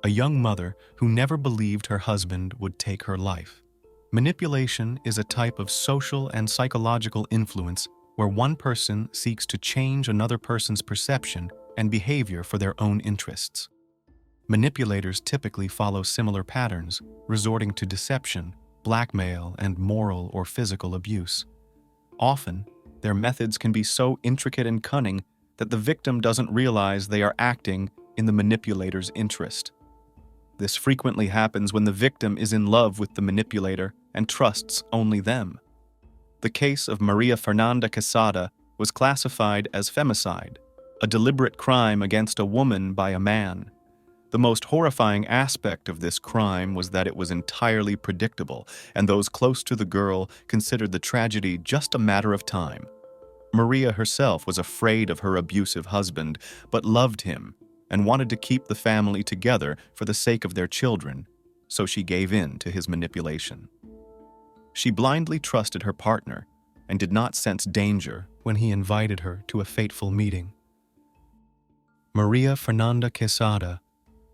a young mother who never believed her husband would take her life. Manipulation is a type of social and psychological influence where one person seeks to change another person's perception and behavior for their own interests. Manipulators typically follow similar patterns, resorting to deception, blackmail, and moral or physical abuse. Often, their methods can be so intricate and cunning that the victim doesn't realize they are acting in the manipulator's interest. This frequently happens when the victim is in love with the manipulator and trusts only them. The case of Maria Fernanda Quesada was classified as femicide, a deliberate crime against a woman by a man. The most horrifying aspect of this crime was that it was entirely predictable, and those close to the girl considered the tragedy just a matter of time. Maria herself was afraid of her abusive husband, but loved him and wanted to keep the family together for the sake of their children, so she gave in to his manipulation. She blindly trusted her partner and did not sense danger when he invited her to a fateful meeting. Maria Fernanda Quesada,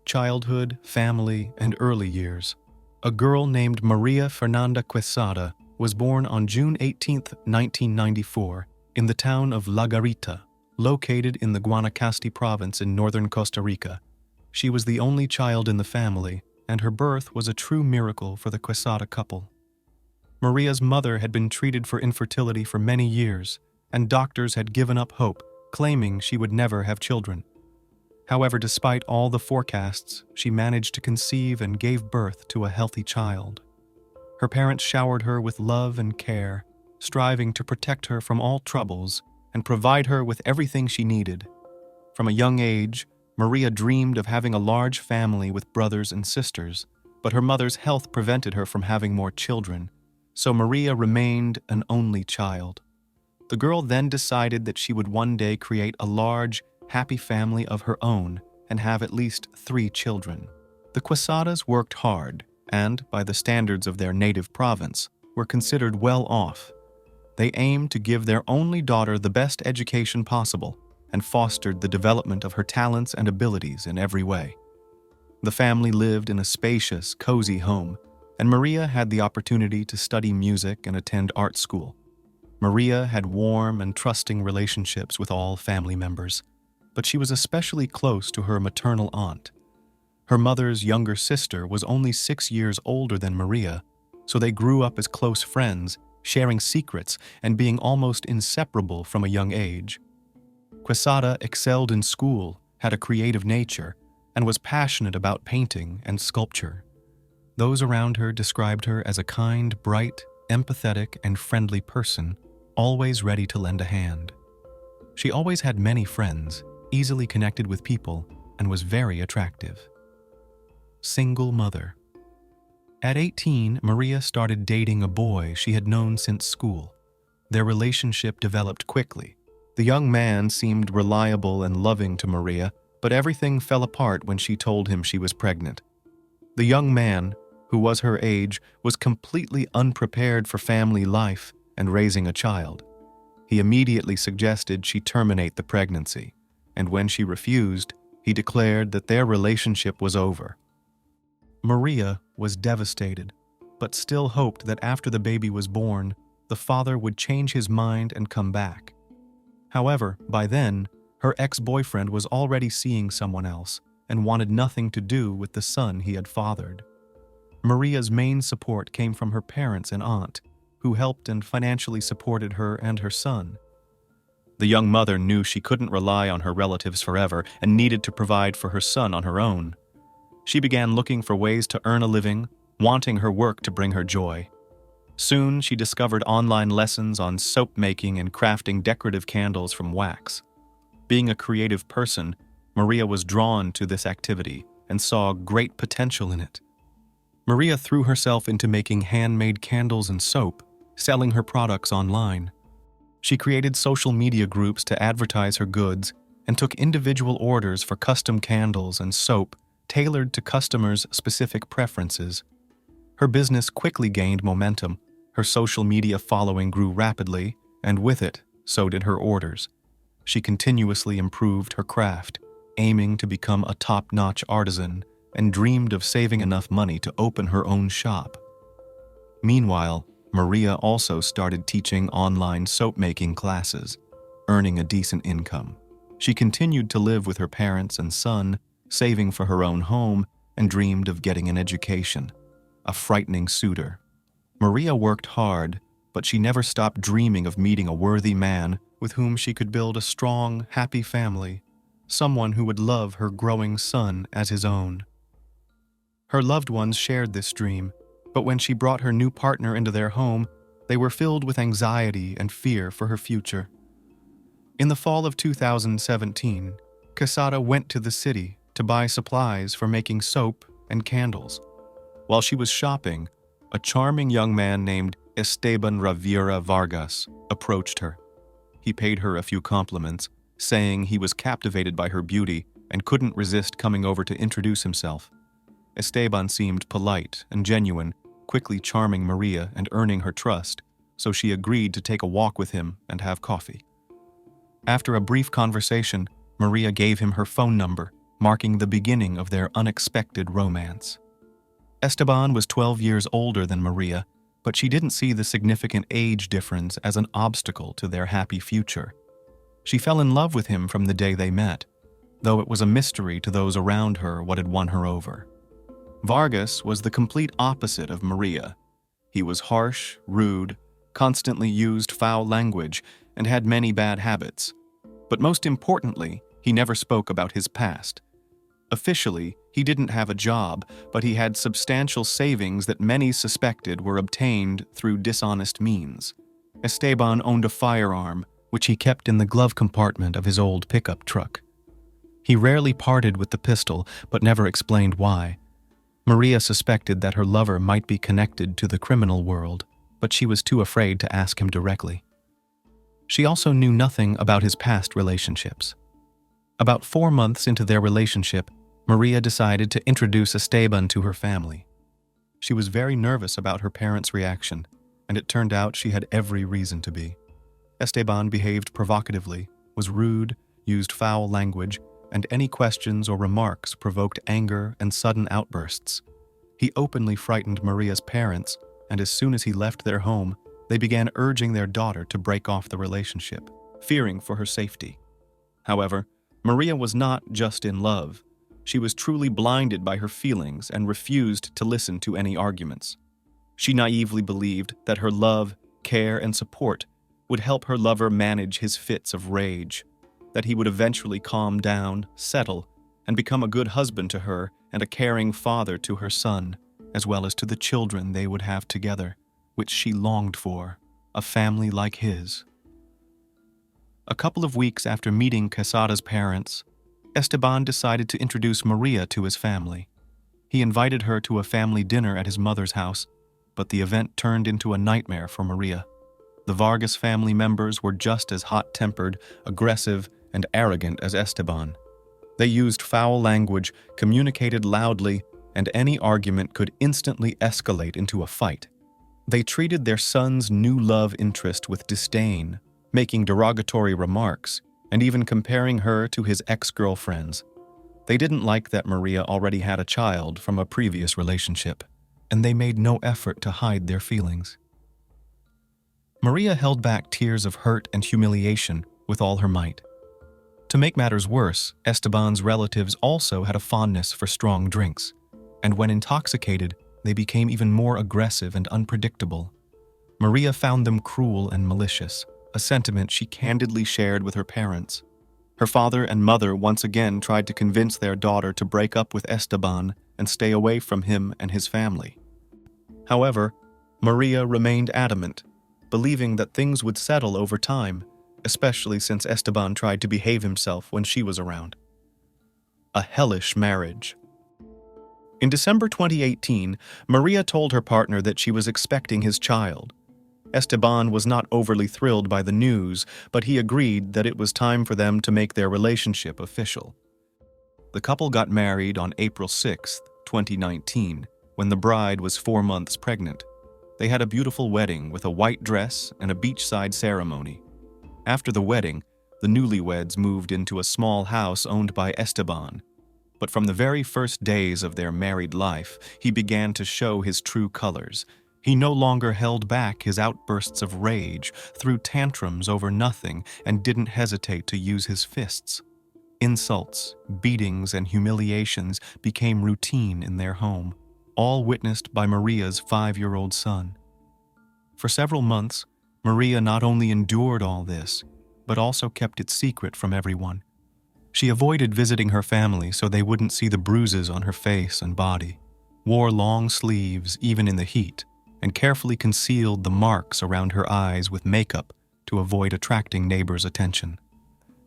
childhood, family, and early years. A girl named Maria Fernanda Quesada was born on June 18, 1994, in the town of La Garita, located in the Guanacaste province in northern Costa Rica. She was the only child in the family, and her birth was a true miracle for the Quesada couple. Maria's mother had been treated for infertility for many years, and doctors had given up hope, claiming she would never have children. However, despite all the forecasts, she managed to conceive and gave birth to a healthy child. Her parents showered her with love and care, striving to protect her from all troubles and provide her with everything she needed. From a young age, Maria dreamed of having a large family with brothers and sisters, but her mother's health prevented her from having more children, so Maria remained an only child. The girl then decided that she would one day create a large, happy family of her own and have at least 3 children. The Quesadas worked hard and, by the standards of their native province, were considered well off. They aimed to give their only daughter the best education possible and fostered the development of her talents and abilities in every way. The family lived in a spacious, cozy home, and Maria had the opportunity to study music and attend art school. Maria had warm and trusting relationships with all family members, but she was especially close to her maternal aunt. Her mother's younger sister was only 6 years older than Maria, so they grew up as close friends, sharing secrets and being almost inseparable from a young age. Quesada excelled in school, had a creative nature, and was passionate about painting and sculpture. Those around her described her as a kind, bright, empathetic, and friendly person, always ready to lend a hand. She always had many friends, easily connected with people, and was very attractive. Single mother. At 18, Maria started dating a boy she had known since school. Their relationship developed quickly. The young man seemed reliable and loving to Maria, but everything fell apart when she told him she was pregnant. The young man, who was her age, was completely unprepared for family life and raising a child. He immediately suggested she terminate the pregnancy, and when she refused, he declared that their relationship was over. Maria was devastated, but still hoped that after the baby was born, the father would change his mind and come back. However, by then, her ex-boyfriend was already seeing someone else and wanted nothing to do with the son he had fathered. Maria's main support came from her parents and aunt, who helped and financially supported her and her son. The young mother knew she couldn't rely on her relatives forever and needed to provide for her son on her own. She began looking for ways to earn a living, wanting her work to bring her joy. Soon, she discovered online lessons on soap making and crafting decorative candles from wax. Being a creative person, Maria was drawn to this activity and saw great potential in it. Maria threw herself into making handmade candles and soap, selling her products online. She created social media groups to advertise her goods and took individual orders for custom candles and soap tailored to customers' specific preferences. Her business quickly gained momentum. Her social media following grew rapidly, and with it, so did her orders. She continuously improved her craft, aiming to become a top-notch artisan and dreamed of saving enough money to open her own shop. Meanwhile, Maria also started teaching online soap-making classes, earning a decent income. She continued to live with her parents and son, saving for her own home, and dreamed of getting an education, a frightening suitor. Maria worked hard, but she never stopped dreaming of meeting a worthy man with whom she could build a strong, happy family, someone who would love her growing son as his own. Her loved ones shared this dream, but when she brought her new partner into their home, they were filled with anxiety and fear for her future. In the fall of 2017, Quesada went to the city to buy supplies for making soap and candles. While she was shopping, a charming young man named Esteban Rovira Vargas approached her. He paid her a few compliments, saying he was captivated by her beauty and couldn't resist coming over to introduce himself. Esteban seemed polite and genuine, quickly charming Maria and earning her trust, so she agreed to take a walk with him and have coffee. After a brief conversation, Maria gave him her phone number, marking the beginning of their unexpected romance. Esteban was 12 years older than Maria, but she didn't see the significant age difference as an obstacle to their happy future. She fell in love with him from the day they met, though it was a mystery to those around her what had won her over. Vargas was the complete opposite of Maria. He was harsh, rude, constantly used foul language, and had many bad habits. But most importantly, he never spoke about his past. Officially, he didn't have a job, but he had substantial savings that many suspected were obtained through dishonest means. Esteban owned a firearm, which he kept in the glove compartment of his old pickup truck. He rarely parted with the pistol, but never explained why. Maria suspected that her lover might be connected to the criminal world, but she was too afraid to ask him directly. She also knew nothing about his past relationships. About 4 months into their relationship, Maria decided to introduce Esteban to her family. She was very nervous about her parents' reaction, and it turned out she had every reason to be. Esteban behaved provocatively, was rude, used foul language, and any questions or remarks provoked anger and sudden outbursts. He openly frightened Maria's parents, and as soon as he left their home, they began urging their daughter to break off the relationship, fearing for her safety. However, Maria was not just in love. She was truly blinded by her feelings and refused to listen to any arguments. She naively believed that her love, care, and support would help her lover manage his fits of rage, that he would eventually calm down, settle, and become a good husband to her and a caring father to her son, as well as to the children they would have together, which she longed for, a family like his. A couple of weeks after meeting Quesada's parents, Esteban decided to introduce Maria to his family. He invited her to a family dinner at his mother's house, but the event turned into a nightmare for Maria. The Vargas family members were just as hot-tempered, aggressive, and arrogant as Esteban. They used foul language, communicated loudly, and any argument could instantly escalate into a fight. They treated their son's new love interest with disdain, making derogatory remarks, and even comparing her to his ex-girlfriends. They didn't like that Maria already had a child from a previous relationship, and they made no effort to hide their feelings. Maria held back tears of hurt and humiliation with all her might. To make matters worse, Esteban's relatives also had a fondness for strong drinks, and when intoxicated, they became even more aggressive and unpredictable. Maria found them cruel and malicious, a sentiment she candidly shared with her parents. Her father and mother once again tried to convince their daughter to break up with Esteban and stay away from him and his family. However, Maria remained adamant, believing that things would settle over time, especially since Esteban tried to behave himself when she was around. A hellish marriage. In December 2018, Maria told her partner that she was expecting his child. Esteban was not overly thrilled by the news, but he agreed that it was time for them to make their relationship official. The couple got married on April 6, 2019, when the bride was 4 months pregnant. They had a beautiful wedding with a white dress and a beachside ceremony. After the wedding, the newlyweds moved into a small house owned by Esteban. But from the very first days of their married life, he began to show his true colors. He no longer held back his outbursts of rage, threw tantrums over nothing, and didn't hesitate to use his fists. Insults, beatings, and humiliations became routine in their home, all witnessed by Maria's 5-year-old son. For several months, Maria not only endured all this, but also kept it secret from everyone. She avoided visiting her family so they wouldn't see the bruises on her face and body, wore long sleeves even in the heat, and carefully concealed the marks around her eyes with makeup to avoid attracting neighbors' attention.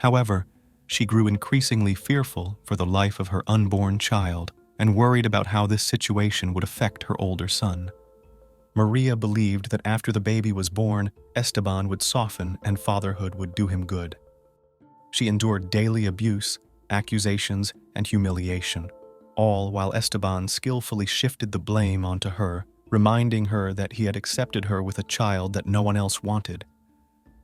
However, she grew increasingly fearful for the life of her unborn child and worried about how this situation would affect her older son. Maria believed that after the baby was born, Esteban would soften and fatherhood would do him good. She endured daily abuse, accusations, and humiliation, all while Esteban skillfully shifted the blame onto her, reminding her that he had accepted her with a child that no one else wanted.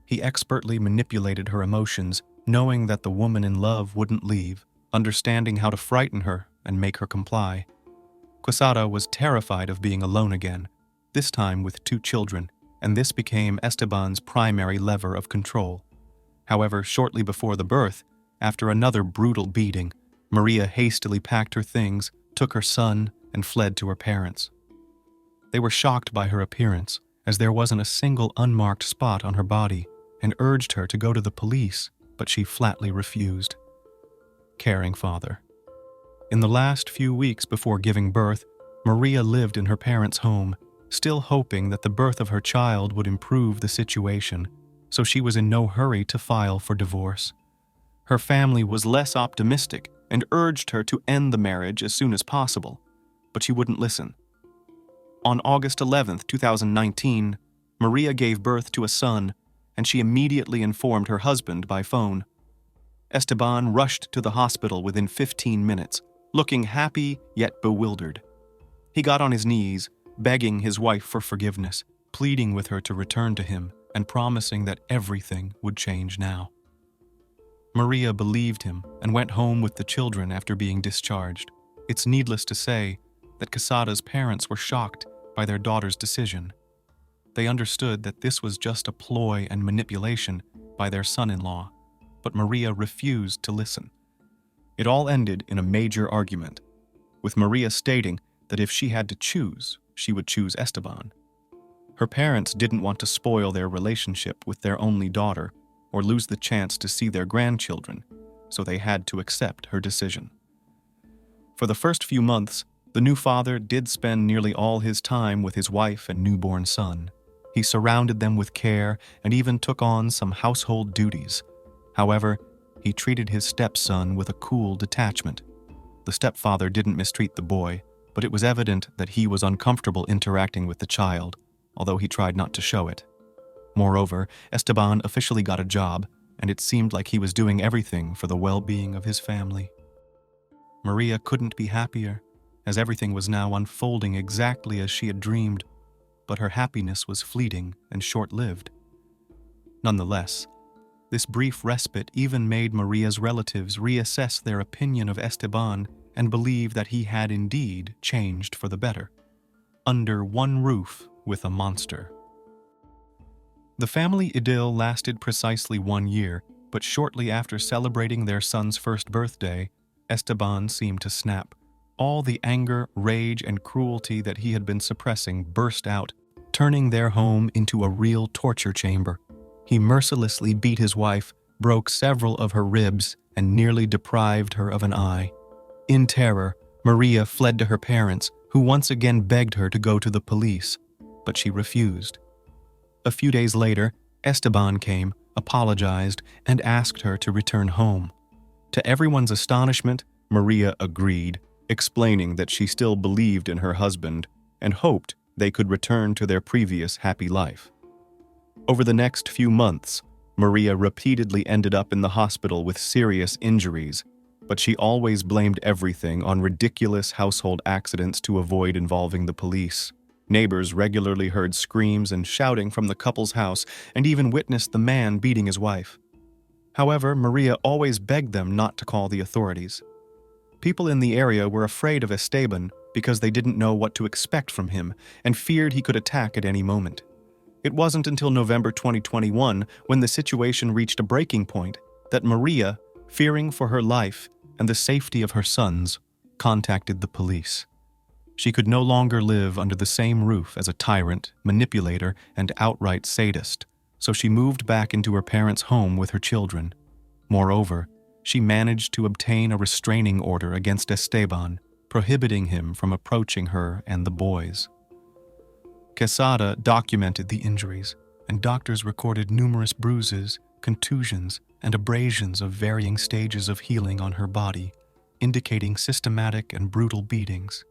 He expertly manipulated her emotions, knowing that the woman in love wouldn't leave, understanding how to frighten her and make her comply. Quesada was terrified of being alone again, this time with 2 children, and this became Esteban's primary lever of control. However, shortly before the birth, after another brutal beating, Maria hastily packed her things, took her son, and fled to her parents. They were shocked by her appearance, as there wasn't a single unmarked spot on her body, and urged her to go to the police, but she flatly refused. Caring father. In the last few weeks before giving birth, Maria lived in her parents' home, still hoping that the birth of her child would improve the situation, so she was in no hurry to file for divorce. Her family was less optimistic and urged her to end the marriage as soon as possible, but she wouldn't listen. On August 11, 2019, Maria gave birth to a son, and she immediately informed her husband by phone. Esteban rushed to the hospital within 15 minutes, looking happy yet bewildered. He got on his knees, begging his wife for forgiveness, pleading with her to return to him, and promising that everything would change now. Maria believed him and went home with the children after being discharged. It's needless to say that Quesada's parents were shocked by their daughter's decision. They understood that this was just a ploy and manipulation by their son-in-law, but Maria refused to listen. It all ended in a major argument, with Maria stating that if she had to choose, she would choose Esteban. Her parents didn't want to spoil their relationship with their only daughter or lose the chance to see their grandchildren, so they had to accept her decision. For the first few months, the new father did spend nearly all his time with his wife and newborn son. He surrounded them with care and even took on some household duties. However, he treated his stepson with a cool detachment. The stepfather didn't mistreat the boy, but it was evident that he was uncomfortable interacting with the child, although he tried not to show it. Moreover, Esteban officially got a job, and it seemed like he was doing everything for the well-being of his family. Maria couldn't be happier, as everything was now unfolding exactly as she had dreamed, but her happiness was fleeting and short-lived. Nonetheless, this brief respite even made Maria's relatives reassess their opinion of Esteban and believe that he had indeed changed for the better. Under one roof with a monster. The family idyll lasted precisely 1 year, but shortly after celebrating their son's first birthday, Esteban seemed to snap. All the anger, rage, and cruelty that he had been suppressing burst out, turning their home into a real torture chamber. He mercilessly beat his wife, broke several of her ribs, and nearly deprived her of an eye. In terror, Maria fled to her parents, who once again begged her to go to the police, but she refused. A few days later, Esteban came, apologized, and asked her to return home. To everyone's astonishment, Maria agreed, explaining that she still believed in her husband and hoped they could return to their previous happy life. Over the next few months, Maria repeatedly ended up in the hospital with serious injuries, but she always blamed everything on ridiculous household accidents to avoid involving the police. Neighbors regularly heard screams and shouting from the couple's house and even witnessed the man beating his wife. However, Maria always begged them not to call the authorities. People in the area were afraid of Esteban because they didn't know what to expect from him and feared he could attack at any moment. It wasn't until November 2021, when the situation reached a breaking point, that Maria, fearing for her life and the safety of her sons, contacted the police. She could no longer live under the same roof as a tyrant, manipulator, and outright sadist, so she moved back into her parents' home with her children. Moreover, she managed to obtain a restraining order against Esteban, prohibiting him from approaching her and the boys. Quesada documented the injuries, and doctors recorded numerous bruises, contusions, and abrasions of varying stages of healing on her body, indicating systematic and brutal beatings.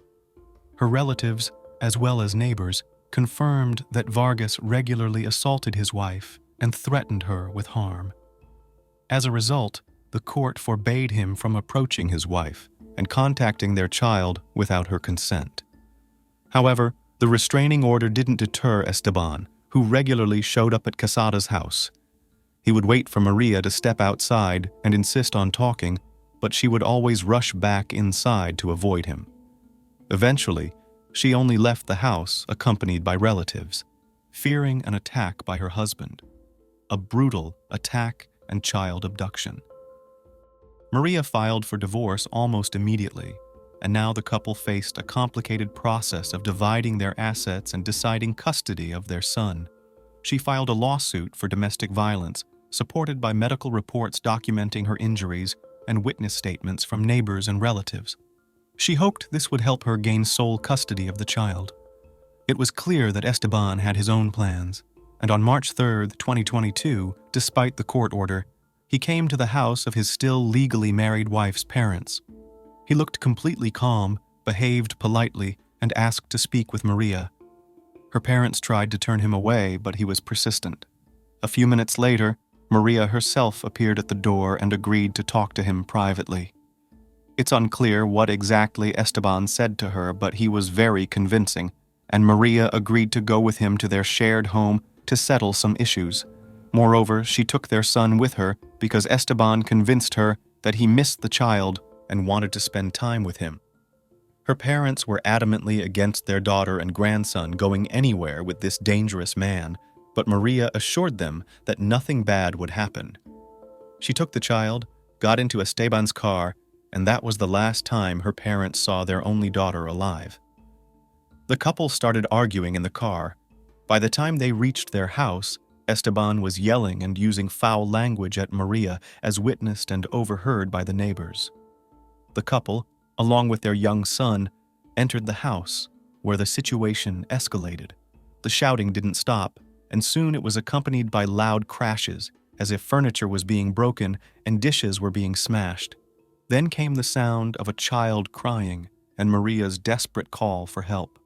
Her relatives, as well as neighbors, confirmed that Vargas regularly assaulted his wife and threatened her with harm. As a result, the court forbade him from approaching his wife and contacting their child without her consent. However, the restraining order didn't deter Esteban, who regularly showed up at Quesada's house. He would wait for Maria to step outside and insist on talking, but she would always rush back inside to avoid him. Eventually, she only left the house accompanied by relatives, fearing an attack by her husband, a brutal attack and child abduction. Maria filed for divorce almost immediately, and now the couple faced a complicated process of dividing their assets and deciding custody of their son. She filed a lawsuit for domestic violence, supported by medical reports documenting her injuries and witness statements from neighbors and relatives. She hoped this would help her gain sole custody of the child. It was clear that Esteban had his own plans, and on March 3, 2022, despite the court order, he came to the house of his still legally married wife's parents. He looked completely calm, behaved politely, and asked to speak with Maria. Her parents tried to turn him away, but he was persistent. A few minutes later, Maria herself appeared at the door and agreed to talk to him privately. It's unclear what exactly Esteban said to her, but he was very convincing, and Maria agreed to go with him to their shared home to settle some issues. Moreover, she took their son with her because Esteban convinced her that he missed the child and wanted to spend time with him. Her parents were adamantly against their daughter and grandson going anywhere with this dangerous man, but Maria assured them that nothing bad would happen. She took the child, got into Esteban's car, and that was the last time her parents saw their only daughter alive. The couple started arguing in the car. By the time they reached their house, Esteban was yelling and using foul language at Maria, as witnessed and overheard by the neighbors. The couple, along with their young son, entered the house, where the situation escalated. The shouting didn't stop, and soon it was accompanied by loud crashes, as if furniture was being broken and dishes were being smashed. Then came the sound of a child crying and Maria's desperate call for help.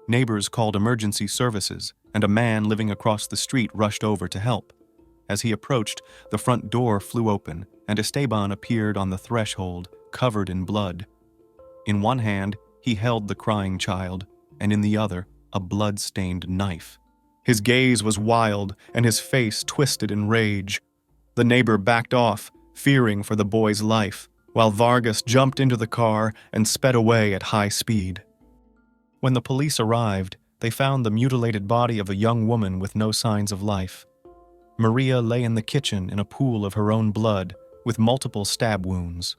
Neighbors called emergency services, and a man living across the street rushed over to help. As he approached, the front door flew open, and Esteban appeared on the threshold, covered in blood. In one hand, he held the crying child, and in the other, a blood-stained knife. His gaze was wild, and his face twisted in rage. The neighbor backed off, fearing for the boy's life, while Vargas jumped into the car and sped away at high speed. When the police arrived, they found the mutilated body of a young woman with no signs of life. Maria lay in the kitchen in a pool of her own blood, with multiple stab wounds.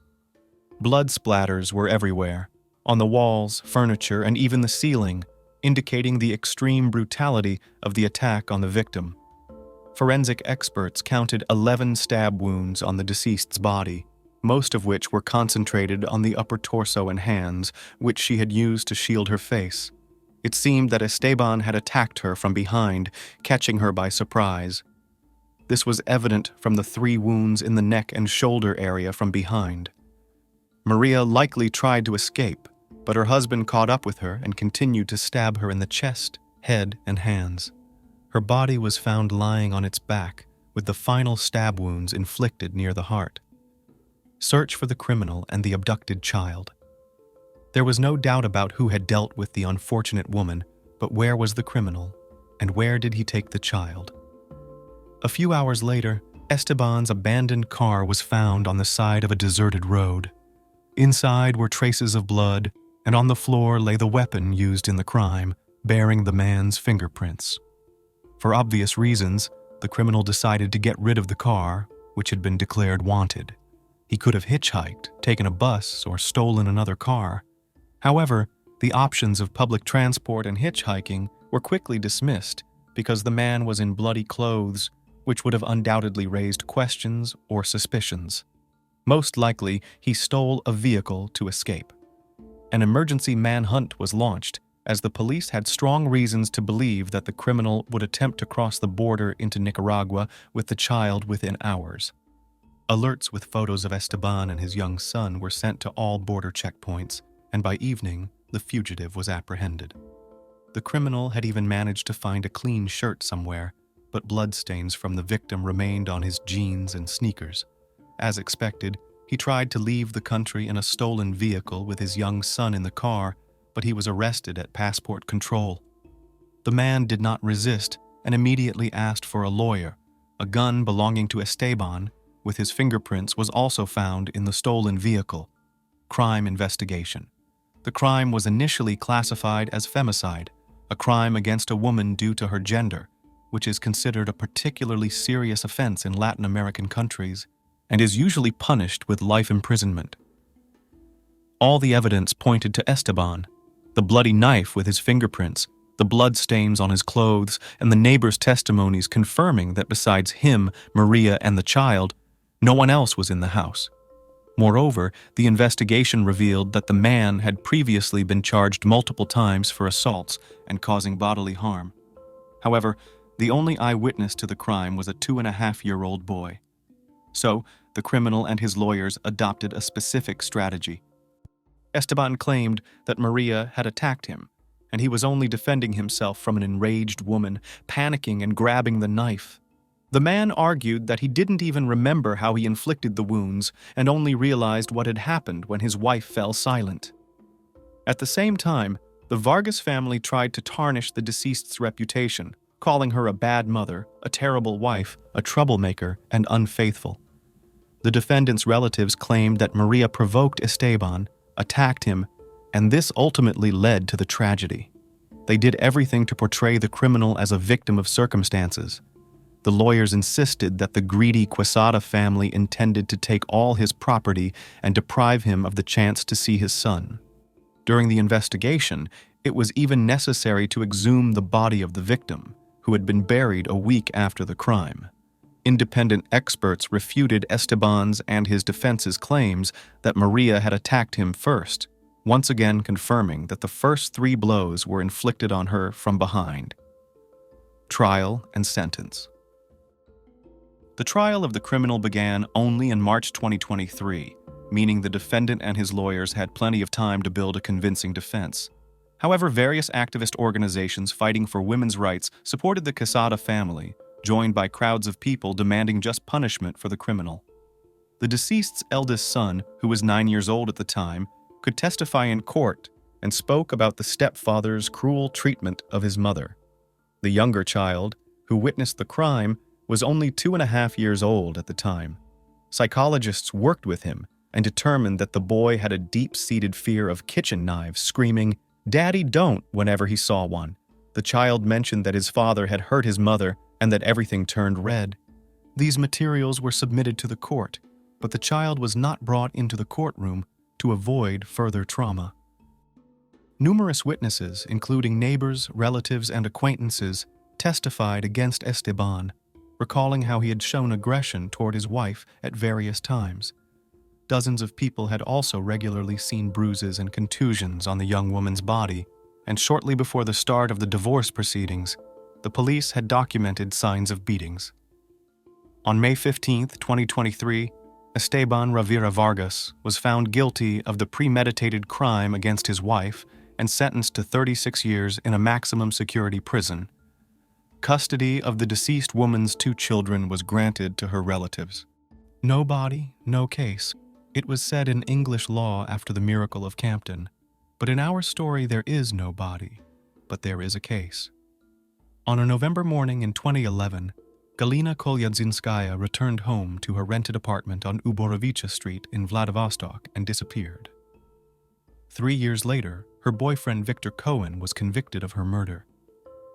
Blood splatters were everywhere, on the walls, furniture, and even the ceiling, indicating the extreme brutality of the attack on the victim. Forensic experts counted 11 stab wounds on the deceased's body, most of which were concentrated on the upper torso and hands, which she had used to shield her face. It seemed that Esteban had attacked her from behind, catching her by surprise. This was evident from the 3 wounds in the neck and shoulder area from behind. Maria likely tried to escape, but her husband caught up with her and continued to stab her in the chest, head, and hands. Her body was found lying on its back, with the final stab wounds inflicted near the heart. Search for the criminal and the abducted child. There was no doubt about who had dealt with the unfortunate woman, but where was the criminal, and where did he take the child? A few hours later, Esteban's abandoned car was found on the side of a deserted road. Inside were traces of blood, and on the floor lay the weapon used in the crime, bearing the man's fingerprints. For obvious reasons, the criminal decided to get rid of the car, which had been declared wanted. He could have hitchhiked, taken a bus, or stolen another car. However, the options of public transport and hitchhiking were quickly dismissed because the man was in bloody clothes, which would have undoubtedly raised questions or suspicions. Most likely, he stole a vehicle to escape. An emergency manhunt was launched, as the police had strong reasons to believe that the criminal would attempt to cross the border into Nicaragua with the child within hours. Alerts with photos of Esteban and his young son were sent to all border checkpoints, and by evening, the fugitive was apprehended. The criminal had even managed to find a clean shirt somewhere, but bloodstains from the victim remained on his jeans and sneakers. As expected, he tried to leave the country in a stolen vehicle with his young son in the car, but he was arrested at passport control. The man did not resist and immediately asked for a lawyer. A gun belonging to Esteban, with his fingerprints, was also found in the stolen vehicle. Crime investigation. The crime was initially classified as femicide, a crime against a woman due to her gender, which is considered a particularly serious offense in Latin American countries and is usually punished with life imprisonment. All the evidence pointed to Esteban. The bloody knife with his fingerprints, the blood stains on his clothes, and the neighbors' testimonies confirming that besides him, Maria, and the child, no one else was in the house. Moreover, the investigation revealed that the man had previously been charged multiple times for assaults and causing bodily harm. However, the only eyewitness to the crime was a 2.5-year-old boy. So, the criminal and his lawyers adopted a specific strategy. Esteban claimed that Maria had attacked him, and he was only defending himself from an enraged woman, panicking and grabbing the knife. The man argued that he didn't even remember how he inflicted the wounds and only realized what had happened when his wife fell silent. At the same time, the Vargas family tried to tarnish the deceased's reputation, calling her a bad mother, a terrible wife, a troublemaker, and unfaithful. The defendant's relatives claimed that Maria provoked Esteban, attacked him, and this ultimately led to the tragedy. They did everything to portray the criminal as a victim of circumstances. The lawyers insisted that the greedy Quesada family intended to take all his property and deprive him of the chance to see his son. During the investigation, it was even necessary to exhume the body of the victim, who had been buried a week after the crime. Independent experts refuted Esteban's and his defense's claims that Maria had attacked him first, once again confirming that the first 3 blows were inflicted on her from behind. Trial and sentence. The trial of the criminal began only in March 2023, meaning the defendant and his lawyers had plenty of time to build a convincing defense. However, various activist organizations fighting for women's rights supported the Quesada family, joined by crowds of people demanding just punishment for the criminal. The deceased's eldest son, who was 9 years old at the time, could testify in court and spoke about the stepfather's cruel treatment of his mother. The younger child, who witnessed the crime, was only 2.5 years old at the time. Psychologists worked with him and determined that the boy had a deep-seated fear of kitchen knives, screaming, "Daddy, don't," whenever he saw one. The child mentioned that his father had hurt his mother and that everything turned red. These materials were submitted to the court, but the child was not brought into the courtroom to avoid further trauma. Numerous witnesses, including neighbors, relatives, and acquaintances, testified against Esteban, recalling how he had shown aggression toward his wife at various times. Dozens of people had also regularly seen bruises and contusions on the young woman's body, and shortly before the start of the divorce proceedings, the police had documented signs of beatings. On May 15, 2023, Esteban Rovira Vargas was found guilty of the premeditated crime against his wife and sentenced to 36 years in a maximum security prison. Custody of the deceased woman's 2 children was granted to her relatives. No body, no case. It was said in English law after the miracle of Campton, but in our story there is no body, but there is a case. On a November morning in 2011, Galina Kolyadzinskaya returned home to her rented apartment on Uborovicha Street in Vladivostok and disappeared. 3 years later, her boyfriend Victor Cohen was convicted of her murder.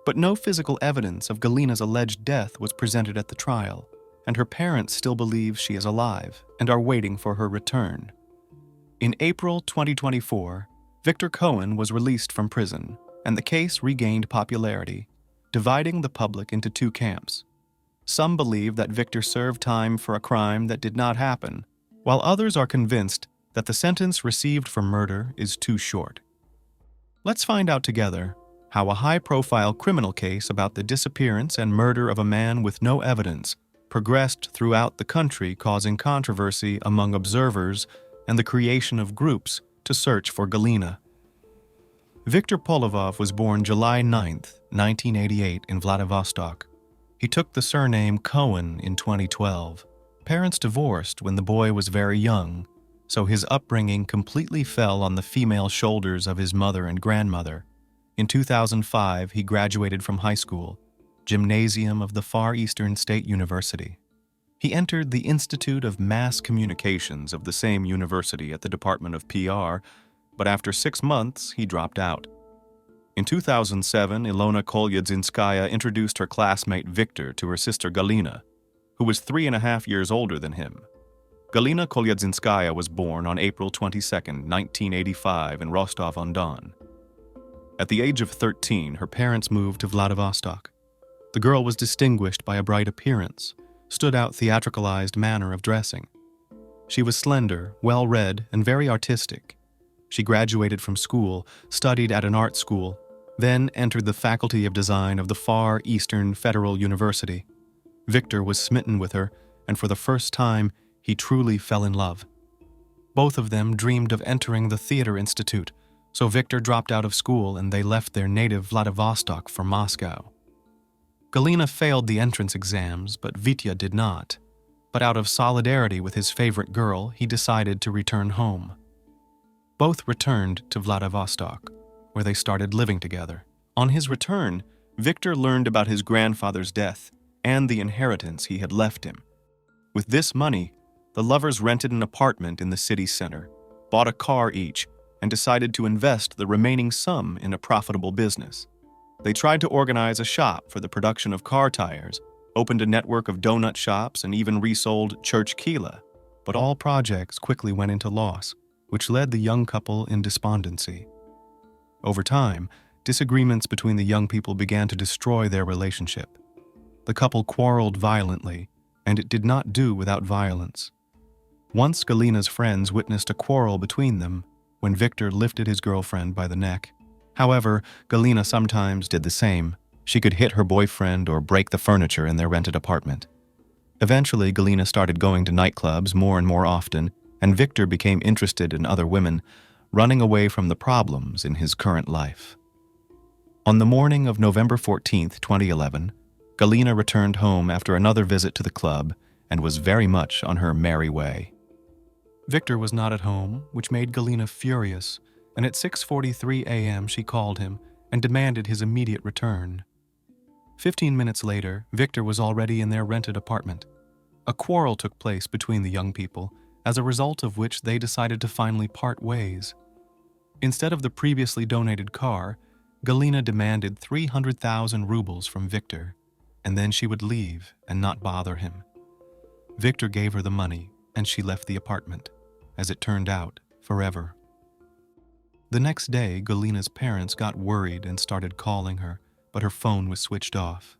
But no physical evidence of Galina's alleged death was presented at the trial, and her parents still believe she is alive and are waiting for her return. In April 2024, Victor Cohen was released from prison, and the case regained popularity, dividing the public into two camps. Some believe that Victor served time for a crime that did not happen, while others are convinced that the sentence received for murder is too short. Let's find out together how a high-profile criminal case about the disappearance and murder of a man with no evidence progressed throughout the country, causing controversy among observers and the creation of groups to search for Galina. Viktor Polovov was born July 9, 1988 in Vladivostok. He took the surname Cohen in 2012. Parents divorced when the boy was very young, so his upbringing completely fell on the female shoulders of his mother and grandmother. In 2005, he graduated from high school, gymnasium of the Far Eastern State University. He entered the Institute of Mass Communications of the same university at the Department of PR, but after 6 months, he dropped out. In 2007, Ilona Kolyadzinskaya introduced her classmate Victor to her sister Galina, who was 3.5 years older than him. Galina Kolyadzinskaya was born on April 22, 1985 in Rostov-on-Don. At the age of 13, her parents moved to Vladivostok. The girl was distinguished by a bright appearance, stood out theatricalized manner of dressing. She was slender, well-read, and very artistic. She graduated from school, studied at an art school, then entered the Faculty of Design of the Far Eastern Federal University. Victor was smitten with her, and for the first time, he truly fell in love. Both of them dreamed of entering the Theater Institute, so Victor dropped out of school and they left their native Vladivostok for Moscow. Galina failed the entrance exams, but Vitya did not. But out of solidarity with his favorite girl, he decided to return home. Both returned to Vladivostok, where they started living together. On his return, Victor learned about his grandfather's death and the inheritance he had left him. With this money, the lovers rented an apartment in the city center, bought a car each, and decided to invest the remaining sum in a profitable business. They tried to organize a shop for the production of car tires, opened a network of donut shops, and even resold church kila. But all projects quickly went into loss, which led the young couple in despondency. Over time, disagreements between the young people began to destroy their relationship. The couple quarreled violently, and it did not do without violence. Once Galina's friends witnessed a quarrel between them when Victor lifted his girlfriend by the neck. However, Galina sometimes did the same. She could hit her boyfriend or break the furniture in their rented apartment. Eventually, Galina started going to nightclubs more and more often, and Victor became interested in other women, running away from the problems in his current life. On the morning of November 14, 2011, Galina returned home after another visit to the club and was very much on her merry way. Victor was not at home, which made Galina furious, and at 6:43 a.m. she called him and demanded his immediate return. 15 minutes later, Victor was already in their rented apartment. A quarrel took place between the young people, as a result of which they decided to finally part ways. Instead of the previously donated car, Galina demanded 300,000 rubles from Victor, and then she would leave and not bother him. Victor gave her the money, and she left the apartment, as it turned out, forever. The next day, Galina's parents got worried and started calling her, but her phone was switched off.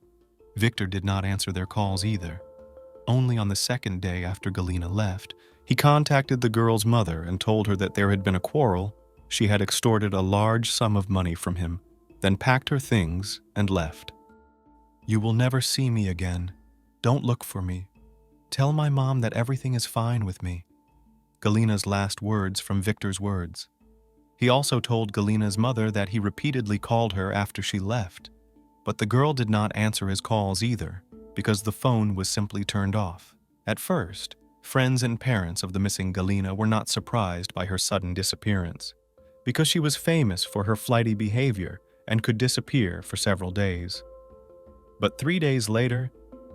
Victor did not answer their calls either. Only on the second day after Galina left, he contacted the girl's mother and told her that there had been a quarrel. She had extorted a large sum of money from him, then packed her things and left. "You will never see me again. Don't look for me. Tell my mom that everything is fine with me." Galina's last words from Victor's words. He also told Galina's mother that he repeatedly called her after she left, but the girl did not answer his calls either, because the phone was simply turned off. At first, friends and parents of the missing Galina were not surprised by her sudden disappearance, because she was famous for her flighty behavior and could disappear for several days. But 3 days later,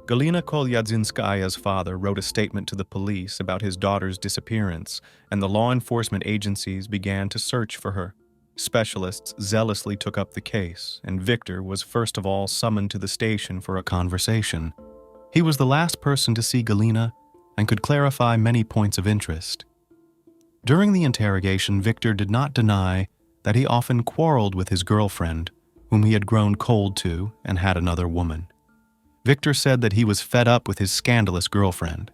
Galina Kolyadzinskaya's father wrote a statement to the police about his daughter's disappearance, and the law enforcement agencies began to search for her. Specialists zealously took up the case, and Victor was first of all summoned to the station for a conversation. He was the last person to see Galina and could clarify many points of interest. During the interrogation, Victor did not deny that he often quarreled with his girlfriend, whom he had grown cold to and had another woman. Victor said that he was fed up with his scandalous girlfriend,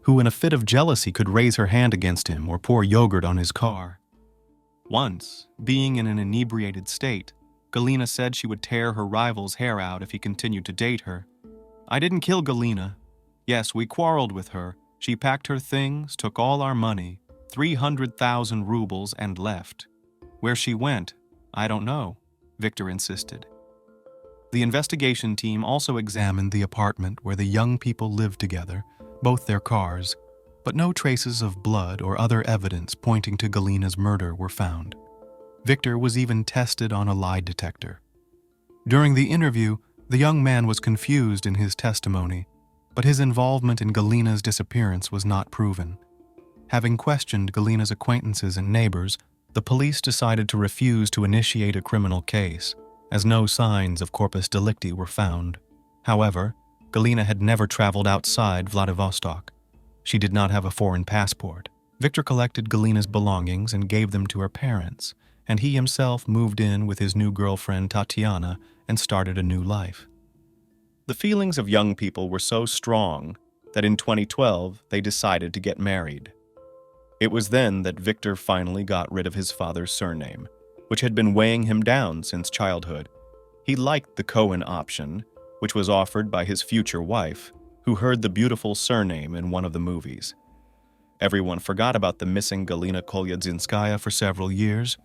who in a fit of jealousy could raise her hand against him or pour yogurt on his car. Once, being in an inebriated state, Galina said she would tear her rival's hair out if he continued to date her. "I didn't kill Galina. Yes, we quarreled with her. She packed her things, took all our money, 300,000 rubles, and left. Where she went, I don't know," Victor insisted. The investigation team also examined the apartment where the young people lived together, both their cars, but no traces of blood or other evidence pointing to Galina's murder were found. Victor was even tested on a lie detector. During the interview, the young man was confused in his testimony, but his involvement in Galina's disappearance was not proven. Having questioned Galina's acquaintances and neighbors, the police decided to refuse to initiate a criminal case, as no signs of corpus delicti were found. However, Galina had never traveled outside Vladivostok. She did not have a foreign passport. Victor collected Galina's belongings and gave them to her parents, and he himself moved in with his new girlfriend Tatiana and started a new life. The feelings of young people were so strong that in 2012 they decided to get married. It was then that Victor finally got rid of his father's surname, which had been weighing him down since childhood. He liked the Cohen option, which was offered by his future wife, who heard the beautiful surname in one of the movies. Everyone forgot about the missing Galina Kolyadzinskaya for several years.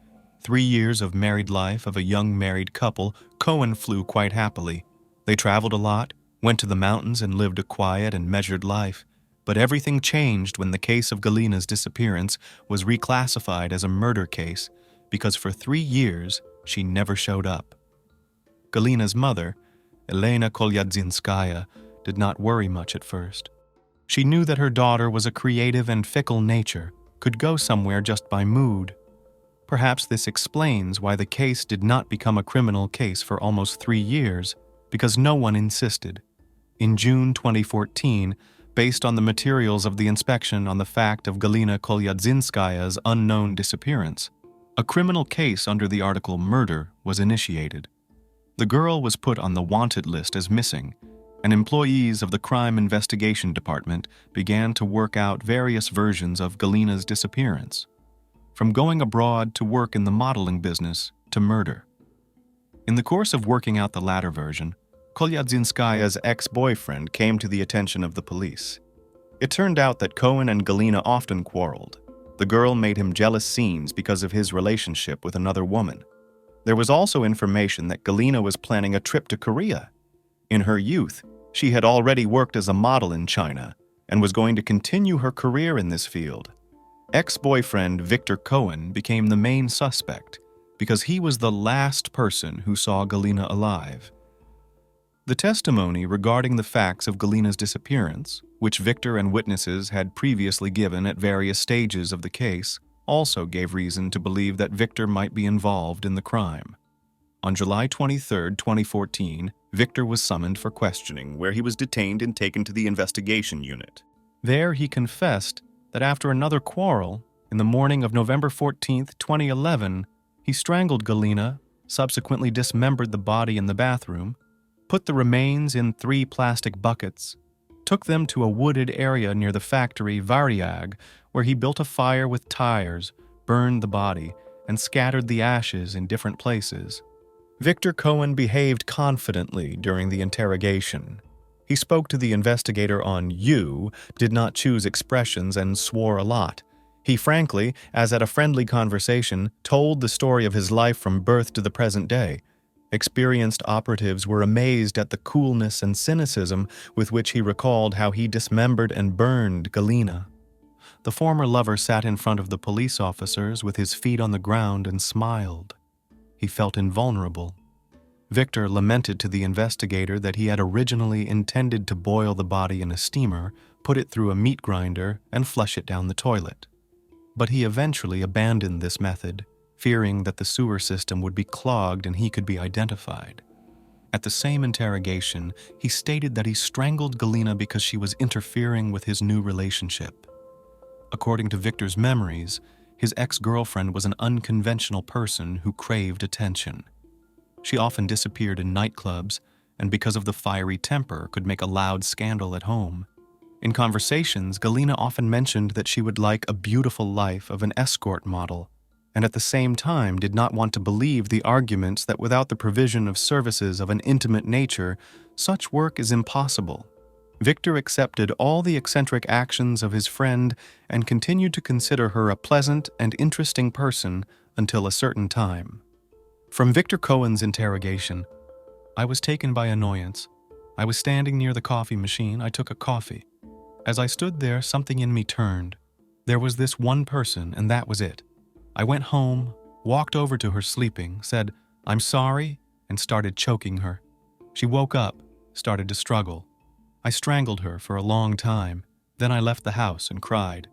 3 years of married life of a young married couple, Cohen flew quite happily. They traveled a lot, went to the mountains, and lived a quiet and measured life. But everything changed when the case of Galina's disappearance was reclassified as a murder case, because for 3 years she never showed up. Galina's mother, Elena Kolyadzinskaya, did not worry much at first. She knew that her daughter was a creative and fickle nature, could go somewhere just by mood. Perhaps this explains why the case did not become a criminal case for almost 3 years, because no one insisted. In June 2014, based on the materials of the inspection on the fact of Galina Kolyadzinskaya's unknown disappearance, a criminal case under the article murder was initiated. The girl was put on the wanted list as missing, and employees of the Crime Investigation Department began to work out various versions of Galina's disappearance, from going abroad to work in the modeling business to murder. In the course of working out the latter version, Kolyadzinskaya's ex-boyfriend came to the attention of the police. It turned out that Cohen and Galina often quarreled. The girl made him jealous scenes because of his relationship with another woman. There was also information that Galina was planning a trip to Korea. In her youth, she had already worked as a model in China and was going to continue her career in this field. Ex-boyfriend Victor Cohen became the main suspect because he was the last person who saw Galina alive. The testimony regarding the facts of Galina's disappearance, which Victor and witnesses had previously given at various stages of the case, also gave reason to believe that Victor might be involved in the crime. On July 23, 2014, Victor was summoned for questioning, where he was detained and taken to the investigation unit. There he confessed that after another quarrel, in the morning of November 14, 2011, he strangled Galina, subsequently dismembered the body in the bathroom, put the remains in 3 plastic buckets, took them to a wooded area near the factory Variag, where he built a fire with tires, burned the body, and scattered the ashes in different places. Victor Cohen behaved confidently during the interrogation. He spoke to the investigator on "you," did not choose expressions, and swore a lot. He frankly, as at a friendly conversation, told the story of his life from birth to the present day. Experienced operatives were amazed at the coolness and cynicism with which he recalled how he dismembered and burned Galina. The former lover sat in front of the police officers with his feet on the ground and smiled. He felt invulnerable. Victor lamented to the investigator that he had originally intended to boil the body in a steamer, put it through a meat grinder, and flush it down the toilet. But he eventually abandoned this method, fearing that the sewer system would be clogged and he could be identified. At the same interrogation, he stated that he strangled Galina because she was interfering with his new relationship. According to Victor's memories, his ex-girlfriend was an unconventional person who craved attention. She often disappeared in nightclubs, and because of the fiery temper, could make a loud scandal at home. In conversations, Galina often mentioned that she would like a beautiful life of an escort model, and at the same time did not want to believe the arguments that without the provision of services of an intimate nature, such work is impossible. Victor accepted all the eccentric actions of his friend and continued to consider her a pleasant and interesting person until a certain time. From Victor Cohen's interrogation, I was taken by annoyance. I was standing near the coffee machine. I took a coffee. As I stood there, something in me turned. There was this one person, and that was it. I went home, walked over to her sleeping, said, "I'm sorry," and started choking her. She woke up, started to struggle. I strangled her for a long time. Then I left the house and cried.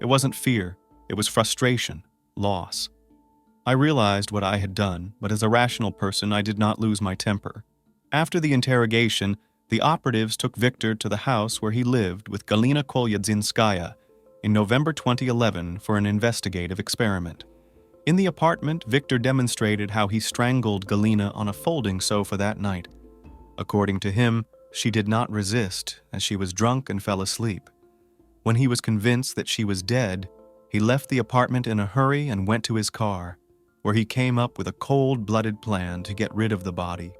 It wasn't fear, it was frustration, loss. I realized what I had done, but as a rational person, I did not lose my temper. After the interrogation, the operatives took Victor to the house where he lived with Galina Kolyadzinskaya in November 2011 for an investigative experiment. In the apartment, Victor demonstrated how he strangled Galina on a folding sofa that night. According to him, she did not resist, as she was drunk and fell asleep. When he was convinced that she was dead, he left the apartment in a hurry and went to his car, where he came up with a cold-blooded plan to get rid of the body.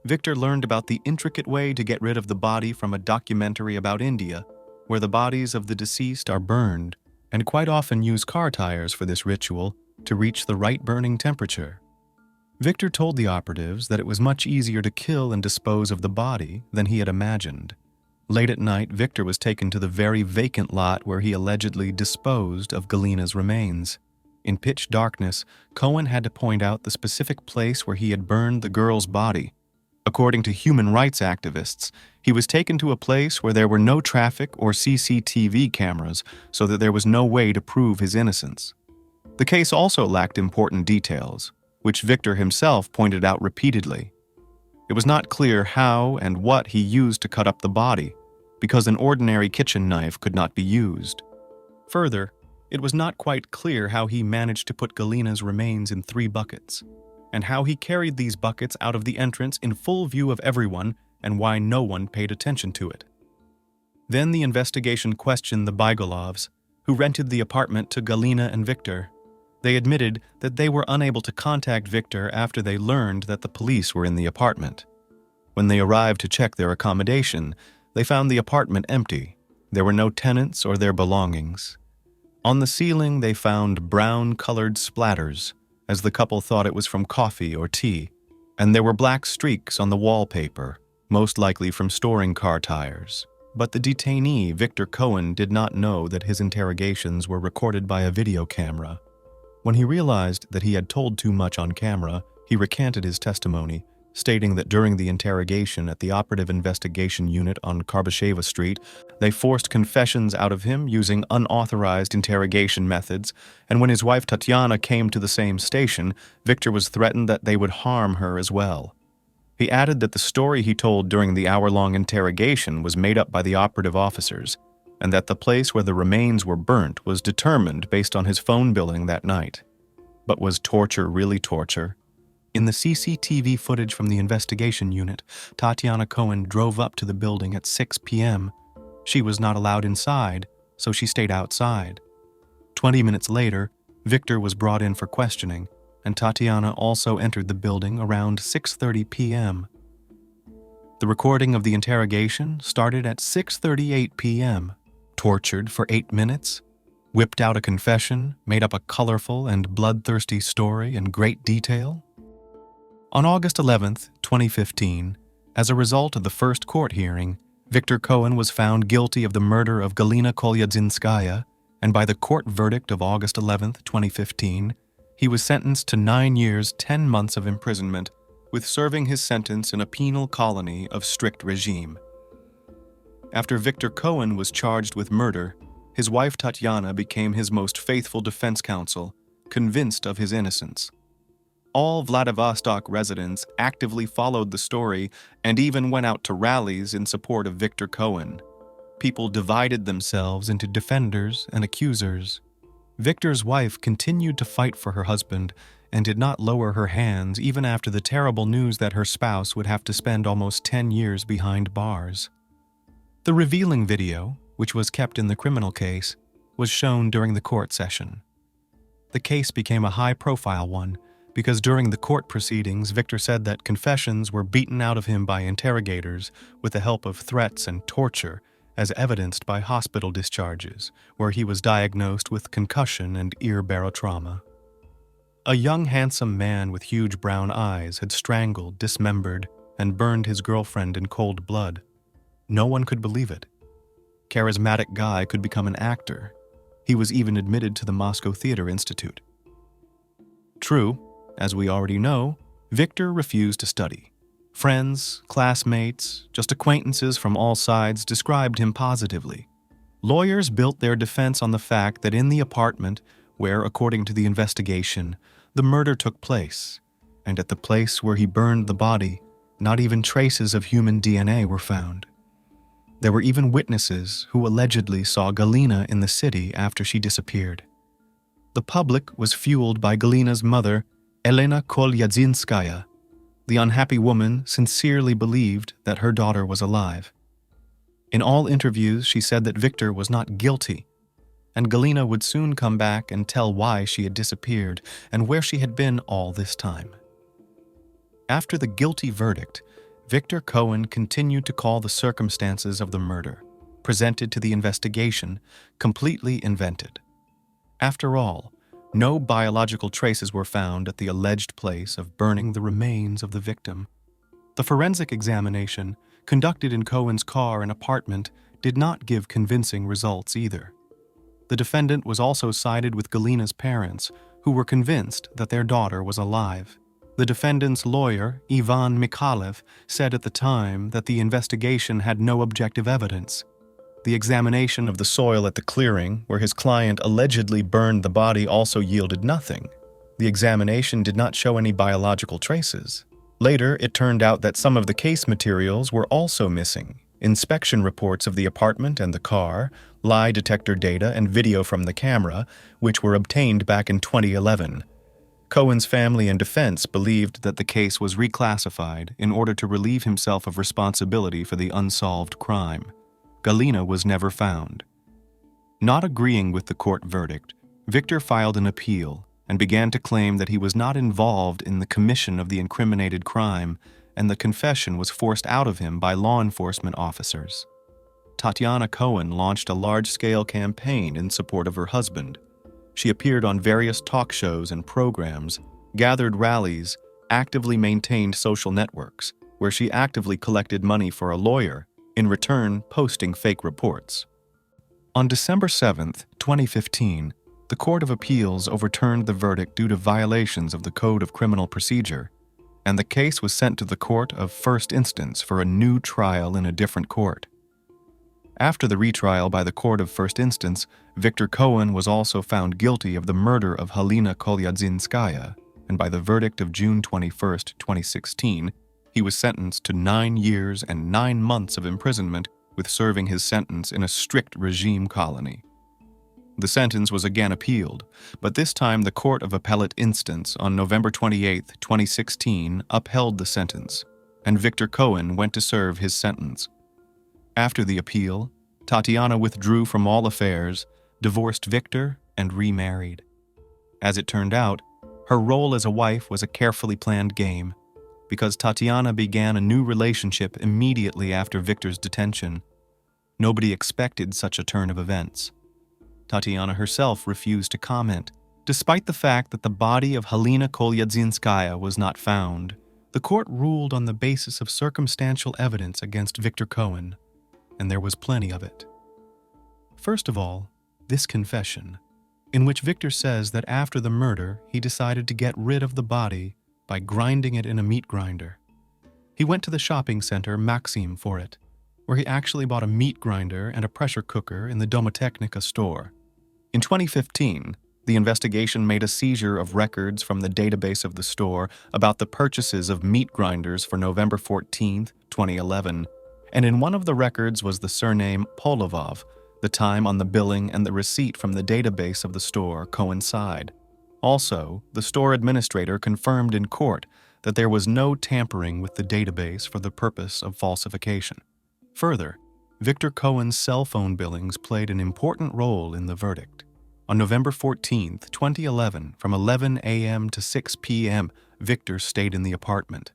Victor learned about the intricate way to get rid of the body from a documentary about India, where the bodies of the deceased are burned, and quite often use car tires for this ritual to reach the right burning temperature. Victor told the operatives that it was much easier to kill and dispose of the body than he had imagined. Late at night, Victor was taken to the very vacant lot where he allegedly disposed of Galina's remains. In pitch darkness, Cohen had to point out the specific place where he had burned the girl's body. According to human rights activists, he was taken to a place where there were no traffic or CCTV cameras, so that there was no way to prove his innocence. The case also lacked important details, which Victor himself pointed out repeatedly. It was not clear how and what he used to cut up the body, because an ordinary kitchen knife could not be used. Further, it was not quite clear how he managed to put Galina's remains in 3 buckets, and how he carried these buckets out of the entrance in full view of everyone and why no one paid attention to it. Then the investigation questioned the Bygolovs, who rented the apartment to Galina and Victor. They admitted that they were unable to contact Victor after they learned that the police were in the apartment. When they arrived to check their accommodation, they found the apartment empty. There were no tenants or their belongings. On the ceiling, they found brown-colored splatters, as the couple thought it was from coffee or tea, and there were black streaks on the wallpaper, most likely from storing car tires. But the detainee, Victor Cohen, did not know that his interrogations were recorded by a video camera. When he realized that he had told too much on camera, he recanted his testimony, stating that during the interrogation at the Operative Investigation Unit on Karbasheva Street, they forced confessions out of him using unauthorized interrogation methods, and when his wife Tatiana came to the same station, Victor was threatened that they would harm her as well. He added that the story he told during the hour-long interrogation was made up by the operative officers, and that the place where the remains were burnt was determined based on his phone billing that night. But was torture really torture? In the CCTV footage from the investigation unit, Tatiana Cohen drove up to the building at 6 p.m. She was not allowed inside, so she stayed outside. 20 minutes later, Victor was brought in for questioning, and Tatiana also entered the building around 6:30 p.m. The recording of the interrogation started at 6:38 p.m., tortured for 8 minutes, whipped out a confession, made up a colorful and bloodthirsty story in great detail. On August 11, 2015, as a result of the first court hearing, Victor Cohen was found guilty of the murder of Galina Kolyadzinskaya, and by the court verdict of August 11, 2015, he was sentenced to 9 years, 10 months of imprisonment, with serving his sentence in a penal colony of strict regime. After Victor Cohen was charged with murder, his wife Tatiana became his most faithful defense counsel, convinced of his innocence. All Vladivostok residents actively followed the story and even went out to rallies in support of Victor Cohen. People divided themselves into defenders and accusers. Victor's wife continued to fight for her husband and did not lower her hands even after the terrible news that her spouse would have to spend almost 10 years behind bars. The revealing video, which was kept in the criminal case, was shown during the court session. The case became a high-profile one because during the court proceedings, Victor said that confessions were beaten out of him by interrogators with the help of threats and torture, as evidenced by hospital discharges, where he was diagnosed with concussion and ear barotrauma. A young, handsome man with huge brown eyes had strangled, dismembered, and burned his girlfriend in cold blood. No one could believe it. Charismatic guy could become an actor. He was even admitted to the Moscow Theater Institute. True, as we already know, Victor refused to study. Friends, classmates, just acquaintances from all sides described him positively. Lawyers built their defense on the fact that in the apartment where, according to the investigation, the murder took place, and at the place where he burned the body, not even traces of human DNA were found. There were even witnesses who allegedly saw Galina in the city after she disappeared. The public was fueled by Galina's mother, Elena Kolyadzinskaya. The unhappy woman sincerely believed that her daughter was alive. In all interviews, she said that Victor was not guilty, and Galina would soon come back and tell why she had disappeared and where she had been all this time. After the guilty verdict, Victor Cohen continued to call the circumstances of the murder, presented to the investigation, completely invented. After all, no biological traces were found at the alleged place of burning the remains of the victim. The forensic examination, conducted in Cohen's car and apartment, did not give convincing results either. The defendant was also sided with Galina's parents, who were convinced that their daughter was alive. The defendant's lawyer, Ivan Mikhailev, said at the time that the investigation had no objective evidence. The examination of the soil at the clearing, where his client allegedly burned the body, also yielded nothing. The examination did not show any biological traces. Later, it turned out that some of the case materials were also missing. Inspection reports of the apartment and the car, lie detector data, and video from the camera, which were obtained back in 2011. Cohen's family and defense believed that the case was reclassified in order to relieve himself of responsibility for the unsolved crime. Galina was never found. Not agreeing with the court verdict, Victor filed an appeal and began to claim that he was not involved in the commission of the incriminated crime, and the confession was forced out of him by law enforcement officers. Tatiana Cohen launched a large-scale campaign in support of her husband. She appeared on various talk shows and programs, gathered rallies, actively maintained social networks, where she actively collected money for a lawyer, in return posting fake reports. On December 7, 2015, the Court of Appeals overturned the verdict due to violations of the Code of Criminal Procedure, and the case was sent to the Court of First Instance for a new trial in a different court. After the retrial by the Court of First Instance, Victor Cohen was also found guilty of the murder of Halina Kolyadzinskaya, and by the verdict of June 21, 2016, he was sentenced to 9 years and 9 months of imprisonment, with serving his sentence in a strict regime colony. The sentence was again appealed, but this time the Court of Appellate Instance on November 28, 2016 upheld the sentence, and Victor Cohen went to serve his sentence. After the appeal, Tatiana withdrew from all affairs, divorced Victor, and remarried. As it turned out, her role as a wife was a carefully planned game, because Tatiana began a new relationship immediately after Victor's detention. Nobody expected such a turn of events. Tatiana herself refused to comment. Despite the fact that the body of Halina Kolyadzinskaya was not found, the court ruled on the basis of circumstantial evidence against Victor Cohen, and there was plenty of it. First of all, this confession, in which Victor says that after the murder he decided to get rid of the body by grinding it in a meat grinder. He went to the shopping center Maxim for it, where he actually bought a meat grinder and a pressure cooker in the Domatechnica store. In 2015, the investigation made a seizure of records from the database of the store about the purchases of meat grinders for November 14, 2011, and in one of the records was the surname Polovov. The time on the billing and the receipt from the database of the store coincide. Also, the store administrator confirmed in court that there was no tampering with the database for the purpose of falsification. Further, Victor Cohen's cell phone billings played an important role in the verdict. On November 14, 2011, from 11 a.m. to 6 p.m., Victor stayed in the apartment.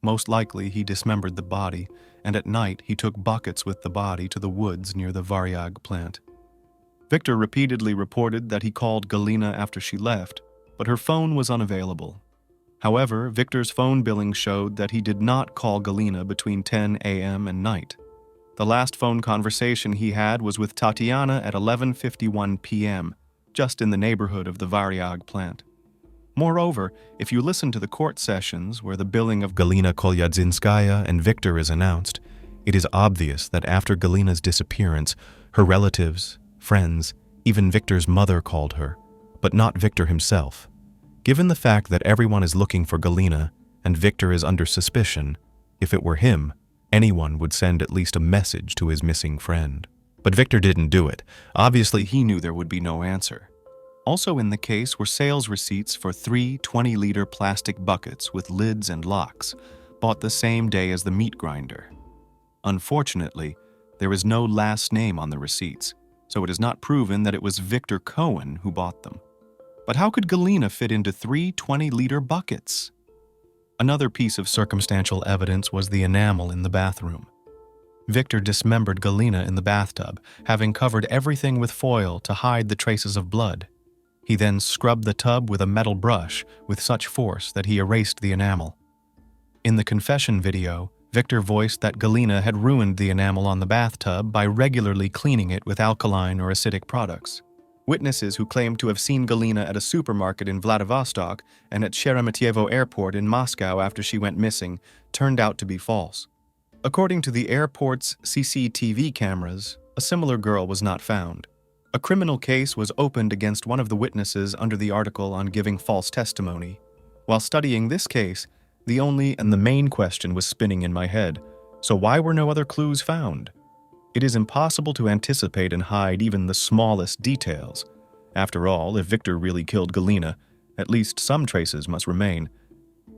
Most likely, he dismembered the body, and at night he took buckets with the body to the woods near the Variag plant. Victor repeatedly reported that he called Galina after she left, but her phone was unavailable. However, Victor's phone billing showed that he did not call Galina between 10 a.m. and night. The last phone conversation he had was with Tatiana at 11:51 p.m., just in the neighborhood of the Variag plant. Moreover, if you listen to the court sessions where the billing of Galina Kolyadzinskaya and Victor is announced, it is obvious that after Galina's disappearance, her relatives, friends, even Victor's mother called her, but not Victor himself. Given the fact that everyone is looking for Galina and Victor is under suspicion, if it were him, anyone would send at least a message to his missing friend. But Victor didn't do it. Obviously, he knew there would be no answer. Also in the case were sales receipts for 3 20-liter plastic buckets with lids and locks, bought the same day as the meat grinder. Unfortunately, there is no last name on the receipts, so it is not proven that it was Victor Cohen who bought them. But how could Galina fit into 3 20-liter buckets? Another piece of circumstantial evidence was the enamel in the bathroom. Victor dismembered Galina in the bathtub, having covered everything with foil to hide the traces of blood. He then scrubbed the tub with a metal brush with such force that he erased the enamel. In the confession video, Victor voiced that Galina had ruined the enamel on the bathtub by regularly cleaning it with alkaline or acidic products. Witnesses who claimed to have seen Galina at a supermarket in Vladivostok and at Sheremetyevo Airport in Moscow after she went missing turned out to be false. According to the airport's CCTV cameras, a similar girl was not found. A criminal case was opened against one of the witnesses under the article on giving false testimony. While studying this case, the only and the main question was spinning in my head. So why were no other clues found? It is impossible to anticipate and hide even the smallest details. After all, if Victor really killed Galina, at least some traces must remain.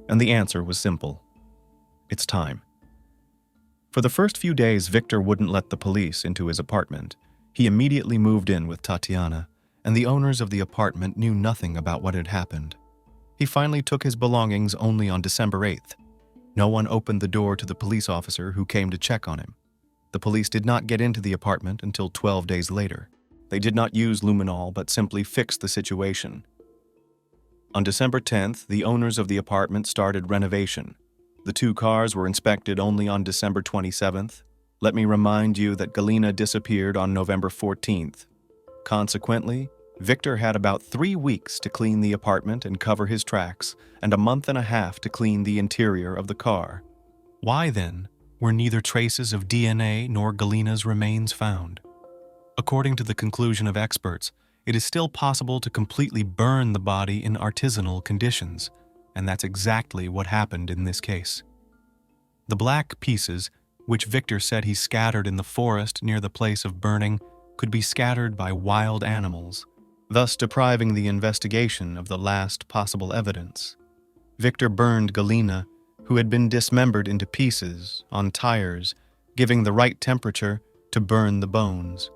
And the answer was simple. It's time. For the first few days, Victor wouldn't let the police into his apartment. He immediately moved in with Tatiana, and the owners of the apartment knew nothing about what had happened. He finally took his belongings only on December 8th. No one opened the door to the police officer who came to check on him. The police did not get into the apartment until 12 days later. They did not use luminol but simply fixed the situation. On December 10th, the owners of the apartment started renovation. The 2 cars were inspected only on December 27th. Let me remind you that Galina disappeared on November 14th. Consequently, Victor had about 3 weeks to clean the apartment and cover his tracks, and a month and a half to clean the interior of the car. Why, then, were neither traces of DNA nor Galina's remains found? According to the conclusion of experts, it is still possible to completely burn the body in artisanal conditions, and that's exactly what happened in this case. The black pieces, which Victor said he scattered in the forest near the place of burning, could be scattered by wild animals, thus depriving the investigation of the last possible evidence. Victor burned Galina, who had been dismembered into pieces, on tires, giving the right temperature to burn the bones.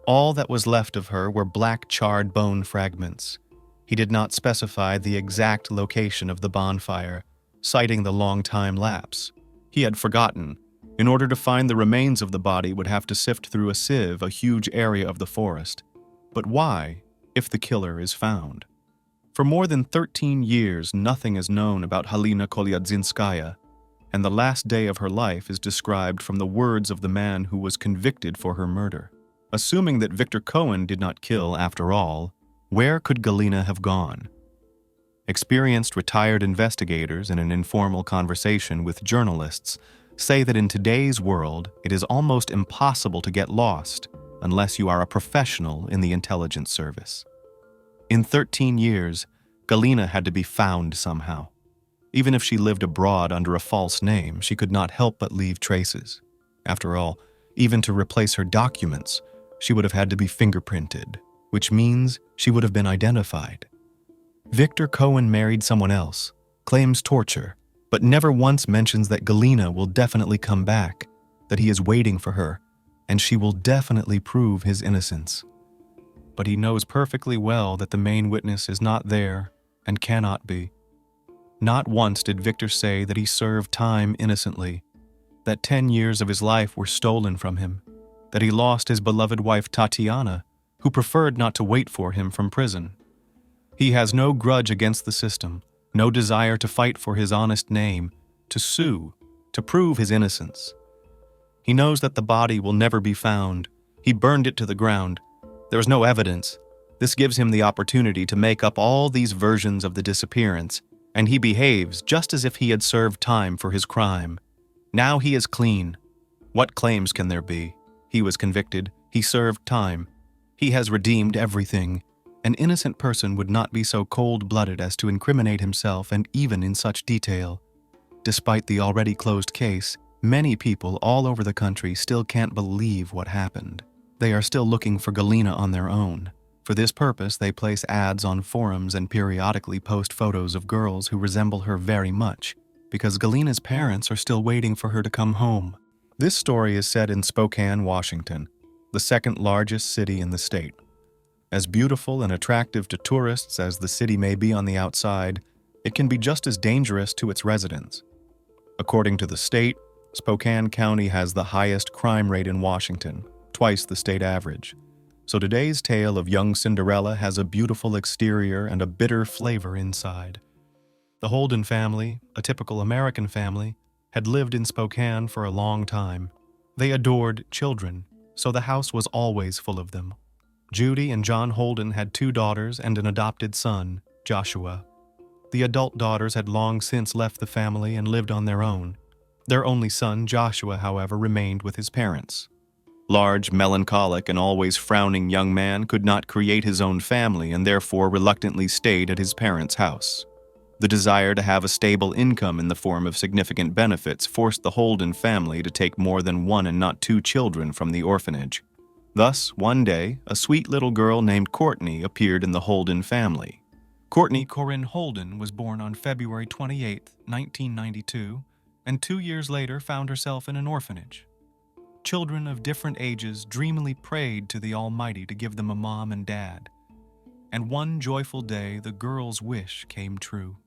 All that was left of her were black charred bone fragments. He did not specify the exact location of the bonfire, citing the long time lapse. He had forgotten. In order to find the remains of the body would have to sift through a sieve a huge area of the forest. But why, if the killer is found? For more than 13 years, nothing is known about Halina Kolyadzinskaya, and the last day of her life is described from the words of the man who was convicted for her murder. Assuming that Victor Cohen did not kill after all, where could Galina have gone? Experienced retired investigators in an informal conversation with journalists say that in today's world, it is almost impossible to get lost unless you are a professional in the intelligence service. In 13 years, Galina had to be found somehow. Even if she lived abroad under a false name, she could not help but leave traces. After all, even to replace her documents, she would have had to be fingerprinted, which means she would have been identified. Victor Cohen married someone else, claims torture, but never once mentions that Galina will definitely come back, that he is waiting for her, and she will definitely prove his innocence. But he knows perfectly well that the main witness is not there and cannot be. Not once did Victor say that he served time innocently, that 10 years of his life were stolen from him, that he lost his beloved wife Tatiana, who preferred not to wait for him from prison. He has no grudge against the system, no desire to fight for his honest name, to sue, to prove his innocence. He knows that the body will never be found. He burned it to the ground. There is no evidence. This gives him the opportunity to make up all these versions of the disappearance, and he behaves just as if he had served time for his crime. Now he is clean. What claims can there be? He was convicted. He served time. He has redeemed everything. An innocent person would not be so cold-blooded as to incriminate himself, and even in such detail. Despite the already closed case, many people all over the country still can't believe what happened. They are still looking for Galina on their own. For this purpose, they place ads on forums and periodically post photos of girls who resemble her very much, because Galina's parents are still waiting for her to come home. This story is set in Spokane, Washington, the second largest city in the state. As beautiful and attractive to tourists as the city may be on the outside, it can be just as dangerous to its residents. According to the state, Spokane County has the highest crime rate in Washington, twice the state average. So today's tale of young Cinderella has a beautiful exterior and a bitter flavor inside. The Holden family, a typical American family, had lived in Spokane for a long time. They adored children, so the house was always full of them. Judy and John Holden had 2 daughters and an adopted son, Joshua. The adult daughters had long since left the family and lived on their own. Their only son, Joshua, however, remained with his parents. Large, melancholic, and always frowning young man could not create his own family and therefore reluctantly stayed at his parents' house. The desire to have a stable income in the form of significant benefits forced the Holden family to take more than 1 and not 2 children from the orphanage. Thus, one day, a sweet little girl named Courtney appeared in the Holden family. Courtney Corinne Holden was born on February 28, 1992, and 2 years later found herself in an orphanage. Children of different ages dreamily prayed to the Almighty to give them a mom and dad. And one joyful day, the girl's wish came true.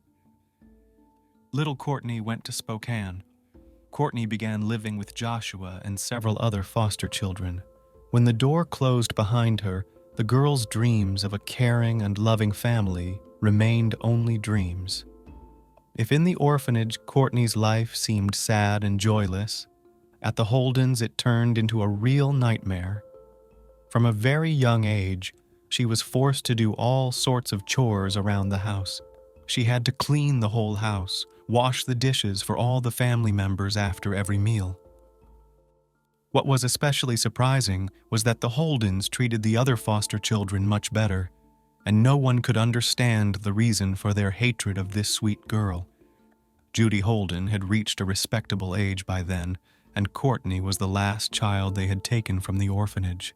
Little Courtney went to Spokane. Courtney began living with Joshua and several other foster children. When the door closed behind her, the girl's dreams of a caring and loving family remained only dreams. If in the orphanage Courtney's life seemed sad and joyless, at the Holdens it turned into a real nightmare. From a very young age, she was forced to do all sorts of chores around the house. She had to clean the whole house, wash the dishes for all the family members after every meal. What was especially surprising was that the Holdens treated the other foster children much better, and no one could understand the reason for their hatred of this sweet girl. Judy Holden had reached a respectable age by then, and Courtney was the last child they had taken from the orphanage.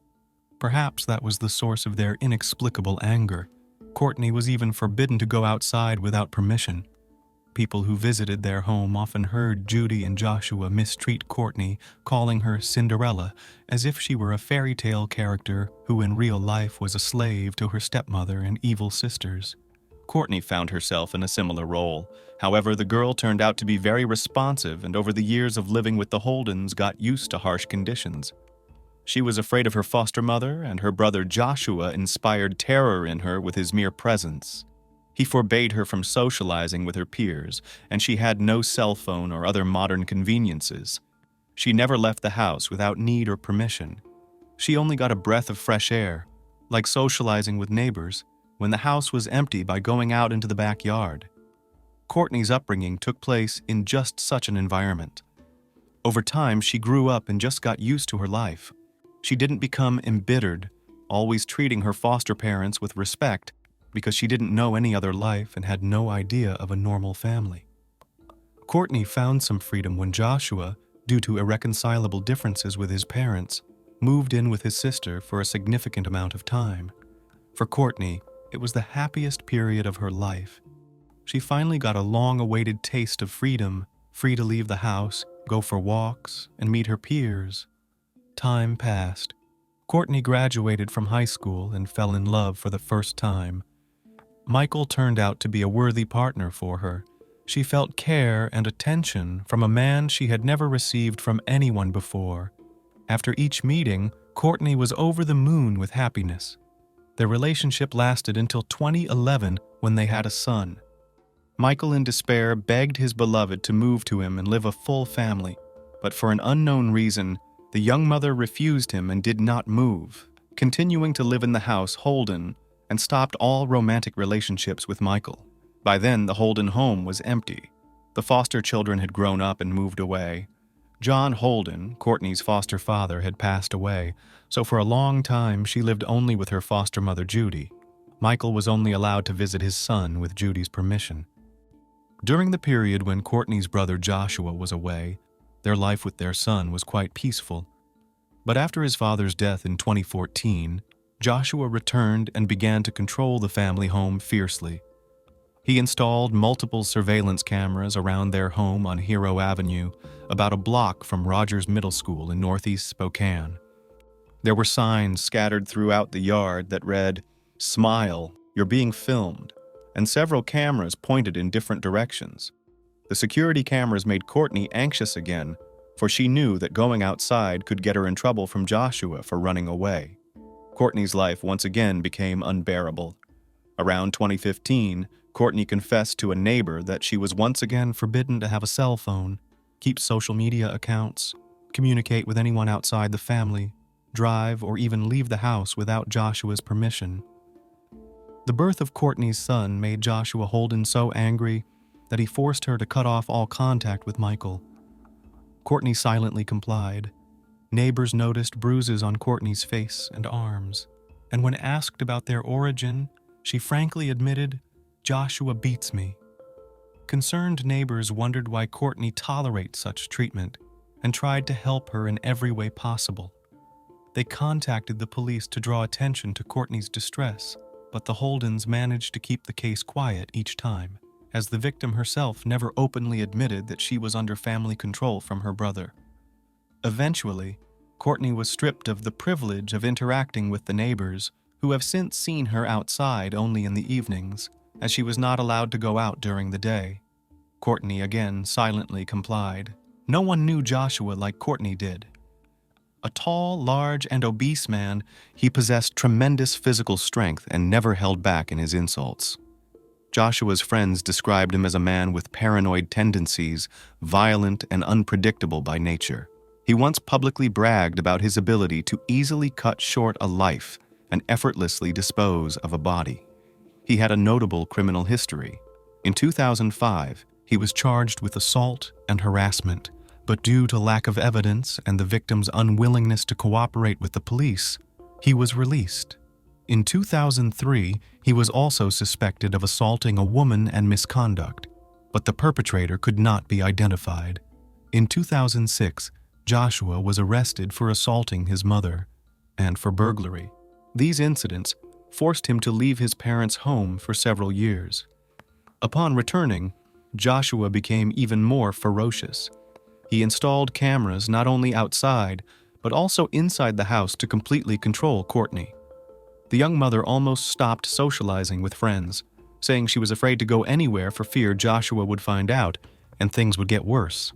Perhaps that was the source of their inexplicable anger. Courtney was even forbidden to go outside without permission. People who visited their home often heard Judy and Joshua mistreat Courtney, calling her Cinderella, as if she were a fairy tale character who in real life was a slave to her stepmother and evil sisters. Courtney found herself in a similar role. However, the girl turned out to be very responsive and over the years of living with the Holdens got used to harsh conditions. She was afraid of her foster mother, and her brother Joshua inspired terror in her with his mere presence. He forbade her from socializing with her peers, and she had no cell phone or other modern conveniences. She never left the house without need or permission. She only got a breath of fresh air, like socializing with neighbors, when the house was empty by going out into the backyard. Courtney's upbringing took place in just such an environment. Over time, she grew up and just got used to her life. She didn't become embittered, always treating her foster parents with respect because she didn't know any other life and had no idea of a normal family. Courtney found some freedom when Joshua, due to irreconcilable differences with his parents, moved in with his sister for a significant amount of time. For Courtney, it was the happiest period of her life. She finally got a long-awaited taste of freedom, free to leave the house, go for walks, and meet her peers. Time passed. Courtney graduated from high school and fell in love for the first time. Michael turned out to be a worthy partner for her. She felt care and attention from a man she had never received from anyone before. After each meeting, Courtney was over the moon with happiness. Their relationship lasted until 2011 when they had a son. Michael, in despair, begged his beloved to move to him and live a full family, but for an unknown reason, the young mother refused him and did not move, continuing to live in the house Holden, and stopped all romantic relationships with Michael. By then, the Holden home was empty. The foster children had grown up and moved away. John Holden, Courtney's foster father, had passed away, so for a long time she lived only with her foster mother Judy. Michael was only allowed to visit his son with Judy's permission. During the period when Courtney's brother Joshua was away, their life with their son was quite peaceful. But after his father's death in 2014, Joshua returned and began to control the family home fiercely. He installed multiple surveillance cameras around their home on Hero Avenue, about a block from Rogers Middle School in northeast Spokane. There were signs scattered throughout the yard that read, "Smile, you're being filmed," and several cameras pointed in different directions. The security cameras made Courtney anxious again, for she knew that going outside could get her in trouble from Joshua for running away. Courtney's life once again became unbearable. Around 2015, Courtney confessed to a neighbor that she was once again forbidden to have a cell phone, keep social media accounts, communicate with anyone outside the family, drive, or even leave the house without Joshua's permission. The birth of Courtney's son made Joshua Holden so angry that he forced her to cut off all contact with Michael. Courtney silently complied. Neighbors noticed bruises on Courtney's face and arms, and when asked about their origin, she frankly admitted, "Joshua beats me." Concerned neighbors wondered why Courtney tolerates such treatment and tried to help her in every way possible. They contacted the police to draw attention to Courtney's distress, but the Holdens managed to keep the case quiet each time, as the victim herself never openly admitted that she was under family control from her brother. Eventually, Courtney was stripped of the privilege of interacting with the neighbors, who have since seen her outside only in the evenings, as she was not allowed to go out during the day. Courtney again silently complied. No one knew Joshua like Courtney did. A tall, large, and obese man, he possessed tremendous physical strength and never held back in his insults. Joshua's friends described him as a man with paranoid tendencies, violent and unpredictable by nature. He once publicly bragged about his ability to easily cut short a life and effortlessly dispose of a body. He had a notable criminal history. In 2005, he was charged with assault and harassment, but due to lack of evidence and the victim's unwillingness to cooperate with the police, he was released. In 2003, he was also suspected of assaulting a woman and misconduct, but the perpetrator could not be identified. In 2006, Joshua was arrested for assaulting his mother and for burglary. These incidents forced him to leave his parents' home for several years. Upon returning, Joshua became even more ferocious. He installed cameras not only outside, but also inside the house to completely control Courtney. The young mother almost stopped socializing with friends, saying she was afraid to go anywhere for fear Joshua would find out and things would get worse.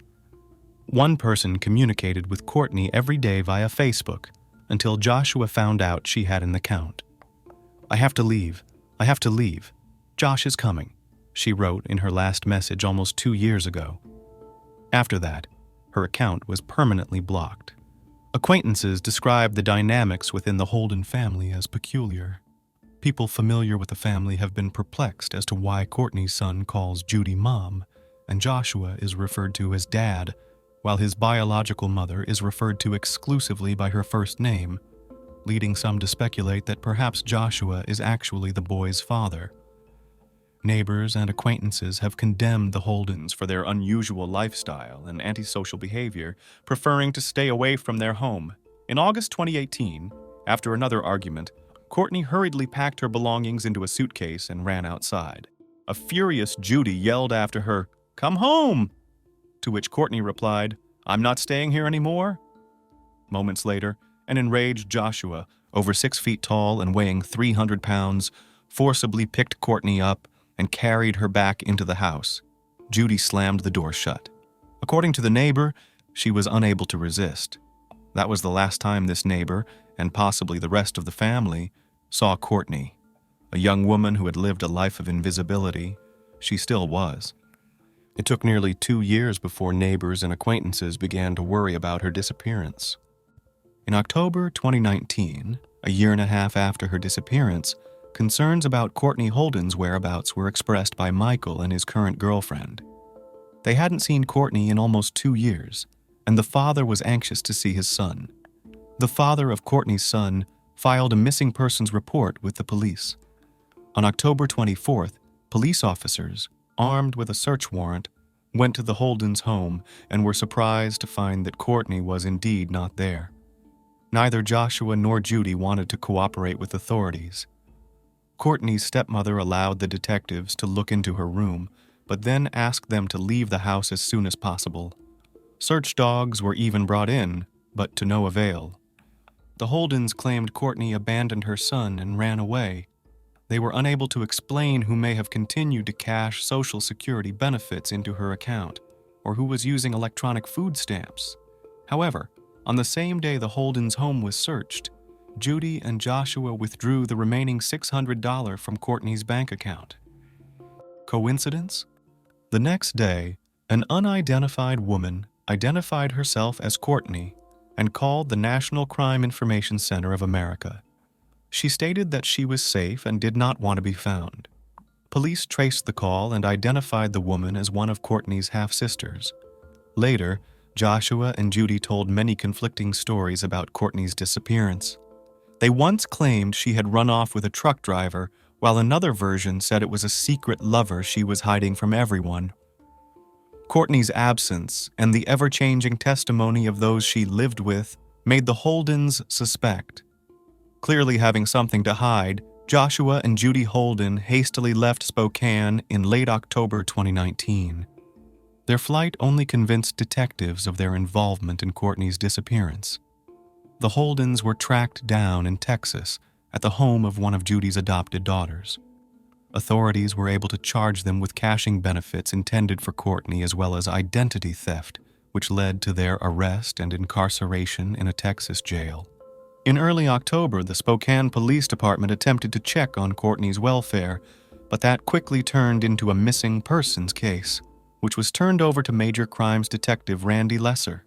One person communicated with Courtney every day via Facebook until Joshua found out she had an account. "I have to leave. I have to leave. Josh is coming," she wrote in her last message almost 2 years ago. After that, her account was permanently blocked. Acquaintances described the dynamics within the Holden family as peculiar. People familiar with the family have been perplexed as to why Courtney's son calls Judy mom, and Joshua is referred to as dad, while his biological mother is referred to exclusively by her first name, leading some to speculate that perhaps Joshua is actually the boy's father. Neighbors and acquaintances have condemned the Holdens for their unusual lifestyle and antisocial behavior, preferring to stay away from their home. In August 2018, after another argument, Courtney hurriedly packed her belongings into a suitcase and ran outside. A furious Judy yelled after her, "Come home!" To which Courtney replied, "I'm not staying here anymore." Moments later, an enraged Joshua, over 6 feet tall and weighing 300 pounds, forcibly picked Courtney up and carried her back into the house. Judy slammed the door shut. According to the neighbor, she was unable to resist. That was the last time this neighbor, and possibly the rest of the family, saw Courtney. A young woman who had lived a life of invisibility, she still was. It took nearly 2 years before neighbors and acquaintances began to worry about her disappearance. In October 2019, a year and a half after her disappearance, concerns about Courtney Holden's whereabouts were expressed by Michael and his current girlfriend. They hadn't seen Courtney in almost 2 years, and the father was anxious to see his son. The father of Courtney's son filed a missing persons report with the police. On October 24th, police officers, armed with a search warrant, went to the Holdens' home and were surprised to find that Courtney was indeed not there. Neither Joshua nor Judy wanted to cooperate with authorities. Courtney's stepmother allowed the detectives to look into her room, but then asked them to leave the house as soon as possible. Search dogs were even brought in, but to no avail. The Holdens claimed Courtney abandoned her son and ran away. They were unable to explain who may have continued to cash Social Security benefits into her account, or who was using electronic food stamps. However, on the same day the Holdens' home was searched, Judy and Joshua withdrew the remaining $600 from Courtney's bank account. Coincidence? The next day, an unidentified woman identified herself as Courtney and called the National Crime Information Center of America. She stated that she was safe and did not want to be found. Police traced the call and identified the woman as one of Courtney's half-sisters. Later, Joshua and Judy told many conflicting stories about Courtney's disappearance. They once claimed she had run off with a truck driver, while another version said it was a secret lover she was hiding from everyone. Courtney's absence and the ever-changing testimony of those she lived with made the Holdens suspect. Clearly having something to hide, Joshua and Judy Holden hastily left Spokane in late October 2019. Their flight only convinced detectives of their involvement in Courtney's disappearance. The Holdens were tracked down in Texas at the home of one of Judy's adopted daughters. Authorities were able to charge them with cashing benefits intended for Courtney as well as identity theft, which led to their arrest and incarceration in a Texas jail. In early October, the Spokane Police Department attempted to check on Courtney's welfare, but that quickly turned into a missing persons case, which was turned over to Major Crimes Detective Randy Lesser.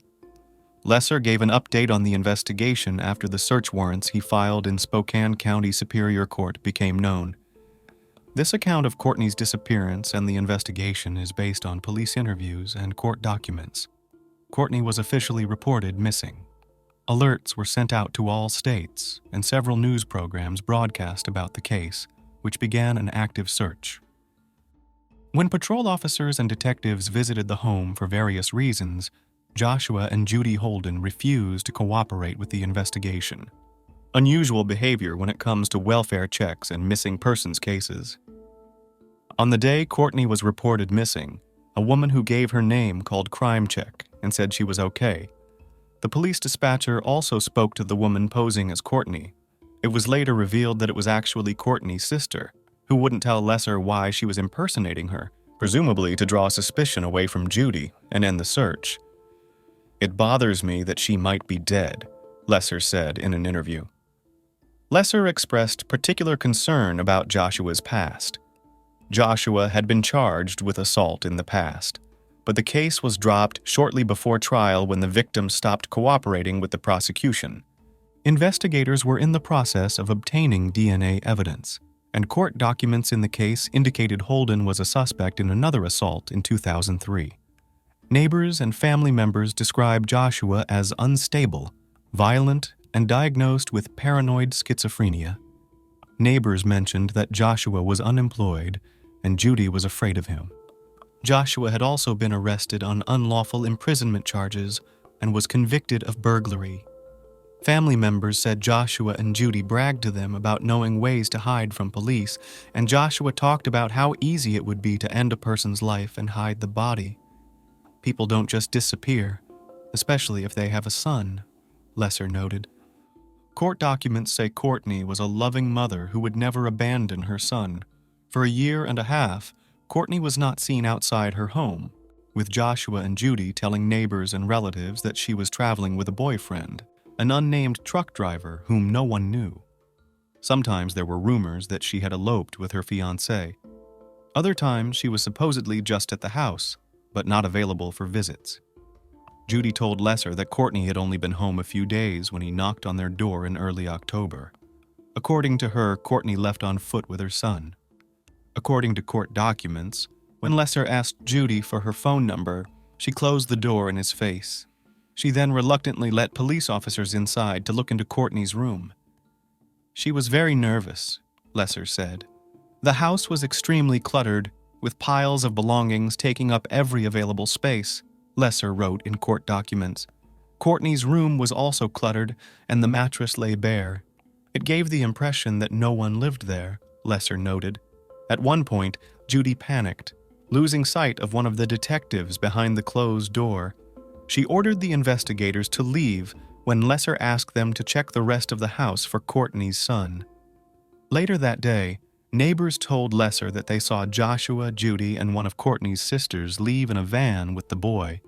Lesser gave an update on the investigation after the search warrants he filed in Spokane County Superior Court became known. This account of Courtney's disappearance and the investigation is based on police interviews and court documents. Courtney was officially reported missing. Alerts were sent out to all states, and several news programs broadcast about the case, which began an active search. When patrol officers and detectives visited the home for various reasons, Joshua and Judy Holden refused to cooperate with the investigation. Unusual behavior when it comes to welfare checks and missing persons cases. On the day Courtney was reported missing, a woman who gave her name called Crime Check and said she was okay. The police dispatcher also spoke to the woman posing as Courtney. It was later revealed that it was actually Courtney's sister, who wouldn't tell Lesser why she was impersonating her, presumably to draw suspicion away from Judy and end the search. "It bothers me that she might be dead," Lesser said in an interview. Lesser expressed particular concern about Joshua's past. Joshua had been charged with assault in the past, but the case was dropped shortly before trial when the victim stopped cooperating with the prosecution. Investigators were in the process of obtaining DNA evidence, and court documents in the case indicated Holden was a suspect in another assault in 2003. Neighbors and family members described Joshua as unstable, violent, and diagnosed with paranoid schizophrenia. Neighbors mentioned that Joshua was unemployed and Judy was afraid of him. Joshua had also been arrested on unlawful imprisonment charges and was convicted of burglary. Family members said Joshua and Judy bragged to them about knowing ways to hide from police, and Joshua talked about how easy it would be to end a person's life and hide the body. People don't just disappear, especially if they have a son, Lesser noted. Court documents say Courtney was a loving mother who would never abandon her son. For a year and a half, Courtney was not seen outside her home, with Joshua and Judy telling neighbors and relatives that she was traveling with a boyfriend, an unnamed truck driver whom no one knew. Sometimes there were rumors that she had eloped with her fiancé. Other times she was supposedly just at the house, but not available for visits. Judy told Lesser that Courtney had only been home a few days when he knocked on their door in early October. According to her, Courtney left on foot with her son. According to court documents, when Lesser asked Judy for her phone number, she closed the door in his face. She then reluctantly let police officers inside to look into Courtney's room. She was very nervous, Lesser said. The house was extremely cluttered, with piles of belongings taking up every available space, Lesser wrote in court documents. Courtney's room was also cluttered, and the mattress lay bare. It gave the impression that no one lived there, Lesser noted. At one point, Judy panicked, losing sight of one of the detectives behind the closed door. She ordered the investigators to leave when Lesser asked them to check the rest of the house for Courtney's son. Later that day, neighbors told Lesser that they saw Joshua, Judy, and one of Courtney's sisters leave in a van with the boy.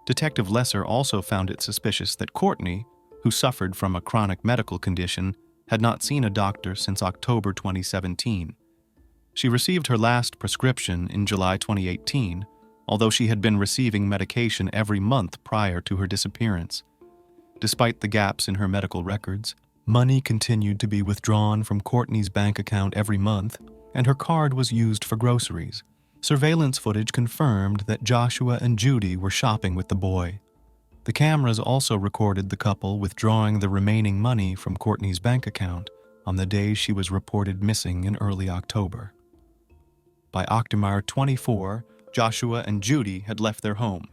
Detective Lesser also found it suspicious that Courtney, who suffered from a chronic medical condition, had not seen a doctor since October 2017. She received her last prescription in July 2018, although she had been receiving medication every month prior to her disappearance. Despite the gaps in her medical records, money continued to be withdrawn from Courtney's bank account every month, and her card was used for groceries. Surveillance footage confirmed that Joshua and Judy were shopping with the boy. The cameras also recorded the couple withdrawing the remaining money from Courtney's bank account on the day she was reported missing in early October. By October 24, Joshua and Judy had left their home.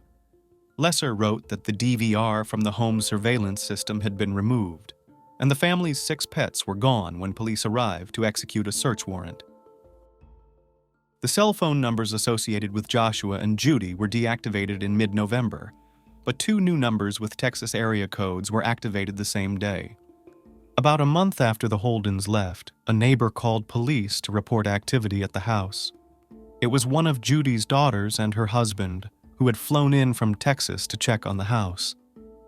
Lesser wrote that the DVR from the home surveillance system had been removed, and the family's 6 pets were gone when police arrived to execute a search warrant. The cell phone numbers associated with Joshua and Judy were deactivated in mid-November, but 2 new numbers with Texas area codes were activated the same day. About a month after the Holdens left, a neighbor called police to report activity at the house. It was one of Judy's daughters and her husband, who had flown in from Texas to check on the house.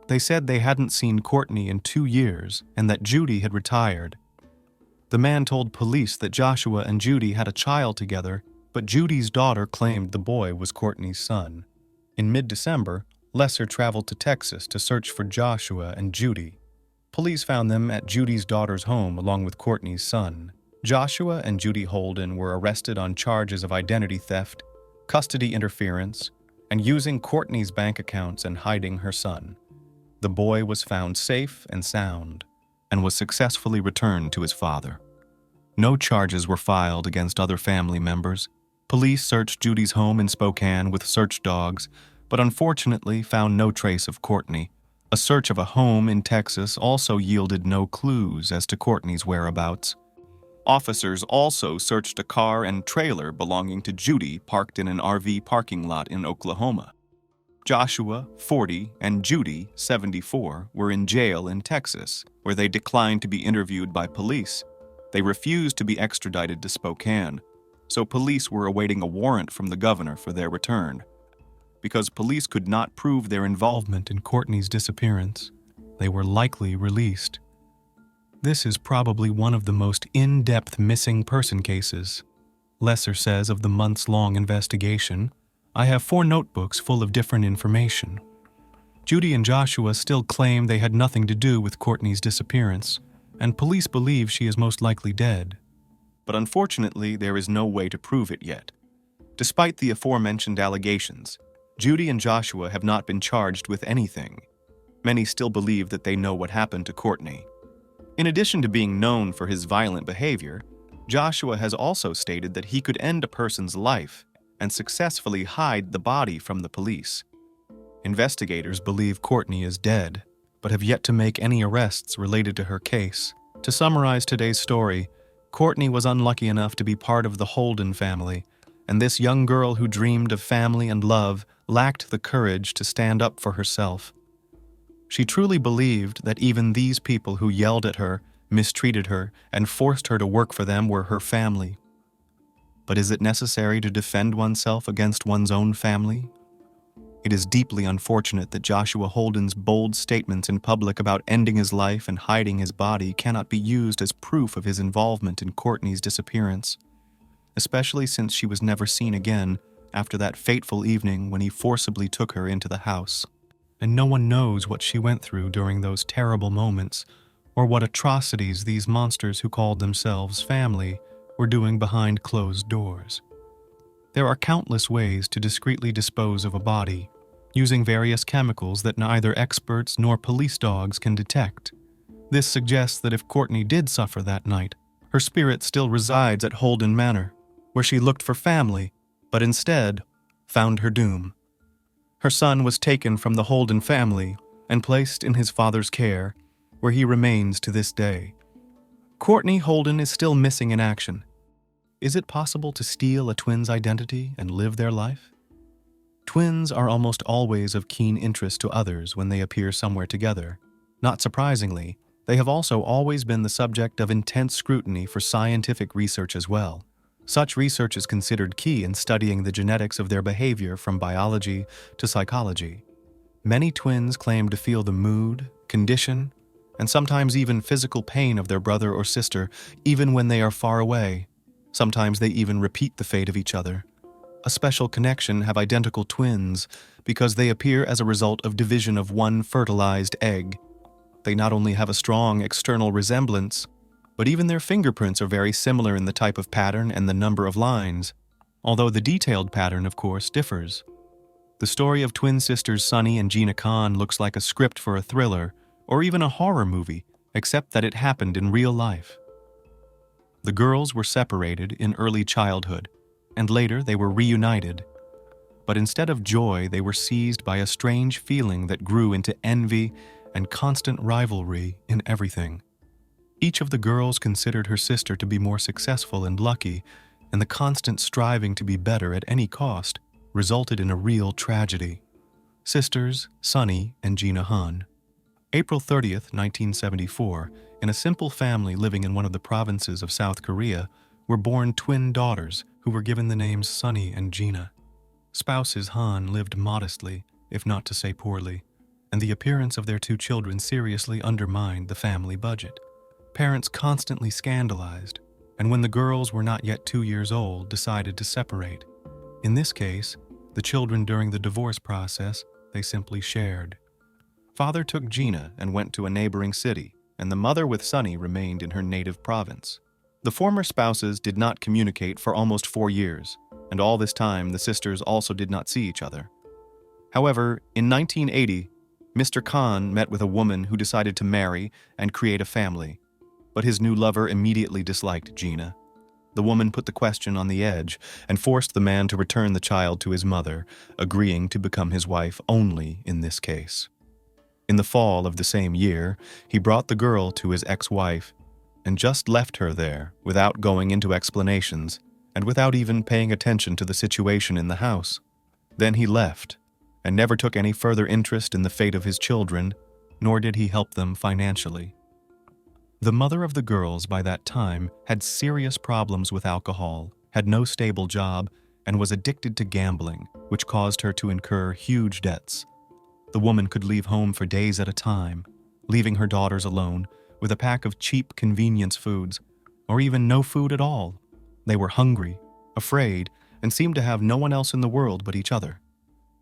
They said they hadn't seen Courtney in 2 years and that Judy had retired. The man told police that Joshua and Judy had a child together, but Judy's daughter claimed the boy was Courtney's son. In mid-December, Lesser traveled to Texas to search for Joshua and Judy. Police found them at Judy's daughter's home along with Courtney's son. Joshua and Judy Holden were arrested on charges of identity theft, custody interference, and using Courtney's bank accounts and hiding her son. The boy was found safe and sound and was successfully returned to his father. No charges were filed against other family members. Police searched Judy's home in Spokane with search dogs, but unfortunately found no trace of Courtney. A search of a home in Texas also yielded no clues as to Courtney's whereabouts. Officers also searched a car and trailer belonging to Judy parked in an RV parking lot in Oklahoma. Joshua, 40, and Judy, 74, were in jail in Texas, where they declined to be interviewed by police. They refused to be extradited to Spokane, so police were awaiting a warrant from the governor for their return. Because police could not prove their involvement in Courtney's disappearance, they were likely released. This is probably one of the most in-depth missing person cases. Lesser says of the months-long investigation, "I have 4 notebooks full of different information. Judy and Joshua still claim they had nothing to do with Courtney's disappearance, and police believe she is most likely dead. But unfortunately, there is no way to prove it yet. Despite the aforementioned allegations, Judy and Joshua have not been charged with anything. Many still believe that they know what happened to Courtney. In addition to being known for his violent behavior, Joshua has also stated that he could end a person's life and successfully hide the body from the police. Investigators believe Courtney is dead, but have yet to make any arrests related to her case. To summarize today's story, Courtney was unlucky enough to be part of the Holden family, and this young girl who dreamed of family and love lacked the courage to stand up for herself. She truly believed that even these people who yelled at her, mistreated her, and forced her to work for them were her family. But is it necessary to defend oneself against one's own family? It is deeply unfortunate that Joshua Holden's bold statements in public about ending his life and hiding his body cannot be used as proof of his involvement in Courtney's disappearance, especially since she was never seen again after that fateful evening when he forcibly took her into the house. And no one knows what she went through during those terrible moments, or what atrocities these monsters who called themselves family were doing behind closed doors. There are countless ways to discreetly dispose of a body, using various chemicals that neither experts nor police dogs can detect. This suggests that if Courtney did suffer that night, her spirit still resides at Holden Manor, where she looked for family, but instead found her doom. Her son was taken from the Holden family and placed in his father's care, where he remains to this day. Courtney Holden is still missing in action. Is it possible to steal a twin's identity and live their life? Twins are almost always of keen interest to others when they appear somewhere together. Not surprisingly, they have also always been the subject of intense scrutiny for scientific research as well. Such research is considered key in studying the genetics of their behavior from biology to psychology. Many twins claim to feel the mood, condition, and sometimes even physical pain of their brother or sister, even when they are far away. Sometimes they even repeat the fate of each other. A special connection have identical twins because they appear as a result of division of one fertilized egg. They not only have a strong external resemblance, but even their fingerprints are very similar in the type of pattern and the number of lines, although the detailed pattern, of course, differs. The story of twin sisters Sunny and Gina Khan looks like a script for a thriller or even a horror movie, except that it happened in real life. The girls were separated in early childhood, and later they were reunited. But instead of joy, they were seized by a strange feeling that grew into envy and constant rivalry in everything. Each of the girls considered her sister to be more successful and lucky, and the constant striving to be better at any cost resulted in a real tragedy. Sisters Sunny and Gina Han. April 30th, 1974, in a simple family living in one of the provinces of South Korea, were born twin daughters who were given the names Sunny and Gina. Spouses Han lived modestly, if not to say poorly, and the appearance of their two children seriously undermined the family budget. Parents constantly scandalized, and when the girls were not yet 2 years old, decided to separate. In this case, the children during the divorce process, they simply shared. Father took Gina and went to a neighboring city, and the mother with Sunny remained in her native province. The former spouses did not communicate for almost 4 years, and all this time the sisters also did not see each other. However, in 1980, Mr. Khan met with a woman who decided to marry and create a family, but his new lover immediately disliked Gina. The woman put the question on the edge and forced the man to return the child to his mother, agreeing to become his wife only in this case. In the fall of the same year, he brought the girl to his ex-wife and just left her there without going into explanations and without even paying attention to the situation in the house. Then he left and never took any further interest in the fate of his children, nor did he help them financially. The mother of the girls by that time had serious problems with alcohol, had no stable job, and was addicted to gambling, which caused her to incur huge debts. The woman could leave home for days at a time, leaving her daughters alone with a pack of cheap convenience foods, or even no food at all. They were hungry, afraid, and seemed to have no one else in the world but each other.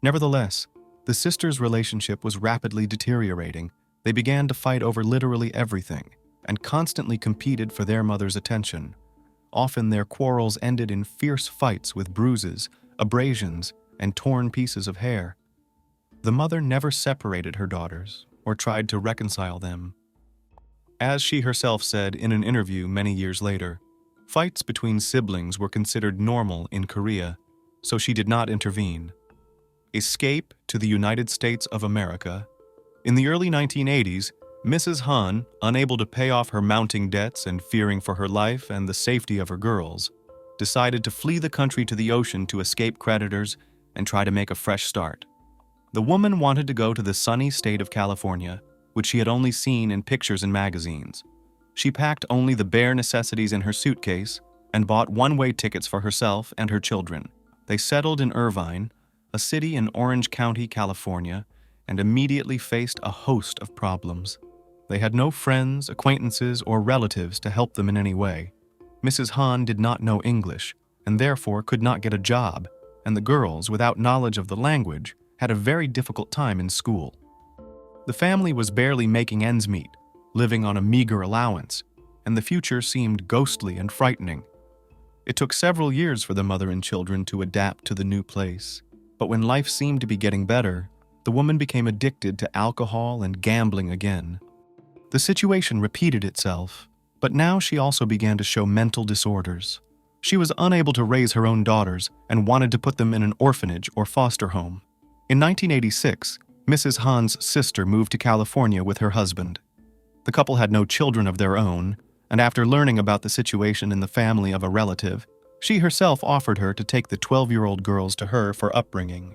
Nevertheless, The sisters' relationship was rapidly deteriorating. They began to fight over literally everything and constantly competed for their mother's attention. Often their quarrels ended in fierce fights with bruises, abrasions, and torn pieces of hair. The mother never separated her daughters or tried to reconcile them. As she herself said in an interview many years later, fights between siblings were considered normal in Korea, so she did not intervene. Escape to the United States of America. In the early 1980s, Mrs. Han, unable to pay off her mounting debts and fearing for her life and the safety of her girls, decided to flee the country to the ocean to escape creditors and try to make a fresh start. The woman wanted to go to the sunny state of California, which she had only seen in pictures and magazines. She packed only the bare necessities in her suitcase and bought one-way tickets for herself and her children. They settled in Irvine, a city in Orange County, California, and immediately faced a host of problems. They had no friends, acquaintances, or relatives to help them in any way. Mrs. Han did not know English, and therefore could not get a job, and the girls, without knowledge of the language, had a very difficult time in school. The family was barely making ends meet, living on a meager allowance, and the future seemed ghostly and frightening. It took several years for the mother and children to adapt to the new place, but when life seemed to be getting better, the woman became addicted to alcohol and gambling again. The situation repeated itself, but now she also began to show mental disorders. She was unable to raise her own daughters and wanted to put them in an orphanage or foster home. In 1986, Mrs. Han's sister moved to California with her husband. The couple had no children of their own, and after learning about the situation in the family of a relative, she herself offered her to take the 12-year-old girls to her for upbringing.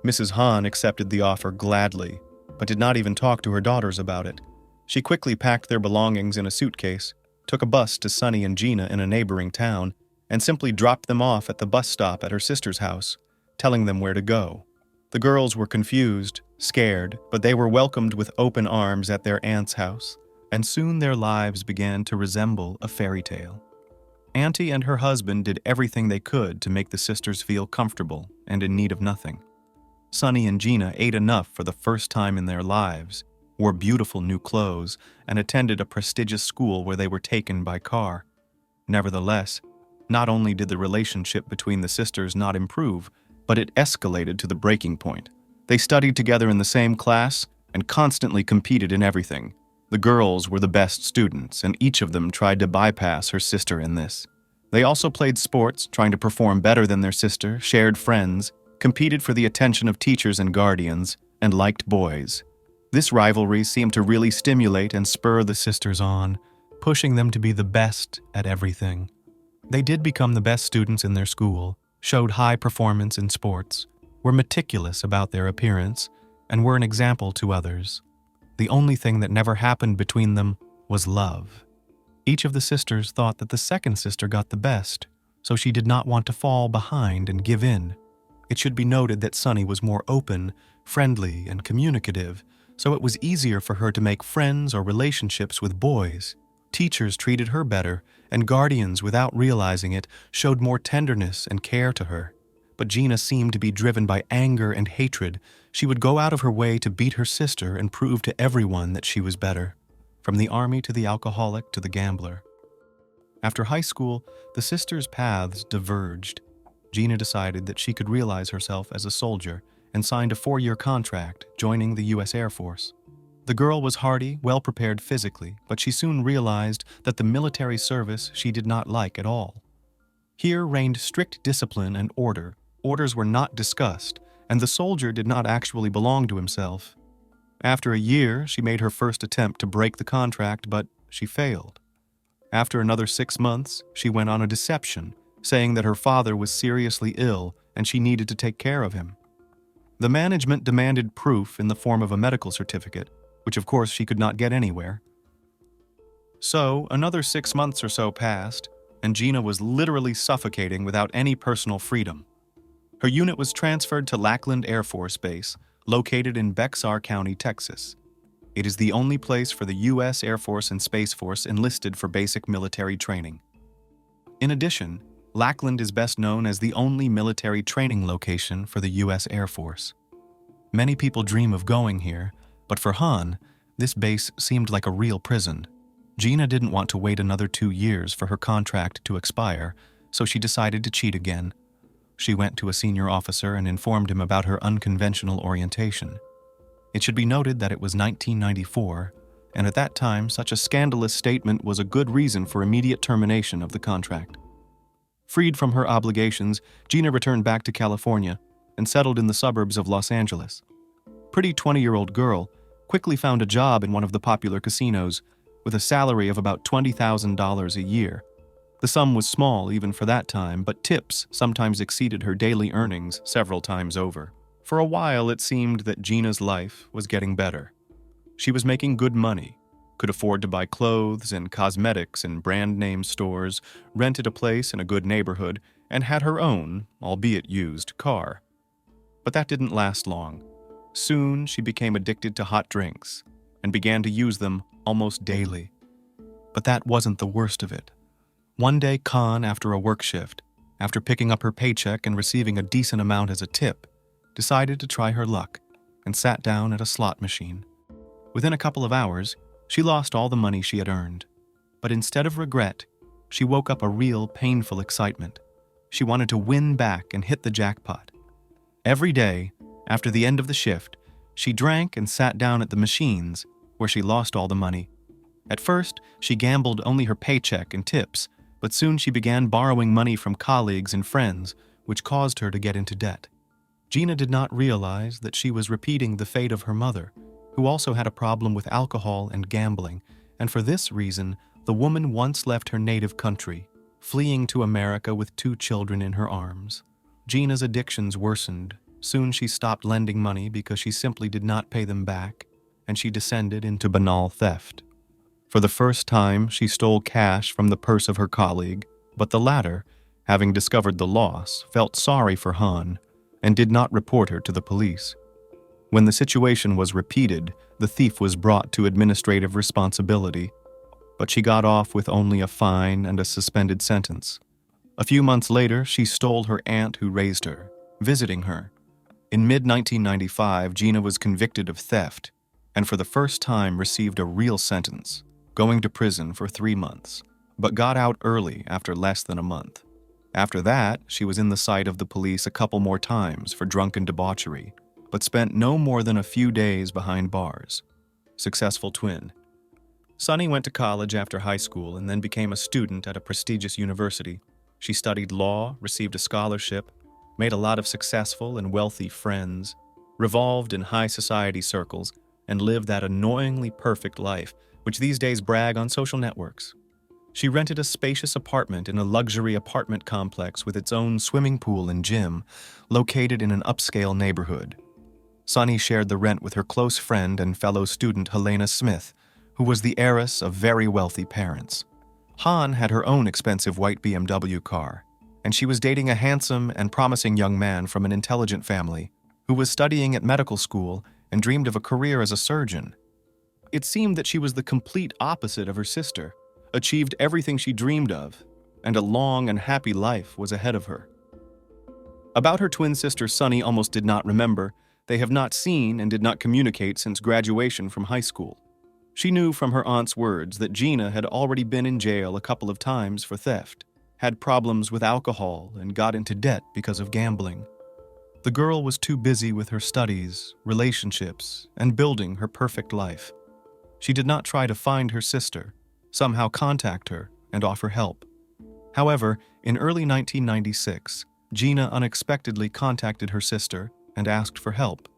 Mrs. Han accepted the offer gladly, but did not even talk to her daughters about it. She quickly packed their belongings in a suitcase, took a bus to Sunny and Gina in a neighboring town, and simply dropped them off at the bus stop at her sister's house, telling them where to go. The girls were confused, scared, but they were welcomed with open arms at their aunt's house, and soon their lives began to resemble a fairy tale. Auntie and her husband did everything they could to make the sisters feel comfortable and in need of nothing. Sunny and Gina ate enough for the first time in their lives, wore beautiful new clothes, and attended a prestigious school where they were taken by car. Nevertheless, not only did the relationship between the sisters not improve, but it escalated to the breaking point. They studied together in the same class and constantly competed in everything. The girls were the best students, and each of them tried to bypass her sister in this. They also played sports, trying to perform better than their sister, shared friends, competed for the attention of teachers and guardians, and liked boys. This rivalry seemed to really stimulate and spur the sisters on, pushing them to be the best at everything. They did become the best students in their school, showed high performance in sports, were meticulous about their appearance, and were an example to others. The only thing that never happened between them was love. Each of the sisters thought that the second sister got the best, so she did not want to fall behind and give in. It should be noted that Sunny was more open, friendly, and communicative, so it was easier for her to make friends or relationships with boys. Teachers treated her better, and guardians, without realizing it, showed more tenderness and care to her. But Gina seemed to be driven by anger and hatred. She would go out of her way to beat her sister and prove to everyone that she was better, from the army to the alcoholic to the gambler. After high school, the sisters' paths diverged. Gina decided that she could realize herself as a soldier and signed a 4-year contract, joining the U.S. Air Force. The girl was hardy, well-prepared physically, but she soon realized that the military service she did not like at all. Here reigned strict discipline and order. Orders were not discussed, and the soldier did not actually belong to himself. After a year, she made her first attempt to break the contract, but she failed. After another 6 months, she went on a deception, saying that her father was seriously ill and she needed to take care of him. The management demanded proof in the form of a medical certificate, which of course she could not get anywhere. So, another 6 months or so passed, and Gina was literally suffocating without any personal freedom. Her unit was transferred to Lackland Air Force Base, located in Bexar County, Texas. It is the only place for the U.S. Air Force and Space Force enlisted for basic military training. In addition, Lackland is best known as the only military training location for the U.S. Air Force. Many people dream of going here, but for Han, this base seemed like a real prison. Gina didn't want to wait another 2 years for her contract to expire, so she decided to cheat again. She went to a senior officer and informed him about her unconventional orientation. It should be noted that it was 1994, and at that time, such a scandalous statement was a good reason for immediate termination of the contract. Freed from her obligations, Gina returned back to California and settled in the suburbs of Los Angeles. Pretty 20-year-old girl quickly found a job in one of the popular casinos with a salary of about $20,000 a year. The sum was small even for that time, but tips sometimes exceeded her daily earnings several times over. For a while, it seemed that Gina's life was getting better. She was making good money, could afford to buy clothes and cosmetics in brand-name stores, rented a place in a good neighborhood, and had her own, albeit used, car. But that didn't last long. Soon, she became addicted to hot drinks and began to use them almost daily. But that wasn't the worst of it. One day, Khan, after a work shift, after picking up her paycheck and receiving a decent amount as a tip, decided to try her luck and sat down at a slot machine. Within a couple of hours, she lost all the money she had earned. But instead of regret, she woke up a real painful excitement. She wanted to win back and hit the jackpot. Every day, after the end of the shift, she drank and sat down at the machines where she lost all the money. At first, she gambled only her paycheck and tips, but soon she began borrowing money from colleagues and friends, which caused her to get into debt. Gina did not realize that she was repeating the fate of her mother, who also had a problem with alcohol and gambling, and for this reason, the woman once left her native country, fleeing to America with 2 children in her arms. Gina's addictions worsened. Soon she stopped lending money because she simply did not pay them back, and she descended into banal theft. For the first time, she stole cash from the purse of her colleague, but the latter, having discovered the loss, felt sorry for Han and did not report her to the police. When the situation was repeated, the thief was brought to administrative responsibility, but she got off with only a fine and a suspended sentence. A few months later, she stole her aunt who raised her, visiting her. In mid-1995, Gina was convicted of theft and for the first time received a real sentence, going to prison for 3 months, but got out early after less than a month. After that, she was in the sight of the police a couple more times for drunken debauchery, but spent no more than a few days behind bars. Successful twin. Sunny went to college after high school and then became a student at a prestigious university. She studied law, received a scholarship, made a lot of successful and wealthy friends, revolved in high society circles, and lived that annoyingly perfect life, which these days brag on social networks. She rented a spacious apartment in a luxury apartment complex with its own swimming pool and gym, located in an upscale neighborhood. Sunny shared the rent with her close friend and fellow student Helena Smith, who was the heiress of very wealthy parents. Han had her own expensive white BMW car, and she was dating a handsome and promising young man from an intelligent family who was studying at medical school and dreamed of a career as a surgeon. It seemed that she was the complete opposite of her sister, achieved everything she dreamed of, and a long and happy life was ahead of her. About her twin sister, Sunny almost did not remember. They have not seen and did not communicate since graduation from high school. She knew from her aunt's words that Gina had already been in jail a couple of times for theft, had problems with alcohol, and got into debt because of gambling. The girl was too busy with her studies, relationships, and building her perfect life. She did not try to find her sister, somehow contact her, and offer help. However, in early 1996, Gina unexpectedly contacted her sister and asked for help.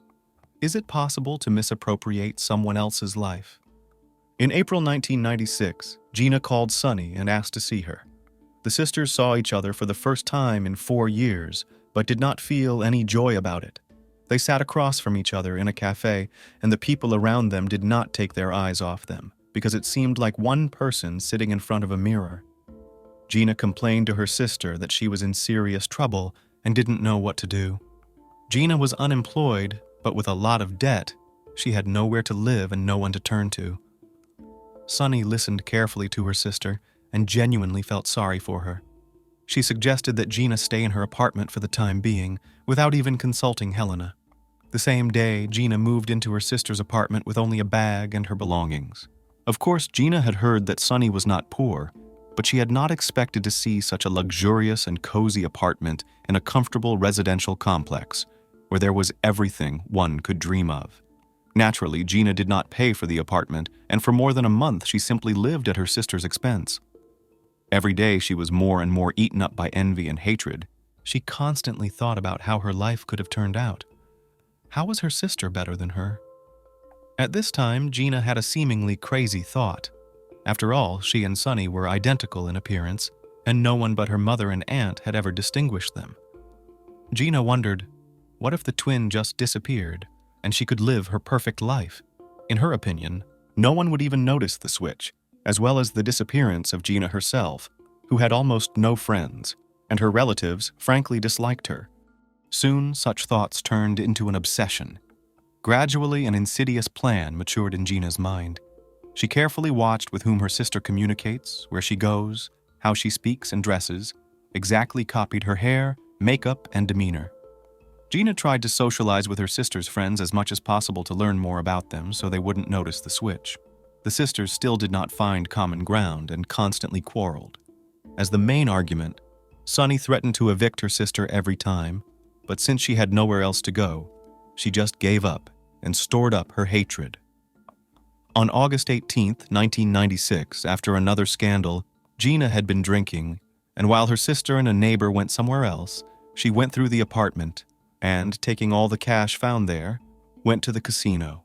Is it possible to misappropriate someone else's life? In April 1996, Gina called Sunny and asked to see her. The sisters saw each other for the first time in 4 years, but did not feel any joy about it. They sat across from each other in a cafe, and the people around them did not take their eyes off them, because it seemed like one person sitting in front of a mirror. Gina complained to her sister that she was in serious trouble and didn't know what to do. Gina was unemployed, but with a lot of debt. She had nowhere to live and no one to turn to. Sunny listened carefully to her sister and genuinely felt sorry for her. She suggested that Gina stay in her apartment for the time being, without even consulting Helena. The same day, Gina moved into her sister's apartment with only a bag and her belongings. Of course, Gina had heard that Sonny was not poor, but she had not expected to see such a luxurious and cozy apartment in a comfortable residential complex, where there was everything one could dream of. Naturally, Gina did not pay for the apartment, and for more than a month she simply lived at her sister's expense. Every day she was more and more eaten up by envy and hatred. She constantly thought about how her life could have turned out. How was her sister better than her? At this time, Gina had a seemingly crazy thought. After all, she and Sonny were identical in appearance, and no one but her mother and aunt had ever distinguished them. Gina wondered, what if the twin just disappeared, and she could live her perfect life? In her opinion, no one would even notice the switch, as well as the disappearance of Gina herself, who had almost no friends, and her relatives frankly disliked her. Soon, such thoughts turned into an obsession. Gradually, an insidious plan matured in Gina's mind. She carefully watched with whom her sister communicates, where she goes, how she speaks and dresses, exactly copied her hair, makeup, and demeanor. Gina tried to socialize with her sister's friends as much as possible to learn more about them so they wouldn't notice the switch. The sisters still did not find common ground and constantly quarreled. As the main argument, Sonny threatened to evict her sister every time, but since she had nowhere else to go, she just gave up and stored up her hatred. On August 18, 1996, after another scandal, Gina had been drinking, and while her sister and a neighbor went somewhere else, she went through the apartment and, taking all the cash found there, went to the casino.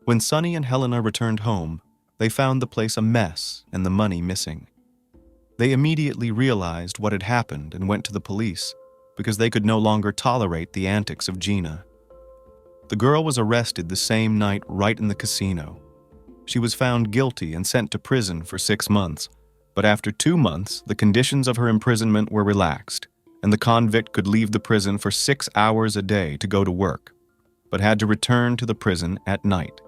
When Sonny and Helena returned home, they found the place a mess and the money missing. They immediately realized what had happened and went to the police, because they could no longer tolerate the antics of Gina. The girl was arrested the same night right in the casino. She was found guilty and sent to prison for 6 months, but after 2 months, the conditions of her imprisonment were relaxed, and the convict could leave the prison for 6 hours a day to go to work, but had to return to the prison at night.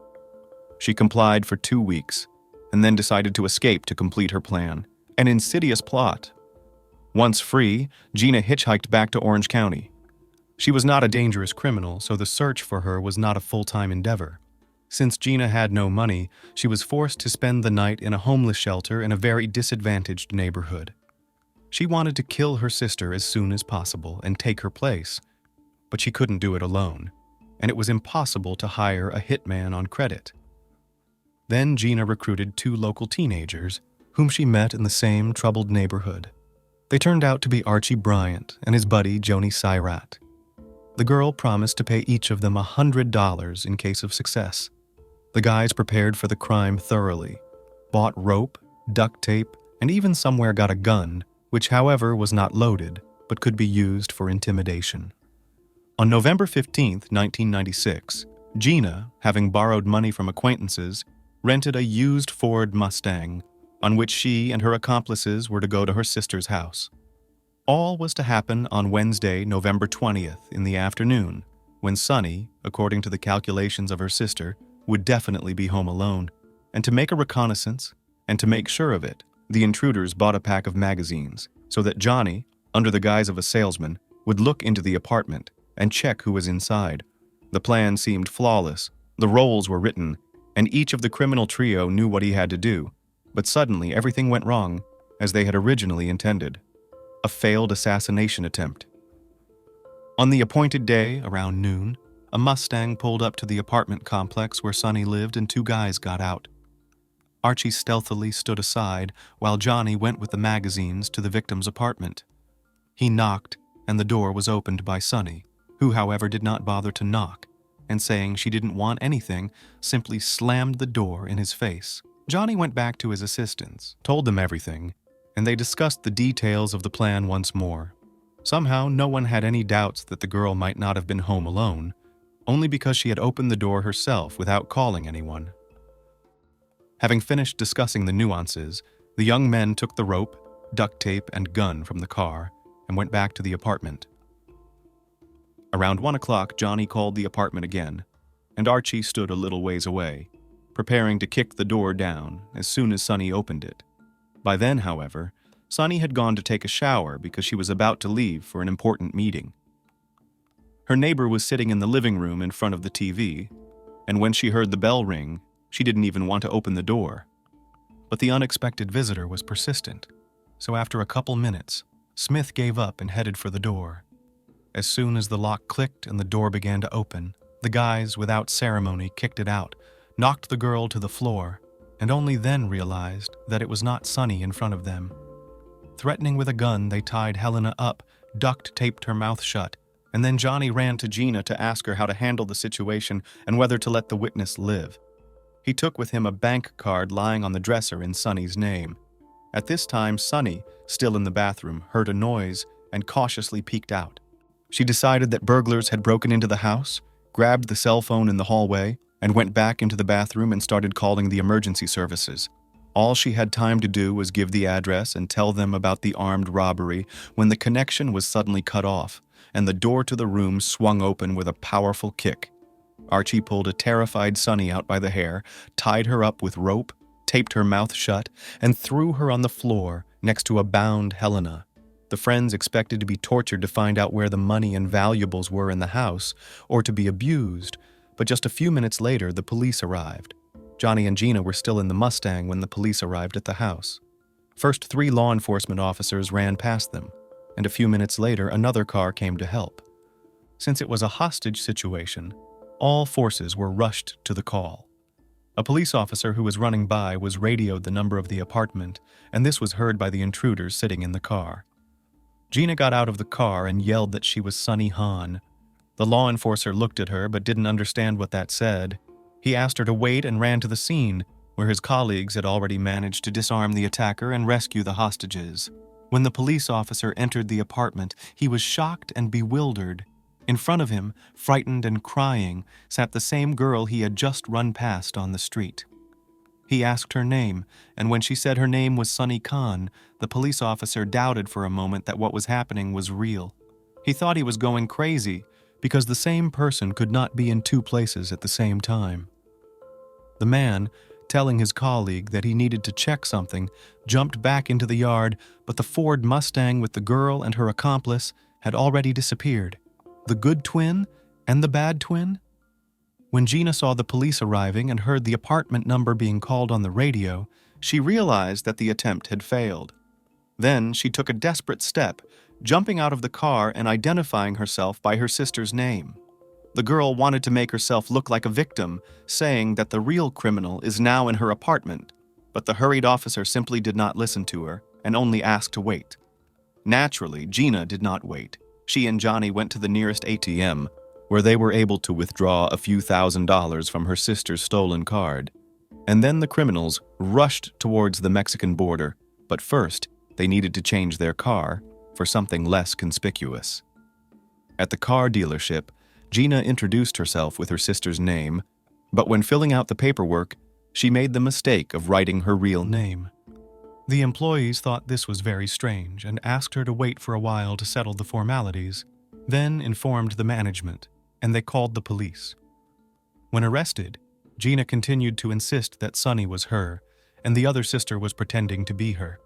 She complied for 2 weeks, and then decided to escape to complete her plan, an insidious plot. Once free, Gina hitchhiked back to Orange County. She was not a dangerous criminal, so the search for her was not a full-time endeavor. Since Gina had no money, she was forced to spend the night in a homeless shelter in a very disadvantaged neighborhood. She wanted to kill her sister as soon as possible and take her place, but she couldn't do it alone, and it was impossible to hire a hitman on credit. Then Gina recruited 2 local teenagers, whom she met in the same troubled neighborhood. They turned out to be Archie Bryant and his buddy Joni Syrat. The girl promised to pay each of them $100 in case of success. The guys prepared for the crime thoroughly, bought rope, duct tape, and even somewhere got a gun, which however was not loaded, but could be used for intimidation. On November 15, 1996, Gina, having borrowed money from acquaintances, rented a used Ford Mustang, on which she and her accomplices were to go to her sister's house. All was to happen on Wednesday, November 20th in the afternoon, when Sonny, according to the calculations of her sister, would definitely be home alone. And to make a reconnaissance, and to make sure of it, the intruders bought a pack of magazines, so that Johnny, under the guise of a salesman, would look into the apartment and check who was inside. The plan seemed flawless, the roles were written, and each of the criminal trio knew what he had to do. But suddenly everything went wrong, as they had originally intended. A failed assassination attempt. On the appointed day, around noon, a Mustang pulled up to the apartment complex where Sonny lived and 2 guys got out. Archie stealthily stood aside while Johnny went with the magazines to the victim's apartment. He knocked, and the door was opened by Sonny, who, however, did not bother to knock, and saying she didn't want anything, simply slammed the door in his face. Johnny went back to his assistants, told them everything, and they discussed the details of the plan once more. Somehow, no one had any doubts that the girl might not have been home alone, only because she had opened the door herself without calling anyone. Having finished discussing the nuances, the young men took the rope, duct tape, and gun from the car and went back to the apartment. Around 1 o'clock, Johnny called the apartment again, and Archie stood a little ways away, preparing to kick the door down as soon as Sonny opened it. By then, however, Sonny had gone to take a shower because she was about to leave for an important meeting. Her neighbor was sitting in the living room in front of the TV, and when she heard the bell ring, she didn't even want to open the door. But the unexpected visitor was persistent, so after a couple minutes, Smith gave up and headed for the door. As soon as the lock clicked and the door began to open, the guys, without ceremony, kicked it out, knocked the girl to the floor, and only then realized that it was not Sunny in front of them. Threatening with a gun, they tied Helena up, duct-taped her mouth shut, and then Johnny ran to Gina to ask her how to handle the situation and whether to let the witness live. He took with him a bank card lying on the dresser in Sunny's name. At this time, Sunny, still in the bathroom, heard a noise and cautiously peeked out. She decided that burglars had broken into the house, grabbed the cell phone in the hallway, and went back into the bathroom and started calling the emergency services. All she had time to do was give the address and tell them about the armed robbery when the connection was suddenly cut off, and the door to the room swung open with a powerful kick. Archie pulled a terrified Sunny out by the hair, tied her up with rope, taped her mouth shut, and threw her on the floor next to a bound Helena. The friends expected to be tortured to find out where the money and valuables were in the house, or to be abused, but just a few minutes later the police arrived. Johnny and Gina were still in the Mustang when the police arrived at the house. First, 3 law enforcement officers ran past them, and a few minutes later another car came to help. Since it was a hostage situation, all forces were rushed to the call. A police officer who was running by was radioed the number of the apartment, and this was heard by the intruders sitting in the car. Gina got out of the car and yelled that she was Sunny Hahn. The law enforcer looked at her but didn't understand what that said. He asked her to wait and ran to the scene, where his colleagues had already managed to disarm the attacker and rescue the hostages. When the police officer entered the apartment, he was shocked and bewildered. In front of him, frightened and crying, sat the same girl he had just run past on the street. He asked her name, and when she said her name was Sunny Khan, the police officer doubted for a moment that what was happening was real. He thought he was going crazy, because the same person could not be in 2 places at the same time. The man, telling his colleague that he needed to check something, jumped back into the yard, but the Ford Mustang with the girl and her accomplice had already disappeared. The good twin and the bad twin? When Gina saw the police arriving and heard the apartment number being called on the radio, she realized that the attempt had failed. Then she took a desperate step, jumping out of the car and identifying herself by her sister's name. The girl wanted to make herself look like a victim, saying that the real criminal is now in her apartment, but the hurried officer simply did not listen to her and only asked to wait. Naturally, Gina did not wait. She and Johnny went to the nearest ATM, where they were able to withdraw a few $1,000s from her sister's stolen card. And then the criminals rushed towards the Mexican border, but first they needed to change their car for something less conspicuous. At the car dealership, Gina introduced herself with her sister's name, but when filling out the paperwork, she made the mistake of writing her real name. The employees thought this was very strange and asked her to wait for a while to settle the formalities, then informed the management, and they called the police. When arrested, Gina continued to insist that Sunny was her, and the other sister was pretending to be her.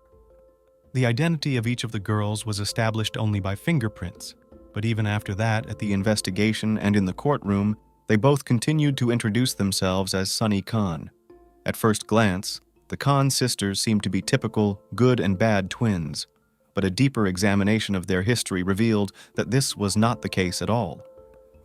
The identity of each of the girls was established only by fingerprints, but even after that, at the investigation and in the courtroom, they both continued to introduce themselves as Sunny Khan. At first glance, the Khan sisters seemed to be typical good and bad twins, but a deeper examination of their history revealed that this was not the case at all.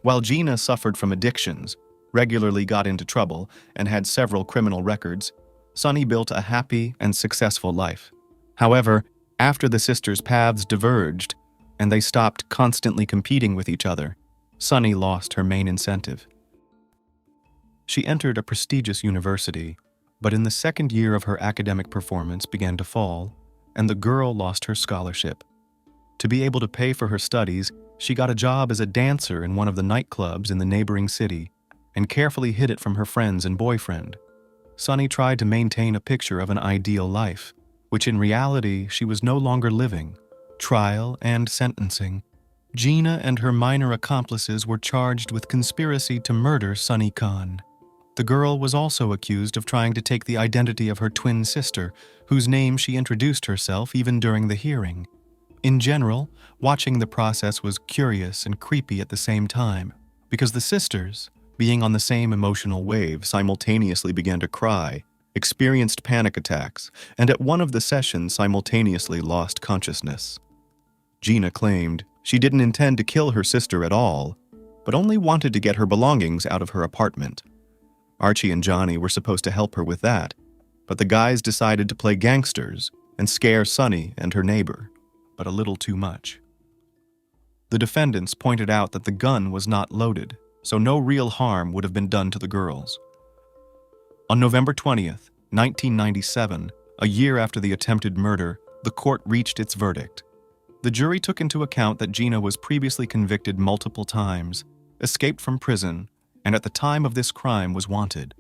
While Gina suffered from addictions, regularly got into trouble, and had several criminal records, Sunny built a happy and successful life. However, after the sisters' paths diverged, and they stopped constantly competing with each other, Sunny lost her main incentive. She entered a prestigious university, but in the second year of her academic performance began to fall, and the girl lost her scholarship. To be able to pay for her studies, she got a job as a dancer in one of the nightclubs in the neighboring city, and carefully hid it from her friends and boyfriend. Sunny tried to maintain a picture of an ideal life, which in reality she was no longer living. Trial and sentencing. Gina and her minor accomplices were charged with conspiracy to murder Sunny Khan. The girl was also accused of trying to take the identity of her twin sister, whose name she introduced herself even during the hearing. In general, watching the process was curious and creepy at the same time, because the sisters, being on the same emotional wave, simultaneously began to cry, experienced panic attacks, and at one of the sessions simultaneously lost consciousness. Gina claimed she didn't intend to kill her sister at all, but only wanted to get her belongings out of her apartment. Archie and Johnny were supposed to help her with that, but the guys decided to play gangsters and scare Sunny and her neighbor, but a little too much. The defendants pointed out that the gun was not loaded, so no real harm would have been done to the girls. On November 20th, 1997, a year after the attempted murder, the court reached its verdict. The jury took into account that Gina was previously convicted multiple times, escaped from prison, and at the time of this crime was wanted.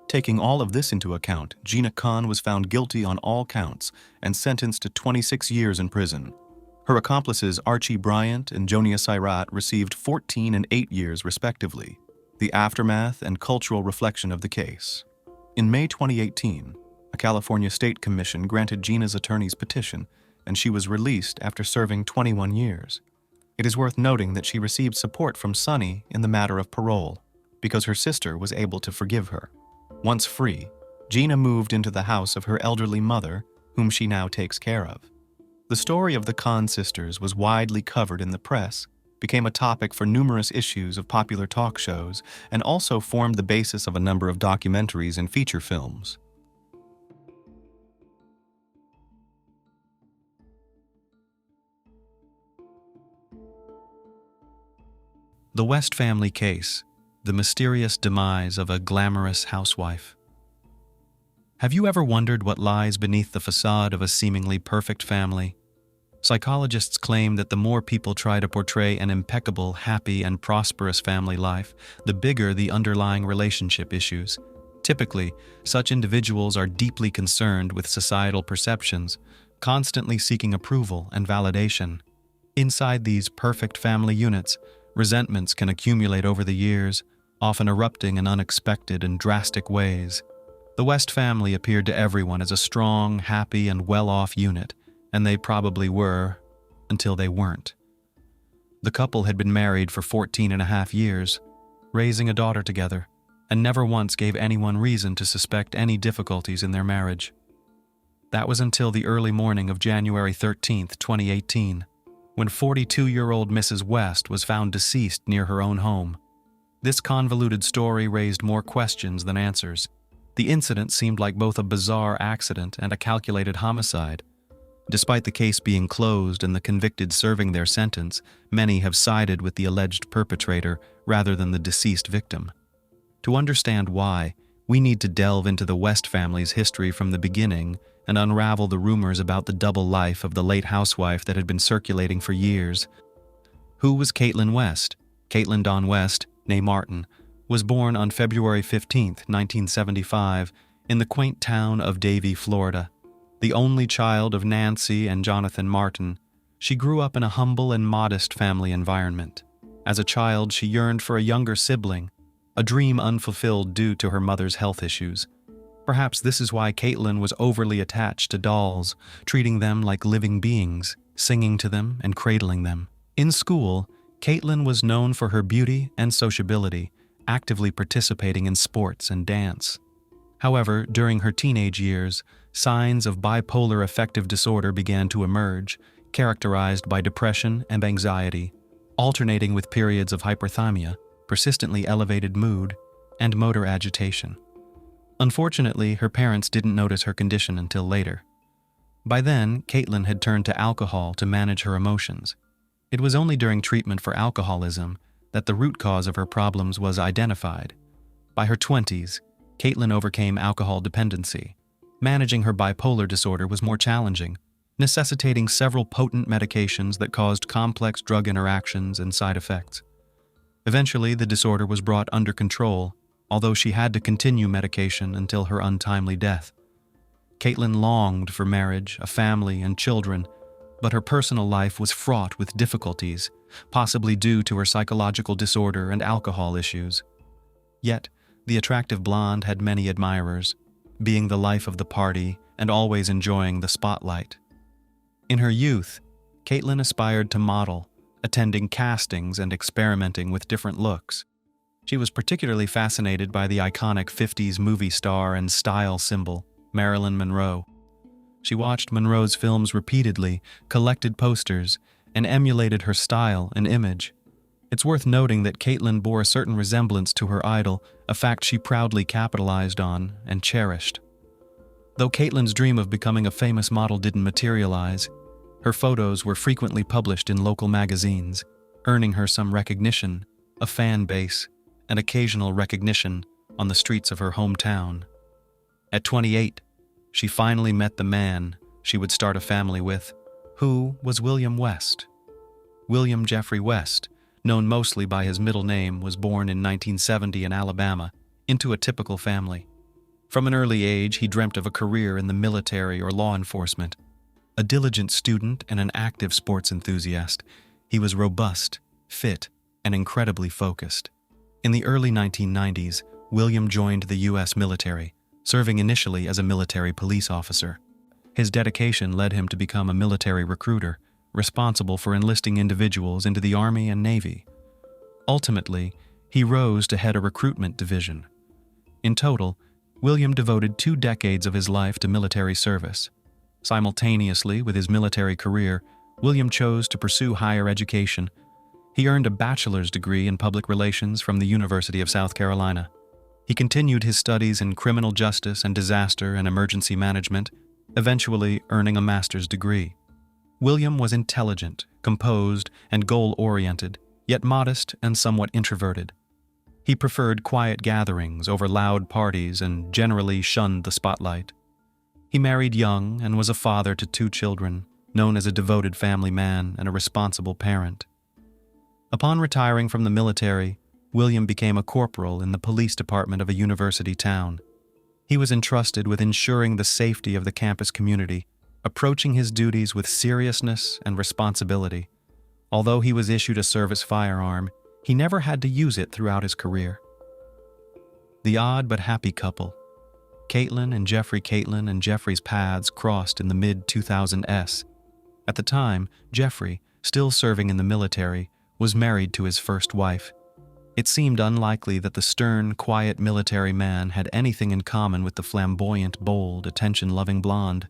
Taking all of this into account, Gina Khan was found guilty on all counts and sentenced to 26 years in prison. Her accomplices Archie Bryant and Jonia Sairat received 14 and 8 years respectively, the aftermath and cultural reflection of the case. In May 2018, a California state commission granted Gina's attorney's petition, and she was released after serving 21 years. It is worth noting that she received support from Sunny in the matter of parole, because her sister was able to forgive her. Once free, Gina moved into the house of her elderly mother, whom she now takes care of. The story of the Khan sisters was widely covered in the press, became a topic for numerous issues of popular talk shows, and also formed the basis of a number of documentaries and feature films. The West family case, the mysterious demise of a glamorous housewife. Have you ever wondered what lies beneath the facade of a seemingly perfect family? Psychologists claim that the more people try to portray an impeccable, happy, and prosperous family life, the bigger the underlying relationship issues. Typically, such individuals are deeply concerned with societal perceptions, constantly seeking approval and validation. Inside these perfect family units, resentments can accumulate over the years, often erupting in unexpected and drastic ways. The West family appeared to everyone as a strong, happy, and well-off unit, and they probably were, until they weren't. The couple had been married for 14.5 years, raising a daughter together, and never once gave anyone reason to suspect any difficulties in their marriage. That was until the early morning of January 13, 2018, when 42-year-old Mrs. West was found deceased near her own home. This convoluted story raised more questions than answers. The incident seemed like both a bizarre accident and a calculated homicide. Despite the case being closed and the convicted serving their sentence, many have sided with the alleged perpetrator rather than the deceased victim. To understand why, we need to delve into the West family's history from the beginning and unravel the rumors about the double life of the late housewife that had been circulating for years. Who was Caitlin West? Caitlin Dawn West, née Martin, was born on February 15, 1975, in the quaint town of Davie, Florida. The only child of Nancy and Jonathan Martin, she grew up in a humble and modest family environment. As a child, she yearned for a younger sibling, a dream unfulfilled due to her mother's health issues. Perhaps this is why Caitlin was overly attached to dolls, treating them like living beings, singing to them and cradling them. In school, Caitlin was known for her beauty and sociability, actively participating in sports and dance. However, during her teenage years, signs of bipolar affective disorder began to emerge, characterized by depression and anxiety, alternating with periods of hyperthymia, persistently elevated mood, and motor agitation. Unfortunately, her parents didn't notice her condition until later. By then, Caitlin had turned to alcohol to manage her emotions. It was only during treatment for alcoholism that the root cause of her problems was identified. By her 20s, Caitlin overcame alcohol dependency. Managing her bipolar disorder was more challenging, necessitating several potent medications that caused complex drug interactions and side effects. Eventually, the disorder was brought under control, although she had to continue medication until her untimely death. Caitlin longed for marriage, a family, and children, but her personal life was fraught with difficulties, possibly due to her psychological disorder and alcohol issues. Yet, the attractive blonde had many admirers, being the life of the party and always enjoying the spotlight. In her youth, Caitlin aspired to model, attending castings and experimenting with different looks. She was particularly fascinated by the iconic 50s movie star and style symbol, Marilyn Monroe. She watched Monroe's films repeatedly, collected posters, and emulated her style and image. It's worth noting that Caitlin bore a certain resemblance to her idol, a fact she proudly capitalized on and cherished. Though Caitlin's dream of becoming a famous model didn't materialize, her photos were frequently published in local magazines, earning her some recognition, a fan base, and occasional recognition on the streets of her hometown. At 28, she finally met the man she would start a family with, who was William West. William Jeffrey West, known mostly by his middle name, was born in 1970 in Alabama, into a typical family. From an early age, he dreamt of a career in the military or law enforcement. A diligent student and an active sports enthusiast, he was robust, fit, and incredibly focused. In the early 1990s, William joined the U.S. military, serving initially as a military police officer. His dedication led him to become a military recruiter, responsible for enlisting individuals into the Army and Navy. Ultimately, he rose to head a recruitment division. In total, William devoted 2 decades of his life to military service. Simultaneously with his military career, William chose to pursue higher education. He earned a bachelor's degree in public relations from the University of South Carolina. He continued his studies in criminal justice and disaster and emergency management, eventually earning a master's degree. William was intelligent, composed, and goal-oriented, yet modest and somewhat introverted. He preferred quiet gatherings over loud parties and generally shunned the spotlight. He married young and was a father to 2 children, known as a devoted family man and a responsible parent. Upon retiring from the military, William became a corporal in the police department of a university town. He was entrusted with ensuring the safety of the campus community, approaching his duties with seriousness and responsibility. Although he was issued a service firearm, he never had to use it throughout his career. The odd but happy couple. Caitlin and Jeffrey's paths crossed in the mid-2000s. At the time, Jeffrey, still serving in the military, was married to his first wife. It seemed unlikely that the stern, quiet military man had anything in common with the flamboyant, bold, attention-loving blonde.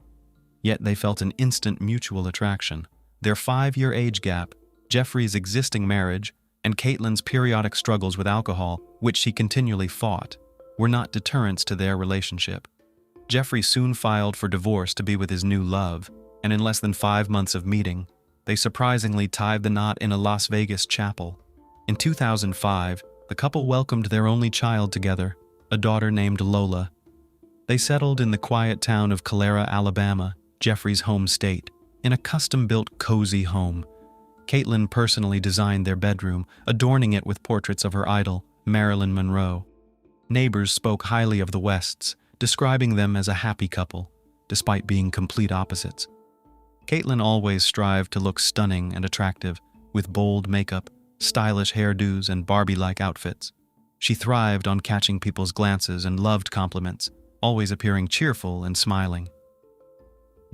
Yet they felt an instant mutual attraction. Their 5-year age gap, Jeffrey's existing marriage, and Caitlin's periodic struggles with alcohol, which she continually fought, were not deterrents to their relationship. Jeffrey soon filed for divorce to be with his new love, and in less than 5 months of meeting, they surprisingly tied the knot in a Las Vegas chapel. In 2005, the couple welcomed their only child together, a daughter named Lola. They settled in the quiet town of Calera, Alabama, Jeffrey's home state, in a custom-built, cozy home. Caitlin personally designed their bedroom, adorning it with portraits of her idol, Marilyn Monroe. Neighbors spoke highly of the Wests, describing them as a happy couple, despite being complete opposites. Caitlin always strived to look stunning and attractive, with bold makeup, stylish hairdos, and Barbie-like outfits. She thrived on catching people's glances and loved compliments, always appearing cheerful and smiling.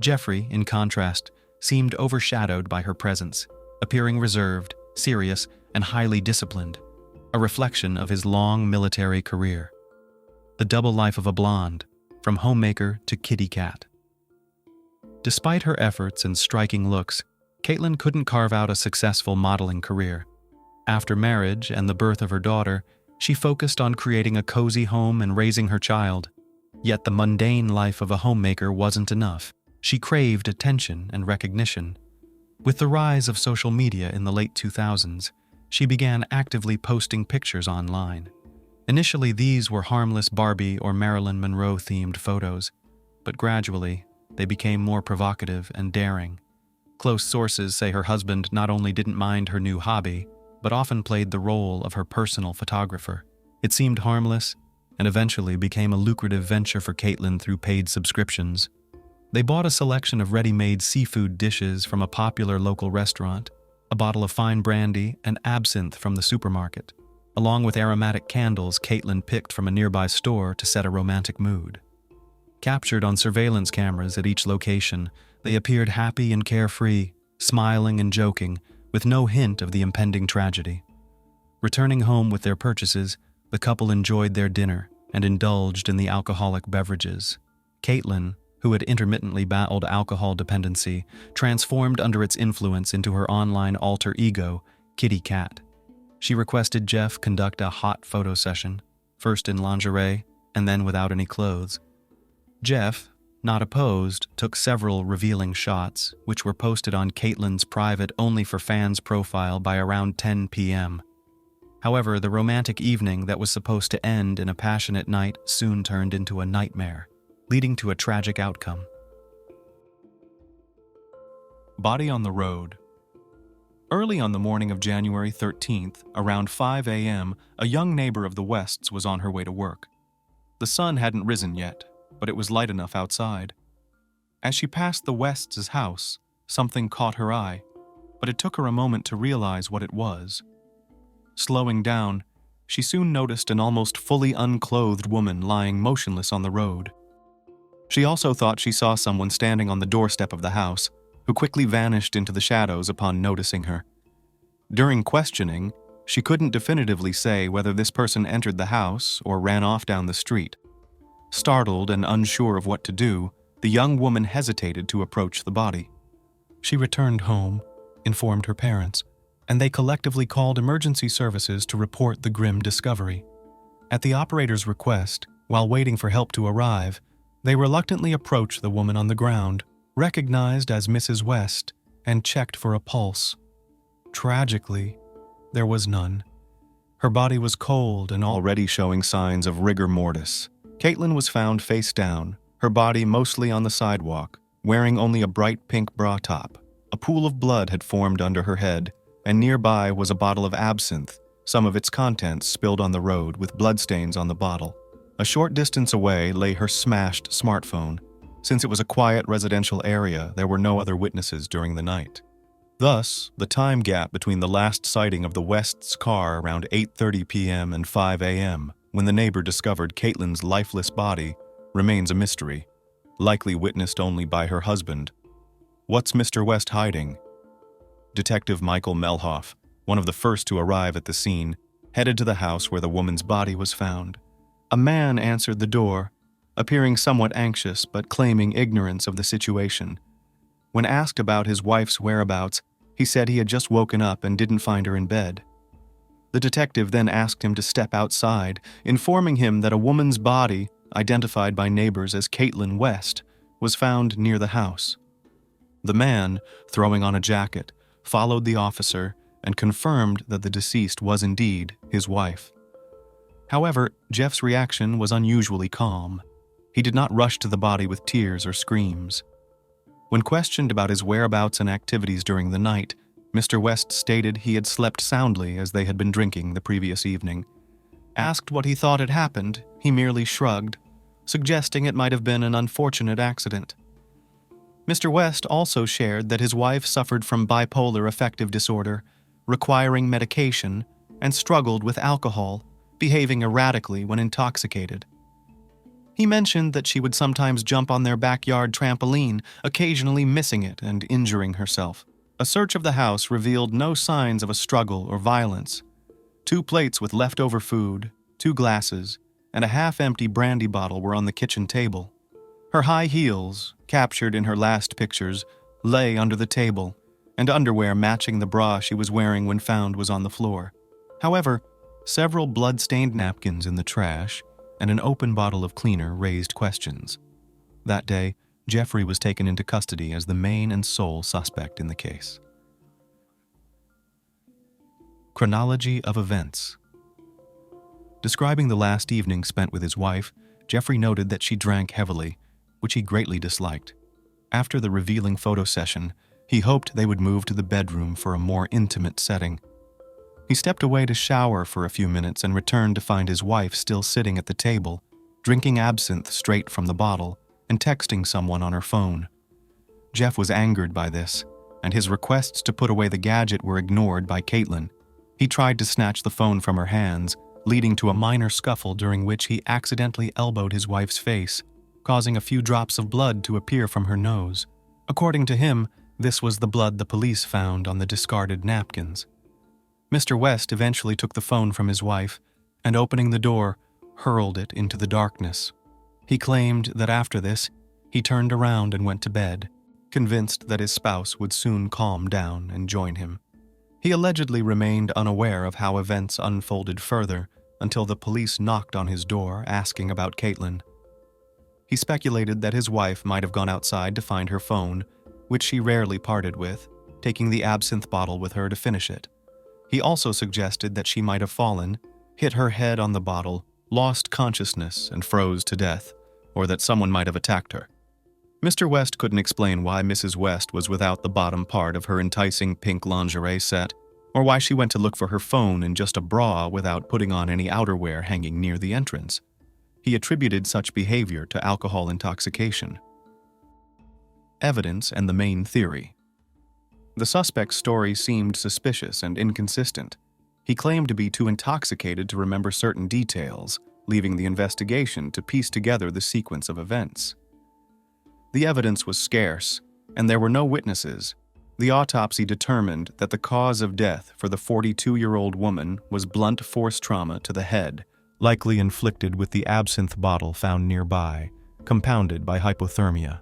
Jeffrey, in contrast, seemed overshadowed by her presence, appearing reserved, serious, and highly disciplined, a reflection of his long military career. The double life of a blonde, from homemaker to kitty cat. Despite her efforts and striking looks, Caitlin couldn't carve out a successful modeling career. After marriage and the birth of her daughter, she focused on creating a cozy home and raising her child. Yet the mundane life of a homemaker wasn't enough. She craved attention and recognition. With the rise of social media in the late 2000s, she began actively posting pictures online. Initially, these were harmless Barbie or Marilyn Monroe-themed photos, but gradually, they became more provocative and daring. Close sources say her husband not only didn't mind her new hobby, but often played the role of her personal photographer. It seemed harmless, and eventually became a lucrative venture for Caitlin through paid subscriptions. They bought a selection of ready-made seafood dishes from a popular local restaurant, a bottle of fine brandy, and absinthe from the supermarket, along with aromatic candles Caitlin picked from a nearby store to set a romantic mood. Captured on surveillance cameras at each location, they appeared happy and carefree, smiling and joking, with no hint of the impending tragedy. Returning home with their purchases, the couple enjoyed their dinner and indulged in the alcoholic beverages. Caitlin, who had intermittently battled alcohol dependency, transformed under its influence into her online alter ego, Kitty Cat. She requested Jeff conduct a hot photo session, first in lingerie and then without any clothes. Jeff, not opposed, took several revealing shots, which were posted on Caitlin's private only for fans profile by around 10 p.m. However, the romantic evening that was supposed to end in a passionate night soon turned into a nightmare, leading to a tragic outcome. Body on the road. Early on the morning of January 13th, around 5 a.m., a young neighbor of the Wests was on her way to work. The sun hadn't risen yet, but it was light enough outside. As she passed the Wests' house, something caught her eye, but it took her a moment to realize what it was. Slowing down, she soon noticed an almost fully unclothed woman lying motionless on the road. She also thought she saw someone standing on the doorstep of the house, who quickly vanished into the shadows upon noticing her. During questioning, she couldn't definitively say whether this person entered the house or ran off down the street. Startled and unsure of what to do, the young woman hesitated to approach the body. She returned home, informed her parents, and they collectively called emergency services to report the grim discovery. At the operator's request, while waiting for help to arrive, they reluctantly approached the woman on the ground, recognized as Mrs. West, and checked for a pulse. Tragically, there was none. Her body was cold and already showing signs of rigor mortis. Caitlin was found face down, her body mostly on the sidewalk, wearing only a bright pink bra top. A pool of blood had formed under her head, and nearby was a bottle of absinthe, some of its contents spilled on the road with bloodstains on the bottle. A short distance away lay her smashed smartphone. Since it was a quiet residential area, there were no other witnesses during the night. Thus, the time gap between the last sighting of the West's car around 8:30 p.m. and 5 a.m., when the neighbor discovered Caitlin's lifeless body, remains a mystery, likely witnessed only by her husband. What's Mr. West hiding? Detective Michael Melhoff, one of the first to arrive at the scene, headed to the house where the woman's body was found. A man answered the door, appearing somewhat anxious but claiming ignorance of the situation. When asked about his wife's whereabouts, he said he had just woken up and didn't find her in bed. The detective then asked him to step outside, informing him that a woman's body, identified by neighbors as Caitlin West, was found near the house. The man, throwing on a jacket, followed the officer and confirmed that the deceased was indeed his wife. However, Jeff's reaction was unusually calm. He did not rush to the body with tears or screams. When questioned about his whereabouts and activities during the night, Mr. West stated he had slept soundly as they had been drinking the previous evening. Asked what he thought had happened, he merely shrugged, suggesting it might have been an unfortunate accident. Mr. West also shared that his wife suffered from bipolar affective disorder, requiring medication, and struggled with alcohol, behaving erratically when intoxicated. He mentioned that she would sometimes jump on their backyard trampoline, occasionally missing it and injuring herself. A search of the house revealed no signs of a struggle or violence. 2 plates with leftover food, 2 glasses, and a half-empty brandy bottle were on the kitchen table. Her high heels, captured in her last pictures, lay under the table, and underwear matching the bra she was wearing when found was on the floor. However, several blood-stained napkins in the trash and an open bottle of cleaner raised questions. That day, Jeffrey was taken into custody as the main and sole suspect in the case. Chronology of events. Describing the last evening spent with his wife, Jeffrey noted that she drank heavily, which he greatly disliked. After the revealing photo session, he hoped they would move to the bedroom for a more intimate setting. He stepped away to shower for a few minutes and returned to find his wife still sitting at the table, drinking absinthe straight from the bottle and texting someone on her phone. Jeff was angered by this, and his requests to put away the gadget were ignored by Caitlin. He tried to snatch the phone from her hands, leading to a minor scuffle during which he accidentally elbowed his wife's face, causing a few drops of blood to appear from her nose. According to him, This was the blood the police found on the discarded napkins. Mr. West eventually took the phone from his wife and, opening the door, hurled it into the darkness. He claimed that after this, he turned around and went to bed, convinced that his spouse would soon calm down and join him. He allegedly remained unaware of how events unfolded further until the police knocked on his door asking about Caitlin. He speculated that his wife might have gone outside to find her phone, which she rarely parted with, taking the absinthe bottle with her to finish it. He also suggested that she might have fallen, hit her head on the bottle, lost consciousness, and froze to death, or that someone might have attacked her. Mr. West couldn't explain why Mrs. West was without the bottom part of her enticing pink lingerie set, or why she went to look for her phone in just a bra without putting on any outerwear hanging near the entrance. He attributed such behavior to alcohol intoxication. Evidence and the main theory. The suspect's story seemed suspicious and inconsistent. He claimed to be too intoxicated to remember certain details, leaving the investigation to piece together the sequence of events. The evidence was scarce, and there were no witnesses. The autopsy determined that the cause of death for the 42-year-old woman was blunt force trauma to the head, likely inflicted with the absinthe bottle found nearby, compounded by hypothermia.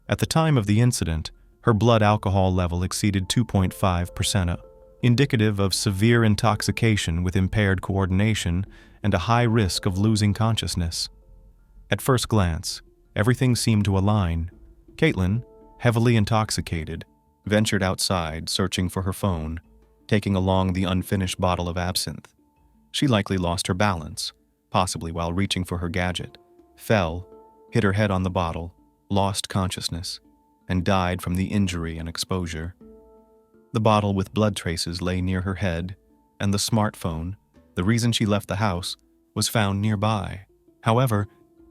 At the time of the incident, her blood alcohol level exceeded 2.5%, indicative of severe intoxication with impaired coordination and a high risk of losing consciousness. At first glance, everything seemed to align. Caitlin, heavily intoxicated, ventured outside searching for her phone, taking along the unfinished bottle of absinthe. She likely lost her balance, possibly while reaching for her gadget, fell, hit her head on the bottle, lost consciousness, and died from the injury and exposure. The bottle with blood traces lay near her head, and the smartphone, the reason she left the house, was found nearby. However,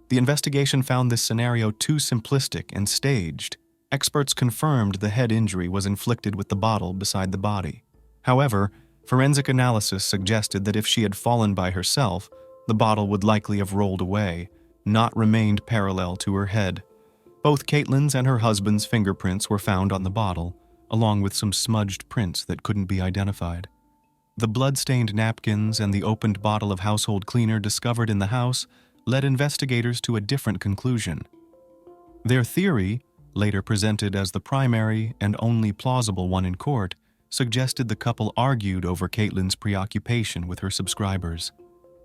the investigation found this scenario too simplistic and staged. Experts confirmed the head injury was inflicted with the bottle beside the body. However, forensic analysis suggested that if she had fallen by herself, the bottle would likely have rolled away, not remained parallel to her head. Both Caitlin's and her husband's fingerprints were found on the bottle, along with some smudged prints that couldn't be identified. The blood-stained napkins and the opened bottle of household cleaner discovered in the house led investigators to a different conclusion. Their theory, later presented as the primary and only plausible one in court, suggested the couple argued over Caitlin's preoccupation with her subscribers.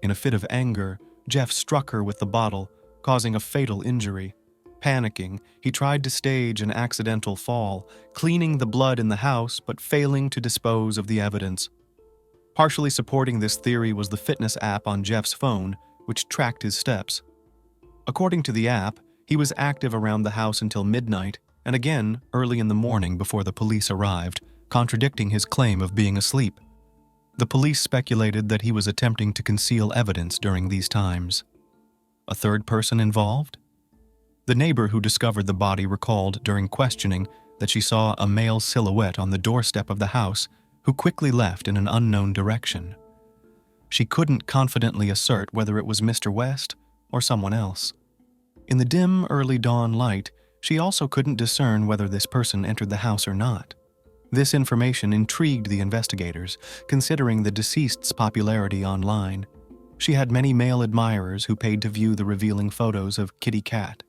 In a fit of anger, Jeff struck her with the bottle, causing a fatal injury. Panicking, he tried to stage an accidental fall, cleaning the blood in the house but failing to dispose of the evidence. Partially supporting this theory was the fitness app on Jeff's phone, which tracked his steps. According to the app, he was active around the house until midnight and again early in the morning before the police arrived, contradicting his claim of being asleep. The police speculated that he was attempting to conceal evidence during these times. A third person involved? The neighbor who discovered the body recalled during questioning that she saw a male silhouette on the doorstep of the house who quickly left in an unknown direction. She couldn't confidently assert whether it was Mr. West or someone else. In the dim, early dawn light, she also couldn't discern whether this person entered the house or not. This information intrigued the investigators, considering the deceased's popularity online. She had many male admirers who paid to view the revealing photos of Kitty Cat.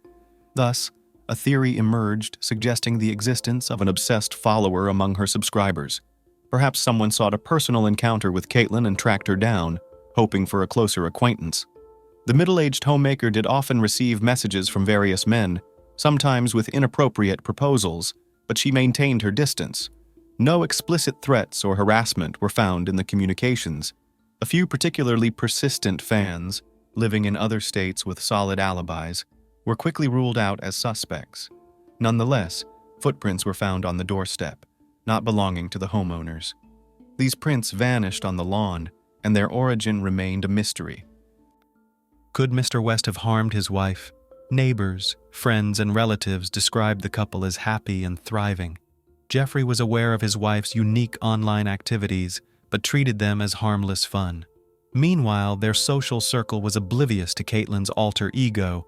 Thus, a theory emerged suggesting the existence of an obsessed follower among her subscribers. Perhaps someone sought a personal encounter with Caitlin and tracked her down, hoping for a closer acquaintance. The middle-aged homemaker did often receive messages from various men, sometimes with inappropriate proposals, but she maintained her distance. No explicit threats or harassment were found in the communications. A few particularly persistent fans, living in other states with solid alibis, were quickly ruled out as suspects. Nonetheless, footprints were found on the doorstep, not belonging to the homeowners. These prints vanished on the lawn, and their origin remained a mystery. Could Mr. West have harmed his wife? Neighbors, friends, and relatives described the couple as happy and thriving. Jeffrey was aware of his wife's unique online activities, but treated them as harmless fun. Meanwhile, their social circle was oblivious to Caitlin's alter ego,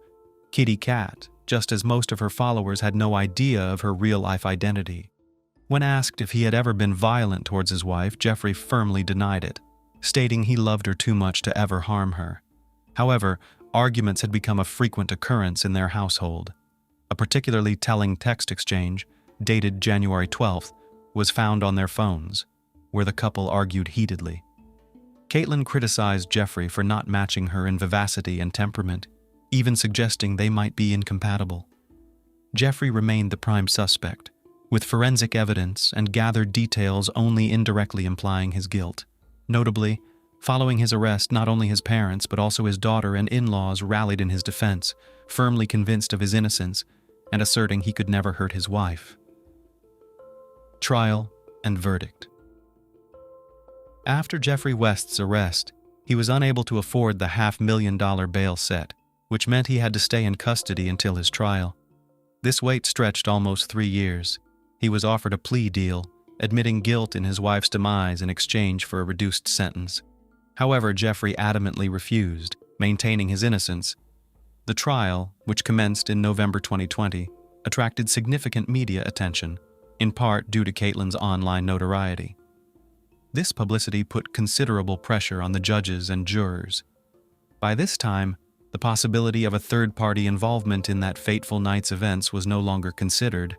Kitty Cat, just as most of her followers had no idea of her real-life identity. When asked if he had ever been violent towards his wife, Jeffrey firmly denied it, stating he loved her too much to ever harm her. However, arguments had become a frequent occurrence in their household. A particularly telling text exchange, dated January 12th, was found on their phones, where the couple argued heatedly. Caitlin criticized Jeffrey for not matching her in vivacity and temperament, even suggesting they might be incompatible. Jeffrey remained the prime suspect, with forensic evidence and gathered details only indirectly implying his guilt. Notably, following his arrest, not only his parents but also his daughter and in-laws rallied in his defense, firmly convinced of his innocence and asserting he could never hurt his wife. Trial and verdict. After Jeffrey West's arrest, he was unable to afford the $500,000 bail set, which meant he had to stay in custody until his trial. This wait stretched almost 3 years. He was offered a plea deal, admitting guilt in his wife's demise in exchange for a reduced sentence. However, Jeffrey adamantly refused, maintaining his innocence. The trial, which commenced in November 2020, attracted significant media attention, in part due to Caitlin's online notoriety. This publicity put considerable pressure on the judges and jurors. By this time, the possibility of a third-party involvement in that fateful night's events was no longer considered.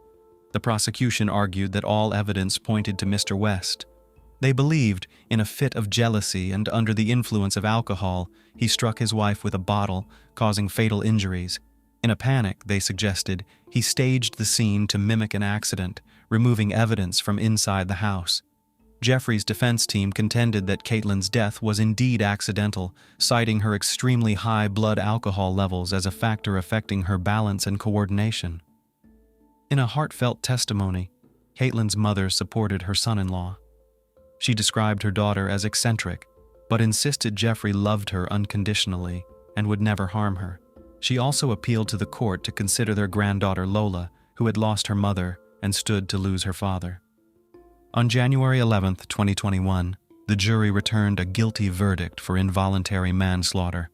The prosecution argued that all evidence pointed to Mr. West. They believed, in a fit of jealousy and under the influence of alcohol, he struck his wife with a bottle, causing fatal injuries. In a panic, they suggested, he staged the scene to mimic an accident, removing evidence from inside the house. Jeffrey's defense team contended that Caitlin's death was indeed accidental, citing her extremely high blood alcohol levels as a factor affecting her balance and coordination. In a heartfelt testimony, Caitlin's mother supported her son-in-law. She described her daughter as eccentric, but insisted Jeffrey loved her unconditionally and would never harm her. She also appealed to the court to consider their granddaughter Lola, who had lost her mother and stood to lose her father. On January 11, 2021, the jury returned a guilty verdict for involuntary manslaughter.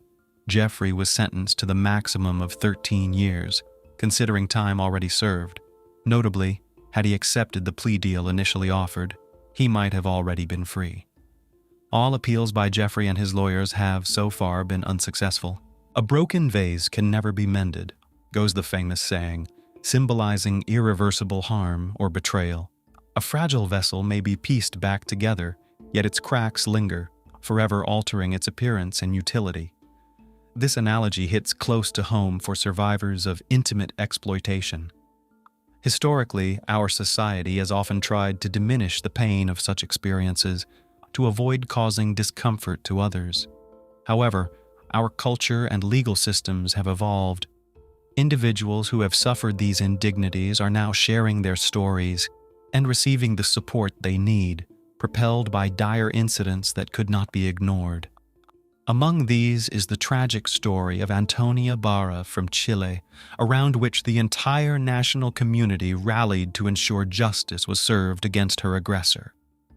Jeffrey was sentenced to the maximum of 13 years, considering time already served. Notably, had he accepted the plea deal initially offered, he might have already been free. All appeals by Jeffrey and his lawyers have, so far, been unsuccessful. A broken vase can never be mended, goes the famous saying, symbolizing irreversible harm or betrayal. A fragile vessel may be pieced back together, yet its cracks linger, forever altering its appearance and utility. This analogy hits close to home for survivors of intimate exploitation. Historically, our society has often tried to diminish the pain of such experiences to avoid causing discomfort to others. However, our culture and legal systems have evolved. Individuals who have suffered these indignities are now sharing their stories and receiving the support they need, propelled by dire incidents that could not be ignored. Among these is the tragic story of Antonia Barra from Chile, around which the entire national community rallied to ensure justice was served against her aggressor.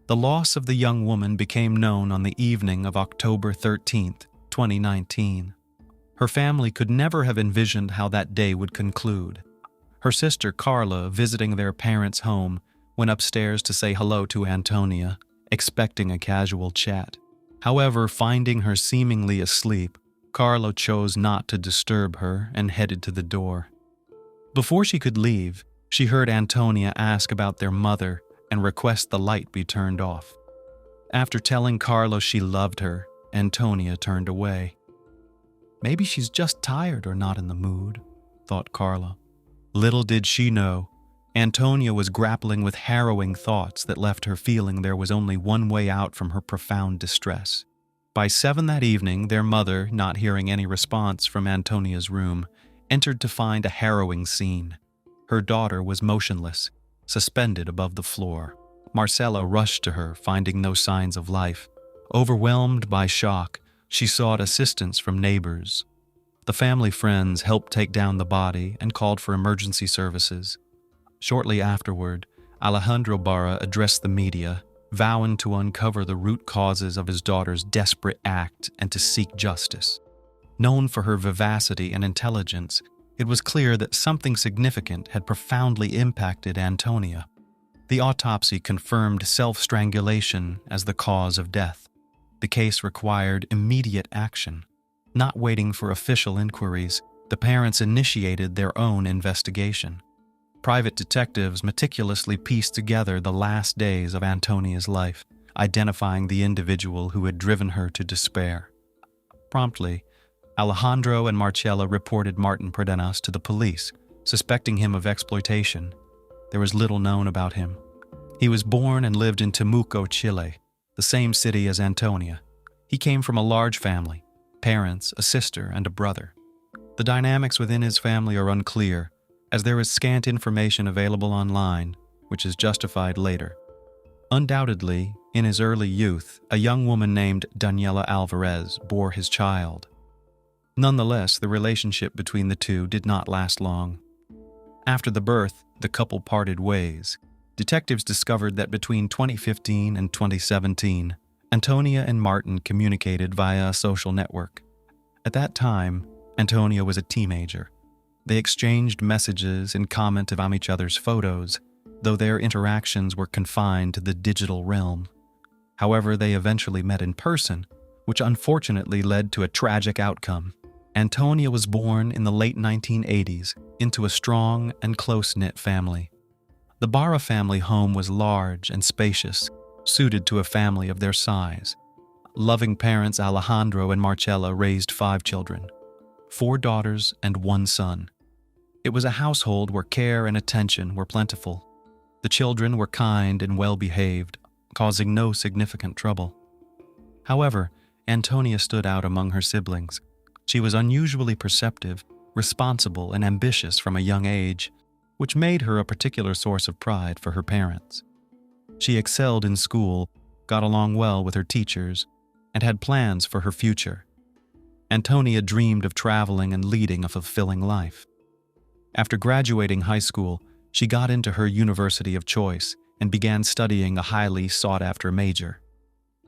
The loss of the young woman became known on the evening of October 13, 2019. Her family could never have envisioned how that day would conclude. Her sister Carla, visiting their parents' home, went upstairs to say hello to Antonia, expecting a casual chat. However, finding her seemingly asleep, Carla chose not to disturb her and headed to the door. Before she could leave, she heard Antonia ask about their mother and request the light be turned off. After telling Carla she loved her, Antonia turned away. Maybe she's just tired or not in the mood, thought Carla. Little did she know, Antonia was grappling with harrowing thoughts that left her feeling there was only one way out from her profound distress. By 7 that evening, their mother, not hearing any response from Antonia's room, entered to find a harrowing scene. Her daughter was motionless, suspended above the floor. Marcella rushed to her, finding no signs of life. Overwhelmed by shock, she sought assistance from neighbors. The family friends helped take down the body and called for emergency services. Shortly afterward, Alejandro Barra addressed the media, vowing to uncover the root causes of his daughter's desperate act and to seek justice. Known for her vivacity and intelligence, it was clear that something significant had profoundly impacted Antonia. The autopsy confirmed self-strangulation as the cause of death. The case required immediate action. Not waiting for official inquiries, the parents initiated their own investigation. Private detectives meticulously pieced together the last days of Antonia's life, identifying the individual who had driven her to despair. Promptly, Alejandro and Marcella reported Martin Pradenas to the police, suspecting him of exploitation. There was little known about him. He was born and lived in Temuco, Chile, the same city as Antonia. He came from a large family, parents, a sister, and a brother. The dynamics within his family are unclear, as there is scant information available online, which is justified later. Undoubtedly, in his early youth, a young woman named Daniela Alvarez bore his child. Nonetheless, the relationship between the two did not last long. After the birth, the couple parted ways. Detectives discovered that between 2015 and 2017, Antonia and Martin communicated via a social network. At that time, Antonia was a teenager. They exchanged messages and commented on each other's photos, though their interactions were confined to the digital realm. However, they eventually met in person, which unfortunately led to a tragic outcome. Antonia was born in the late 1980s into a strong and close-knit family. The Barra family home was large and spacious, suited to a family of their size. Loving parents Alejandro and Marcella raised 5 children, 4 daughters and 1 son. It was a household where care and attention were plentiful. The children were kind and well-behaved, causing no significant trouble. However, Antonia stood out among her siblings. She was unusually perceptive, responsible, and ambitious from a young age, which made her a particular source of pride for her parents. She excelled in school, got along well with her teachers, and had plans for her future. Antonia dreamed of traveling and leading a fulfilling life. After graduating high school, she got into her university of choice and began studying a highly sought-after major.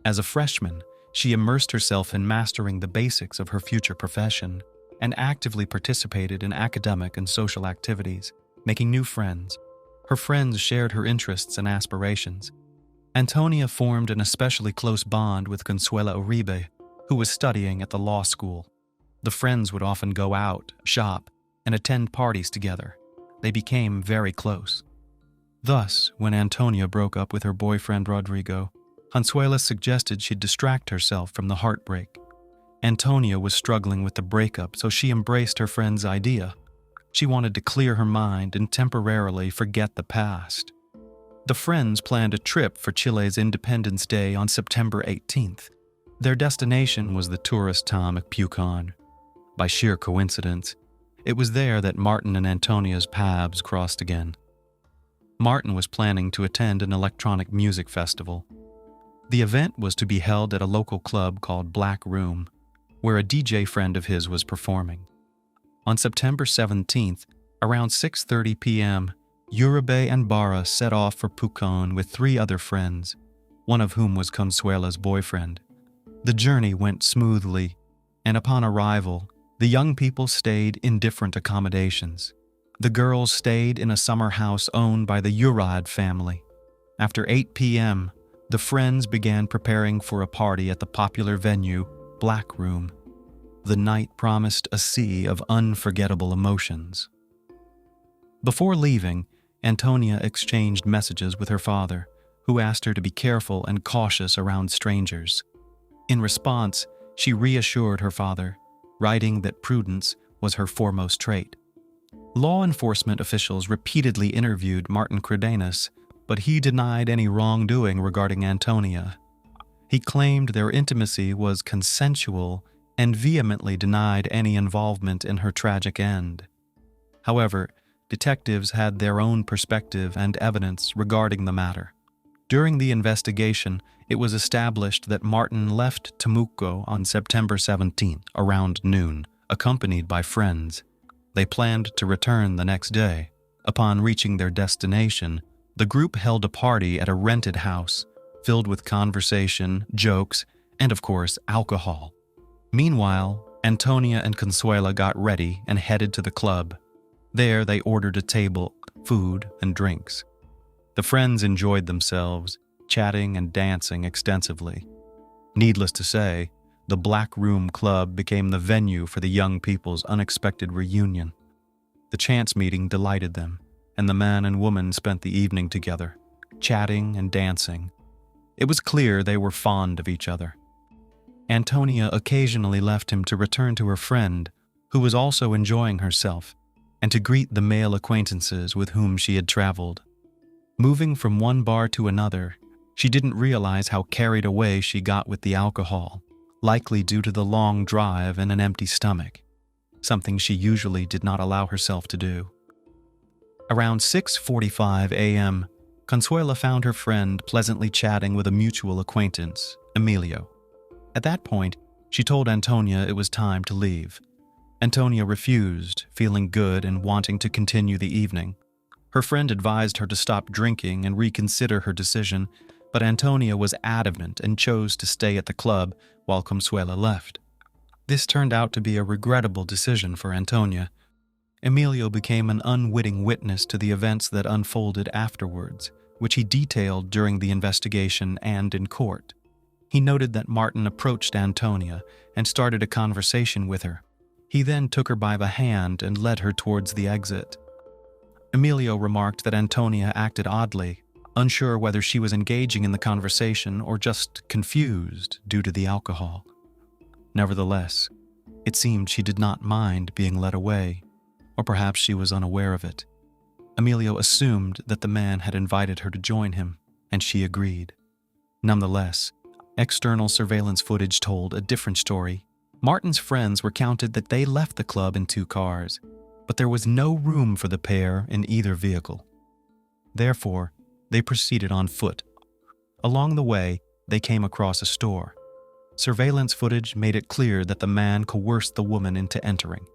As a freshman, she immersed herself in mastering the basics of her future profession and actively participated in academic and social activities, making new friends. Her friends shared her interests and aspirations. Antonia formed an especially close bond with Consuela Uribe, who was studying at the law school. The friends would often go out, shop, and attend parties together. They became very close. Thus, when Antonia broke up with her boyfriend Rodrigo, Consuela suggested she distract herself from the heartbreak. Antonia was struggling with the breakup, so she embraced her friend's idea. She wanted to clear her mind and temporarily forget the past. The friends planned a trip for Chile's Independence Day on September 18th. Their destination was the tourist town of Pucón. By sheer coincidence, it was there that Martin and Antonia's paths crossed again. Martin was planning to attend an electronic music festival. The event was to be held at a local club called Black Room, where a DJ friend of his was performing. On September 17th, around 6:30 p.m., Uribe and Barra set off for Pucón with 3 other friends, one of whom was Consuela's boyfriend. The journey went smoothly, and upon arrival, the young people stayed in different accommodations. The girls stayed in a summer house owned by the Urad family. After 8 p.m., the friends began preparing for a party at the popular venue, Black Room. The night promised a sea of unforgettable emotions. Before leaving, Antonia exchanged messages with her father, who asked her to be careful and cautious around strangers. In response, she reassured her father, writing that prudence was her foremost trait. Law enforcement officials repeatedly interviewed Martin Pradenas, but he denied any wrongdoing regarding Antonia. He claimed their intimacy was consensual and vehemently denied any involvement in her tragic end. However, detectives had their own perspective and evidence regarding the matter. During the investigation, it was established that Martin left Temuco on September 17th, around noon, accompanied by friends. They planned to return the next day. Upon reaching their destination, the group held a party at a rented house, filled with conversation, jokes, and of course, alcohol. Meanwhile, Antonia and Consuela got ready and headed to the club. There, they ordered a table, food, and drinks. The friends enjoyed themselves, chatting and dancing extensively. Needless to say, the Black Room Club became the venue for the young people's unexpected reunion. The chance meeting delighted them, and the man and woman spent the evening together, chatting and dancing. It was clear they were fond of each other. Antonia occasionally left him to return to her friend, who was also enjoying herself, and to greet the male acquaintances with whom she had traveled. Moving from one bar to another, she didn't realize how carried away she got with the alcohol, likely due to the long drive and an empty stomach, something she usually did not allow herself to do. Around 6:45 a.m., Consuela found her friend pleasantly chatting with a mutual acquaintance, Emilio. At that point, she told Antonia it was time to leave. Antonia refused, feeling good and wanting to continue the evening. Her friend advised her to stop drinking and reconsider her decision, but Antonia was adamant and chose to stay at the club while Consuela left. This turned out to be a regrettable decision for Antonia. Emilio became an unwitting witness to the events that unfolded afterwards, which he detailed during the investigation and in court. He noted that Martin approached Antonia and started a conversation with her. He then took her by the hand and led her towards the exit. Emilio remarked that Antonia acted oddly, unsure whether she was engaging in the conversation or just confused due to the alcohol. Nevertheless, it seemed she did not mind being led away, or perhaps she was unaware of it. Emilio assumed that the man had invited her to join him, and she agreed. Nonetheless, external surveillance footage told a different story. Martin's friends recounted that they left the club in 2 cars, but there was no room for the pair in either vehicle. Therefore, they proceeded on foot. Along the way, they came across a store. Surveillance footage made it clear that the man coerced the woman into entering.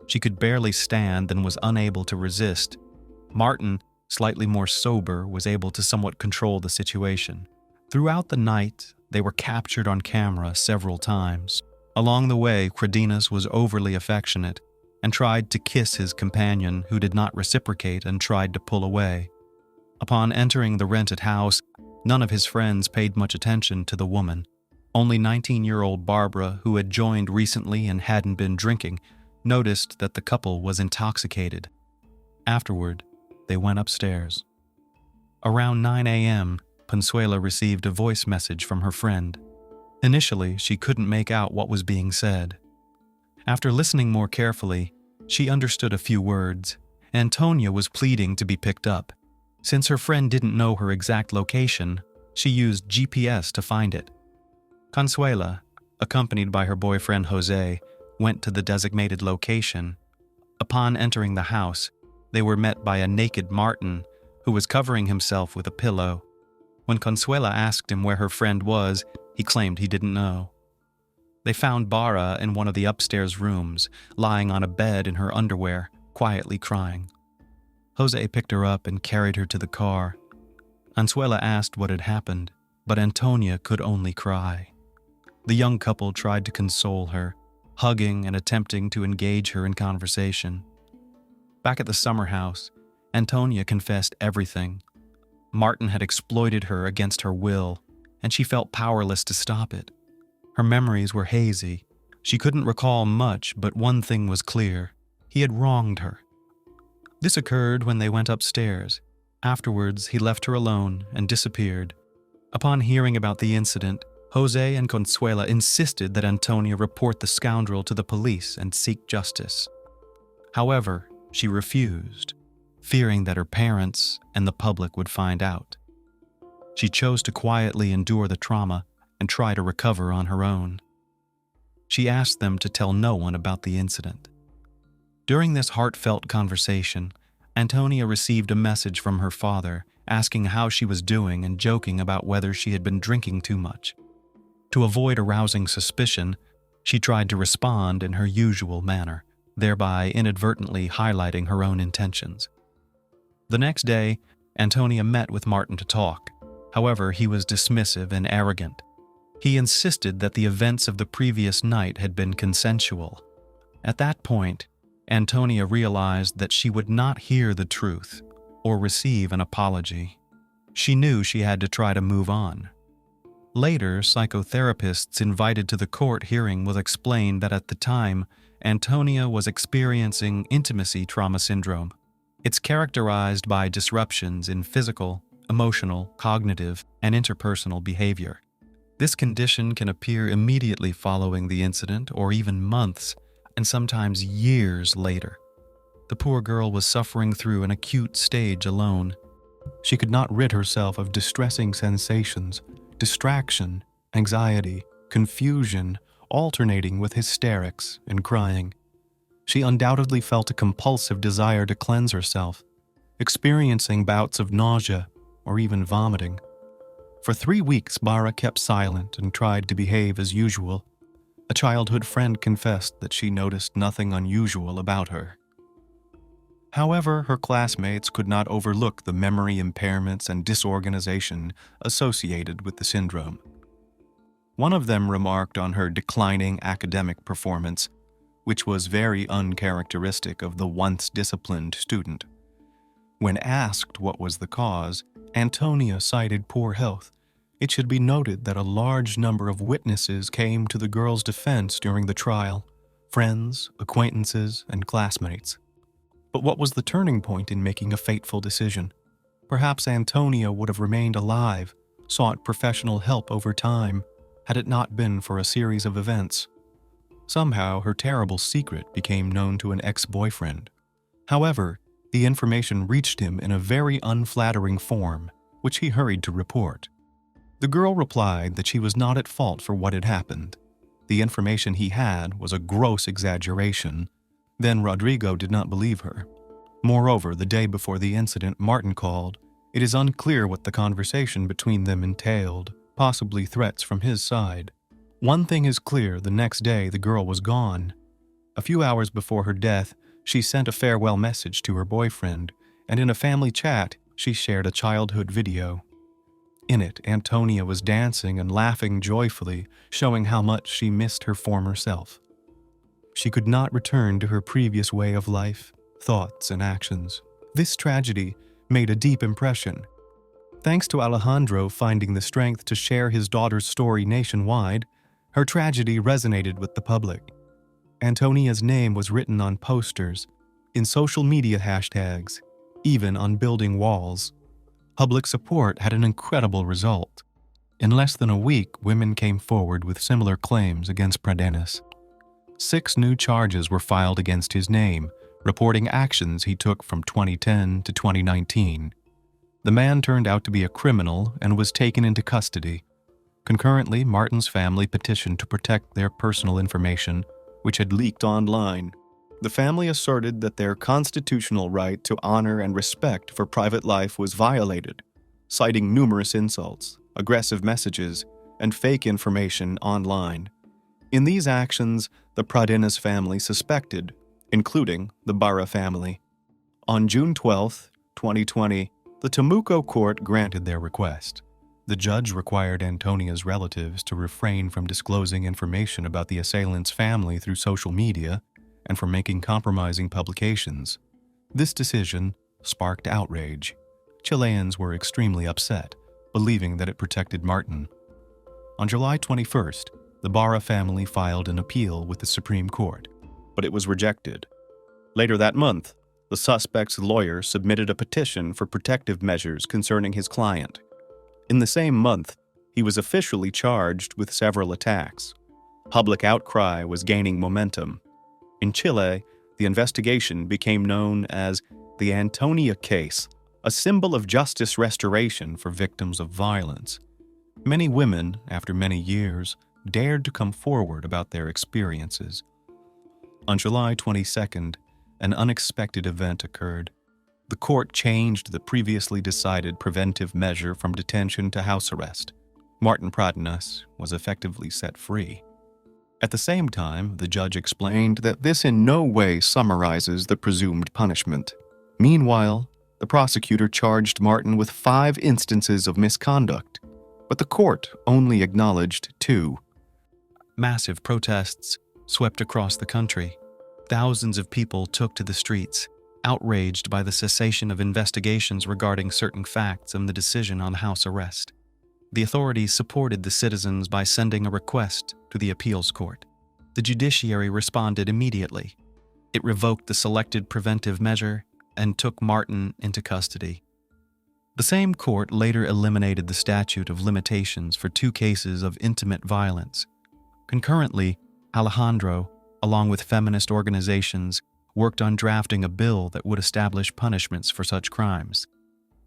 She could barely stand and was unable to resist. Martin, slightly more sober, was able to somewhat control the situation. Throughout the night, they were captured on camera several times. Along the way, Credinas was overly affectionate and tried to kiss his companion, who did not reciprocate and tried to pull away. Upon entering the rented house, none of his friends paid much attention to the woman. Only 19-year-old Barbara, who had joined recently and hadn't been drinking, noticed that the couple was intoxicated. Afterward, they went upstairs. Around 9 a.m., Consuela received a voice message from her friend. Initially, she couldn't make out what was being said. After listening more carefully, she understood a few words. Antonia was pleading to be picked up. Since her friend didn't know her exact location, she used GPS to find it. Consuela, accompanied by her boyfriend Jose, went to the designated location. Upon entering the house, they were met by a naked Martin, who was covering himself with a pillow. When Consuela asked him where her friend was, he claimed he didn't know. They found Bara in one of the upstairs rooms, lying on a bed in her underwear, quietly crying. Jose picked her up and carried her to the car. Consuela asked what had happened, but Antonia could only cry. The young couple tried to console her, hugging and attempting to engage her in conversation. Back at the summer house, Antonia confessed everything. Martin had exploited her against her will, and she felt powerless to stop it. Her memories were hazy. She couldn't recall much, but one thing was clear. He had wronged her. This occurred when they went upstairs. Afterwards, he left her alone and disappeared. Upon hearing about the incident, Jose and Consuela insisted that Antonia report the scoundrel to the police and seek justice. However, she refused, fearing that her parents and the public would find out. She chose to quietly endure the trauma and try to recover on her own. She asked them to tell no one about the incident. During this heartfelt conversation, Antonia received a message from her father asking how she was doing and joking about whether she had been drinking too much. To avoid arousing suspicion, she tried to respond in her usual manner, thereby inadvertently highlighting her own intentions. The next day, Antonia met with Martin to talk. However, he was dismissive and arrogant. He insisted that the events of the previous night had been consensual. At that point, Antonia realized that she would not hear the truth or receive an apology. She knew she had to try to move on. Later, psychotherapists invited to the court hearing will explain that at the time, Antonia was experiencing intimacy trauma syndrome. It's characterized by disruptions in physical, emotional, cognitive, and interpersonal behavior. This condition can appear immediately following the incident or even months, and sometimes years later. The poor girl was suffering through an acute stage alone. She could not rid herself of distressing sensations, distraction, anxiety, confusion, alternating with hysterics and crying. She undoubtedly felt a compulsive desire to cleanse herself, experiencing bouts of nausea or even vomiting. For 3 weeks, Bara kept silent and tried to behave as usual. A childhood friend confessed that she noticed nothing unusual about her. However, her classmates could not overlook the memory impairments and disorganization associated with the syndrome. One of them remarked on her declining academic performance, which was very uncharacteristic of the once disciplined student. When asked what was the cause, Antonia cited poor health. It should be noted that a large number of witnesses came to the girl's defense during the trial: friends, acquaintances, and classmates. But what was the turning point in making a fateful decision? Perhaps Antonia would have remained alive, sought professional help over time, had it not been for a series of events. Somehow, her terrible secret became known to an ex-boyfriend. However, the information reached him in a very unflattering form, which he hurried to report. The girl replied that she was not at fault for what had happened. The information he had was a gross exaggeration. Then Rodrigo did not believe her. Moreover, the day before the incident, Martin called. It is unclear what the conversation between them entailed, possibly threats from his side. One thing is clear: the next day the girl was gone. A few hours before her death, she sent a farewell message to her boyfriend, and in a family chat, she shared a childhood video. In it, Antonia was dancing and laughing joyfully, showing how much she missed her former self. She could not return to her previous way of life, thoughts, and actions. This tragedy made a deep impression. Thanks to Alejandro finding the strength to share his daughter's story nationwide, her tragedy resonated with the public. Antonia's name was written on posters, in social media hashtags, even on building walls. Public support had an incredible result. In less than a week, women came forward with similar claims against Pradenas. 6 new charges were filed against his name, reporting actions he took from 2010 to 2019. The man turned out to be a criminal and was taken into custody. Concurrently, Martin's family petitioned to protect their personal information, which had leaked online. The family asserted that their constitutional right to honor and respect for private life was violated, citing numerous insults, aggressive messages, and fake information online. In these actions, the Pradenas family suspected, including the Bara family. On June 12, 2020, the Temuco court granted their request. The judge required Antonia's relatives to refrain from disclosing information about the assailant's family through social media and from making compromising publications. This decision sparked outrage. Chileans were extremely upset, believing that it protected Martin. On July 21st, the Bara family filed an appeal with the Supreme Court, but it was rejected. Later that month, the suspect's lawyer submitted a petition for protective measures concerning his client. In the same month, he was officially charged with several attacks. Public outcry was gaining momentum. In Chile, the investigation became known as the Antonia case, a symbol of justice restoration for victims of violence. Many women, after many years, dared to come forward about their experiences. On July 22nd, an unexpected event occurred. The court changed the previously decided preventive measure from detention to house arrest. Martin Pradenas was effectively set free. At the same time, the judge explained that this in no way summarizes the presumed punishment. Meanwhile, the prosecutor charged Martin with 5 instances of misconduct, but the court only acknowledged 2. Massive protests swept across the country. Thousands of people took to the streets. outraged by the cessation of investigations regarding certain facts and the decision on house arrest. The authorities supported the citizens by sending a request to the appeals court. The judiciary responded immediately. It revoked the selected preventive measure and took Martin into custody. The same court later eliminated the statute of limitations for 2 cases of intimate violence. Concurrently, Alejandro, along with feminist organizations, worked on drafting a bill that would establish punishments for such crimes.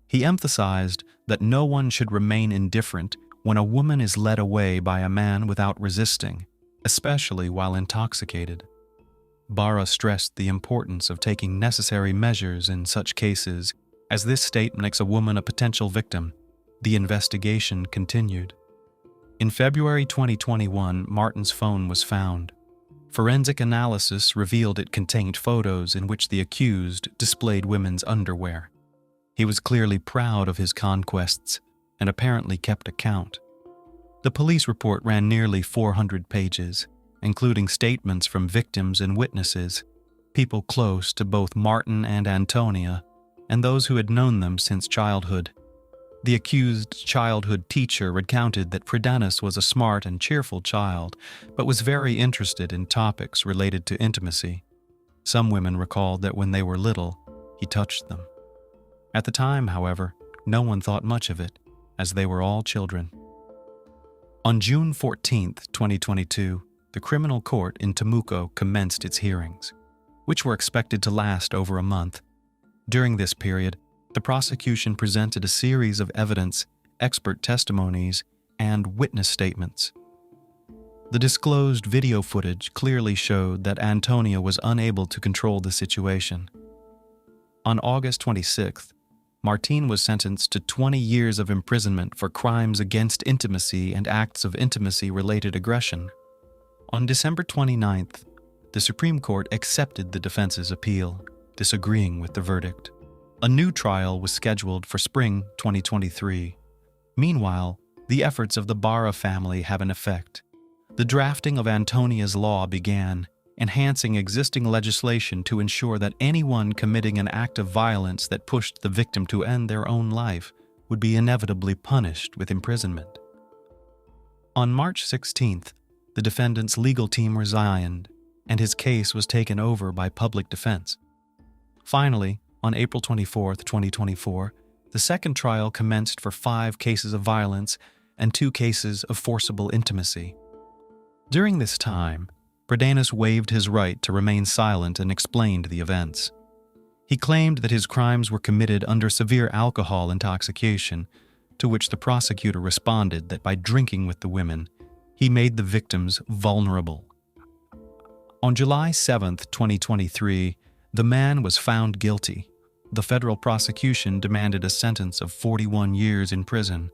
He emphasized that no one should remain indifferent when a woman is led away by a man without resisting, especially while intoxicated. Barra stressed the importance of taking necessary measures in such cases, as this state makes a woman a potential victim. The investigation continued. In February 2021, Martin's phone was found. Forensic analysis revealed it contained photos in which the accused displayed women's underwear. He was clearly proud of his conquests and apparently kept a count. The police report ran nearly 400 pages, including statements from victims and witnesses, people close to both Martin and Antonia, and those who had known them since childhood. The accused childhood teacher recounted that Fredanis was a smart and cheerful child, but was very interested in topics related to intimacy. Some women recalled that when they were little, he touched them. At the time, however, no one thought much of it, as they were all children. On June 14, 2022, the criminal court in Temuco commenced its hearings, which were expected to last over a month. During this period, the prosecution presented a series of evidence, expert testimonies, and witness statements. The disclosed video footage clearly showed that Antonia was unable to control the situation. On August 26th, Martin was sentenced to 20 years of imprisonment for crimes against intimacy and acts of intimacy-related aggression. On December 29th, the Supreme Court accepted the defense's appeal, disagreeing with the verdict. A new trial was scheduled for spring 2023. Meanwhile, the efforts of the Barra family have an effect. The drafting of Antonia's law began, enhancing existing legislation to ensure that anyone committing an act of violence that pushed the victim to end their own life would be inevitably punished with imprisonment. On March 16th, the defendant's legal team resigned, and his case was taken over by public defense. Finally, on April 24, 2024, the second trial commenced for 5 cases of violence and 2 cases of forcible intimacy. During this time, Fredanis waived his right to remain silent and explained the events. He claimed that his crimes were committed under severe alcohol intoxication, to which the prosecutor responded that by drinking with the women, he made the victims vulnerable. On July 7, 2023, the man was found guilty. The federal prosecution demanded a sentence of 41 years in prison.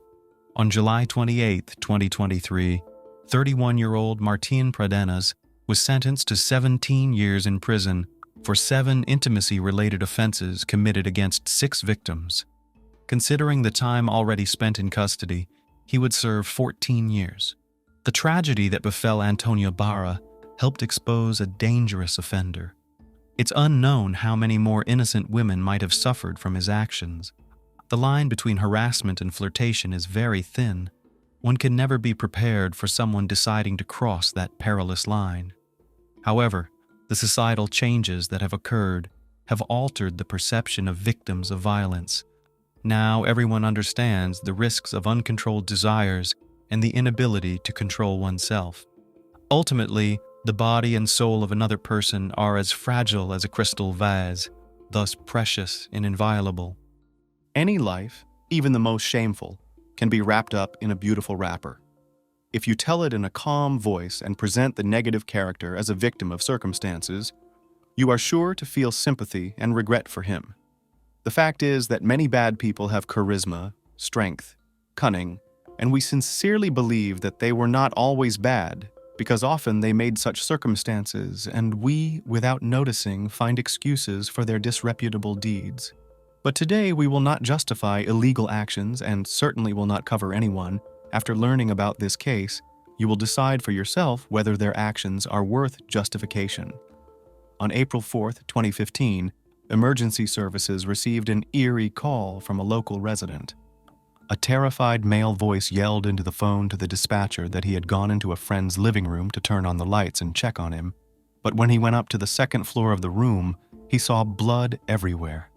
On July 28, 2023, 31-year-old Martin Fredanis was sentenced to 17 years in prison for 7 intimacy-related offenses committed against 6 victims. Considering the time already spent in custody, he would serve 14 years. The tragedy that befell Antonia Barra helped expose a dangerous offender. It's unknown how many more innocent women might have suffered from his actions. The line between harassment and flirtation is very thin. One can never be prepared for someone deciding to cross that perilous line. However, the societal changes that have occurred have altered the perception of victims of violence. Now everyone understands the risks of uncontrolled desires and the inability to control oneself. Ultimately, the body and soul of another person are as fragile as a crystal vase, thus precious and inviolable. Any life, even the most shameful, can be wrapped up in a beautiful wrapper. If you tell it in a calm voice and present the negative character as a victim of circumstances, you are sure to feel sympathy and regret for him. The fact is that many bad people have charisma, strength, cunning, and we sincerely believe that they were not always bad, because often they made such circumstances, and we, without noticing, find excuses for their disreputable deeds. But today we will not justify illegal actions and certainly will not cover anyone. After learning about this case, you will decide for yourself whether their actions are worth justification. On April 4, 2015, emergency services received an eerie call from a local resident. A terrified male voice yelled into the phone to the dispatcher that he had gone into a friend's living room to turn on the lights and check on him, but when he went up to the second floor of the room, he saw blood everywhere.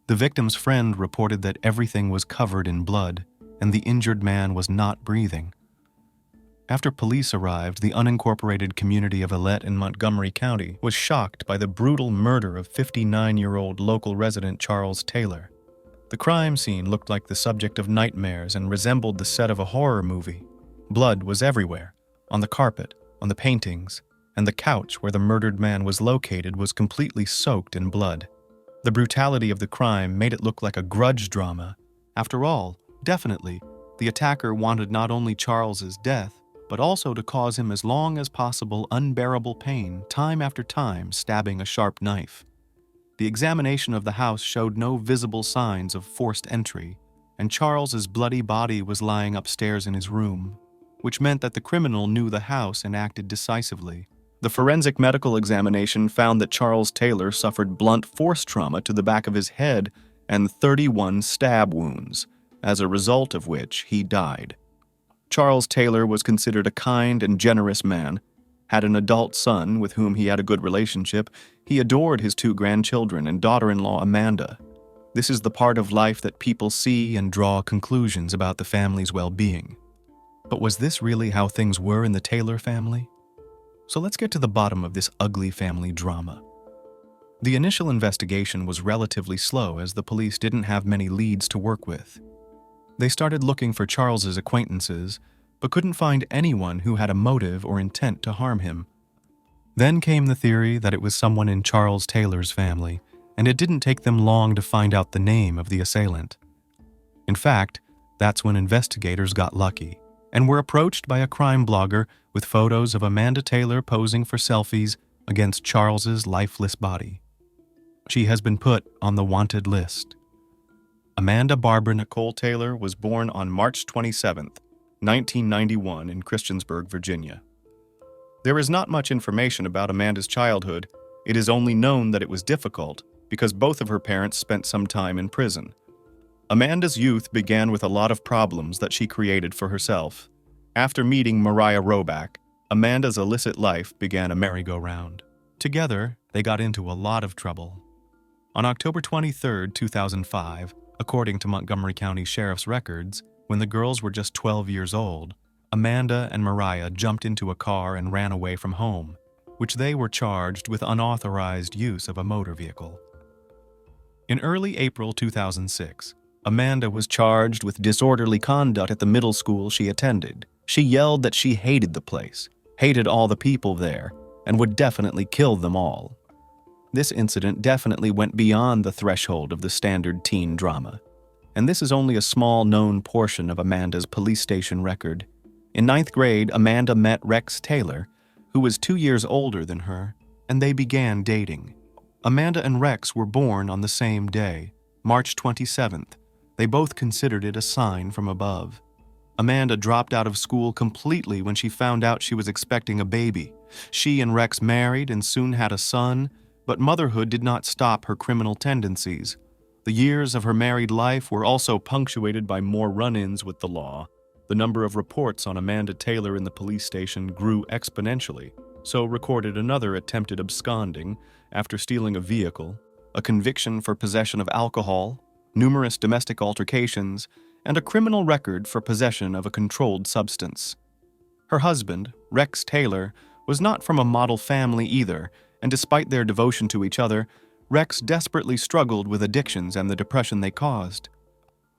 The victim's friend reported that everything was covered in blood, and the injured man was not breathing. After police arrived, the unincorporated community of Alette in Montgomery County was shocked by the brutal murder of 59-year-old local resident Charles Taylor. The crime scene looked like the subject of nightmares and resembled the set of a horror movie. Blood was everywhere, on the carpet, on the paintings, and the couch where the murdered man was located was completely soaked in blood. The brutality of the crime made it look like a grudge drama. After all, definitely, the attacker wanted not only Charles's death, but also to cause him as long as possible unbearable pain, time after time stabbing a sharp knife. The examination of the house showed no visible signs of forced entry, and Charles's bloody body was lying upstairs in his room, which meant that the criminal knew the house and acted decisively. The forensic medical examination found that Charles Taylor suffered blunt force trauma to the back of his head and 31 stab wounds, as a result of which he died. Charles Taylor was considered a kind and generous man, had an adult son with whom he had a good relationship. He adored his 2 grandchildren and daughter-in-law Amanda. This is the part of life that people see and draw conclusions about the family's well-being. But was this really how things were in the Taylor family? So let's get to the bottom of this ugly family drama. The initial investigation was relatively slow as the police didn't have many leads to work with. They started looking for Charles's acquaintances, but couldn't find anyone who had a motive or intent to harm him. Then came the theory that it was someone in Charles Taylor's family, and it didn't take them long to find out the name of the assailant. In fact, that's when investigators got lucky and were approached by a crime blogger with photos of Amanda Taylor posing for selfies against Charles's lifeless body. She has been put on the wanted list. Amanda Barbara Nicole Taylor was born on March 27, 1991 in Christiansburg, Virginia. There is not much information about Amanda's childhood. It is only known that it was difficult because both of her parents spent some time in prison. Amanda's youth began with a lot of problems that she created for herself. After meeting Mariah Roback, Amanda's illicit life began a merry-go-round. Together, they got into a lot of trouble. On October 23, 2005, according to Montgomery County Sheriff's records, when the girls were just 12 years old, Amanda and Mariah jumped into a car and ran away from home, which they were charged with unauthorized use of a motor vehicle. In early April 2006, Amanda was charged with disorderly conduct at the middle school she attended. She yelled that she hated the place, hated all the people there, and would definitely kill them all. This incident definitely went beyond the threshold of the standard teen drama. And this is only a small known portion of Amanda's police station record. In 9th grade, Amanda met Rex Taylor, who was 2 years older than her, and they began dating. Amanda and Rex were born on the same day, March 27th. They both considered it a sign from above. Amanda dropped out of school completely when she found out she was expecting a baby. She and Rex married and soon had a son, but motherhood did not stop her criminal tendencies. The years of her married life were also punctuated by more run-ins with the law. The number of reports on Amanda Taylor in the police station grew exponentially, so recorded another attempted absconding after stealing a vehicle, a conviction for possession of alcohol, numerous domestic altercations, and a criminal record for possession of a controlled substance. Her husband, Rex Taylor, was not from a model family either, and despite their devotion to each other, Rex desperately struggled with addictions and the depression they caused.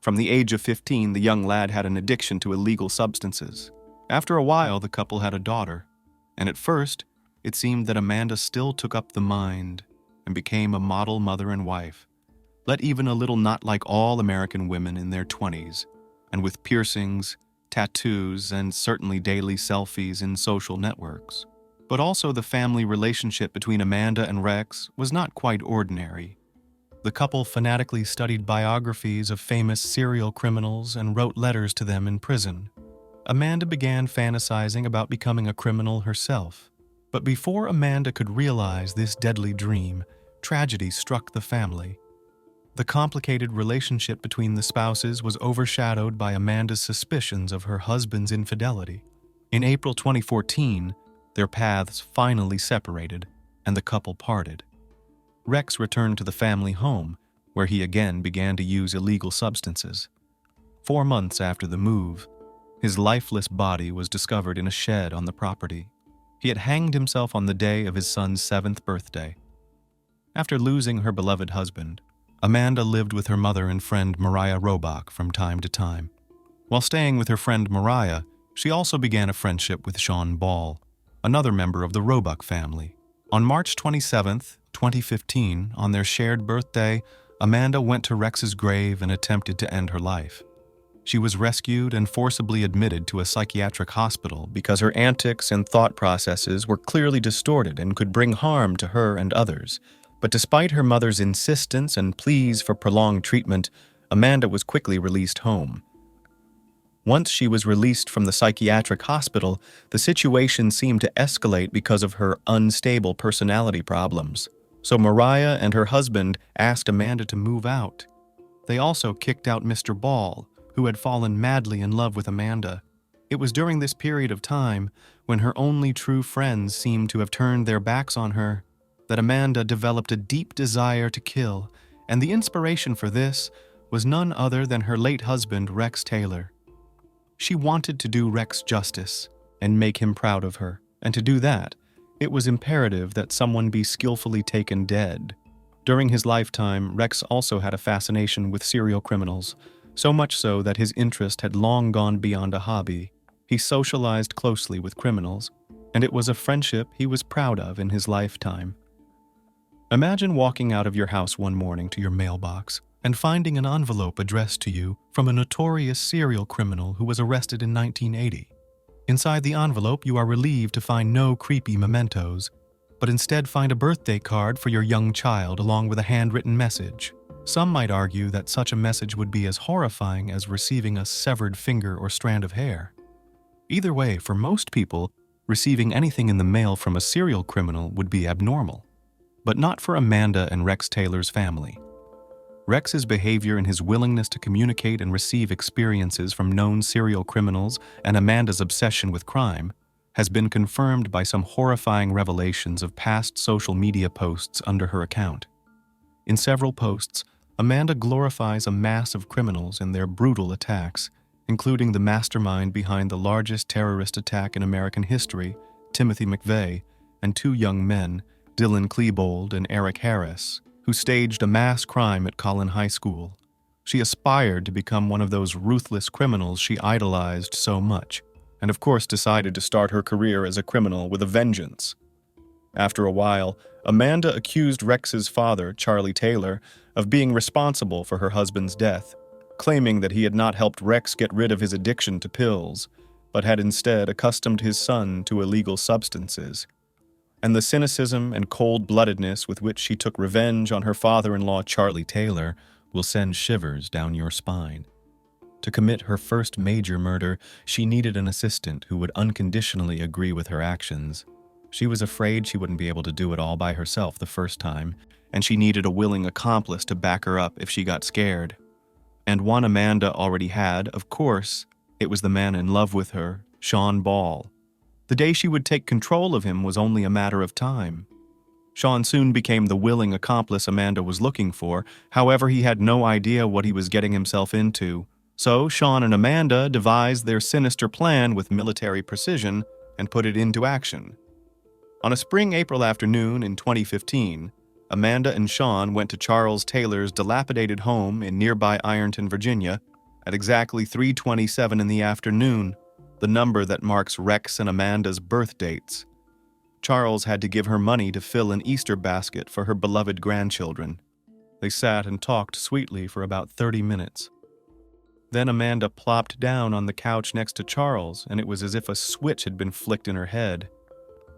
From the age of 15, the young lad had an addiction to illegal substances. After a while, the couple had a daughter, and at first, it seemed that Amanda still took up the mind and became a model mother and wife, let even a little not like all American women in their 20s, and with piercings, tattoos, and certainly daily selfies in social networks. But also the family relationship between Amanda and Rex was not quite ordinary. The couple fanatically studied biographies of famous serial criminals and wrote letters to them in prison. Amanda began fantasizing about becoming a criminal herself. But before Amanda could realize this deadly dream, tragedy struck the family. The complicated relationship between the spouses was overshadowed by Amanda's suspicions of her husband's infidelity. In April 2014, their paths finally separated, and the couple parted. Rex returned to the family home, where he again began to use illegal substances. 4 months after the move, his lifeless body was discovered in a shed on the property. He had hanged himself on the day of his son's 7th birthday. After losing her beloved husband, Amanda lived with her mother and friend Mariah Robach from time to time. While staying with her friend Mariah, she also began a friendship with Sean Ball, another member of the Robach family. On March 27, 2015, on their shared birthday, Amanda went to Rex's grave and attempted to end her life. She was rescued and forcibly admitted to a psychiatric hospital because her antics and thought processes were clearly distorted and could bring harm to her and others. But despite her mother's insistence and pleas for prolonged treatment, Amanda was quickly released home. Once she was released from the psychiatric hospital, the situation seemed to escalate because of her unstable personality problems. So Mariah and her husband asked Amanda to move out. They also kicked out Mr. Ball, who had fallen madly in love with Amanda. It was during this period of time, when her only true friends seemed to have turned their backs on her, that Amanda developed a deep desire to kill, and the inspiration for this was none other than her late husband, Rex Taylor. She wanted to do Rex justice and make him proud of her, and to do that, it was imperative that someone be skillfully taken dead. During his lifetime, Rex also had a fascination with serial criminals, so much so that his interest had long gone beyond a hobby. He socialized closely with criminals, and it was a friendship he was proud of in his lifetime. Imagine walking out of your house one morning to your mailbox and finding an envelope addressed to you from a notorious serial criminal who was arrested in 1980. Inside the envelope, you are relieved to find no creepy mementos, but instead find a birthday card for your young child along with a handwritten message. Some might argue that such a message would be as horrifying as receiving a severed finger or strand of hair. Either way, for most people, receiving anything in the mail from a serial criminal would be abnormal. But not for Amanda and Rex Taylor's family. Rex's behavior and his willingness to communicate and receive experiences from known serial criminals and Amanda's obsession with crime has been confirmed by some horrifying revelations of past social media posts under her account. In several posts, Amanda glorifies a mass of criminals and their brutal attacks, including the mastermind behind the largest terrorist attack in American history, Timothy McVeigh, and 2 young men, Dylan Klebold and Eric Harris, who staged a mass crime at Collin High School. She aspired to become one of those ruthless criminals she idolized so much, and of course decided to start her career as a criminal with a vengeance. After a while, Amanda accused Rex's father, Charlie Taylor, of being responsible for her husband's death, claiming that he had not helped Rex get rid of his addiction to pills, but had instead accustomed his son to illegal substances. And the cynicism and cold-bloodedness with which she took revenge on her father-in-law, Charlie Taylor, will send shivers down your spine. To commit her first major murder, she needed an assistant who would unconditionally agree with her actions. She was afraid she wouldn't be able to do it all by herself the first time, and she needed a willing accomplice to back her up if she got scared. And one Amanda already had, of course. It was the man in love with her, Sean Ball. The day she would take control of him was only a matter of time. Sean soon became the willing accomplice Amanda was looking for. However, he had no idea what he was getting himself into. So Sean and Amanda devised their sinister plan with military precision and put it into action. On a spring April afternoon in 2015, Amanda and Sean went to Charles Taylor's dilapidated home in nearby Ironton, Virginia, at exactly 3:27 in the afternoon, the number that marks Rex and Amanda's birth dates. Charles had to give her money to fill an Easter basket for her beloved grandchildren. They sat and talked sweetly for about 30 minutes. Then Amanda plopped down on the couch next to Charles, and it was as if a switch had been flicked in her head.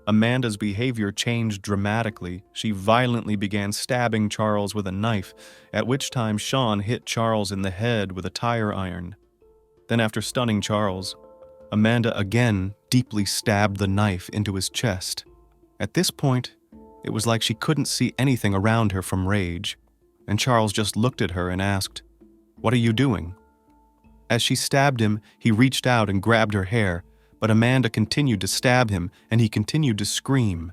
Amanda's behavior changed dramatically. She violently began stabbing Charles with a knife, at which time Sean hit Charles in the head with a tire iron. Then after stunning Charles, Amanda again deeply stabbed the knife into his chest. At this point, It was like she couldn't see anything around her from rage, and Charles just looked at her and asked, "What are you doing?" As she stabbed him, he reached out and grabbed her hair, but Amanda continued to stab him, and he continued to scream.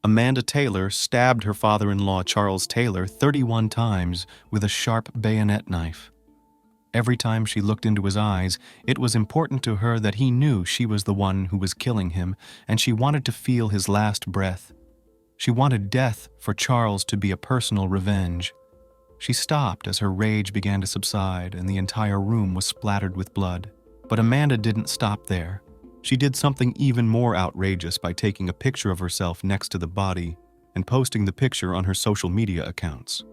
Amanda Taylor stabbed her father-in-law Charles Taylor 31 times with a sharp bayonet knife. Every time she looked into his eyes, it was important to her that he knew she was the one who was killing him, and she wanted to feel his last breath. She wanted death for Charles to be a personal revenge. She stopped as her rage began to subside and the entire room was splattered with blood. But Amanda didn't stop there. She did something even more outrageous by taking a picture of herself next to the body and posting the picture on her social media accounts.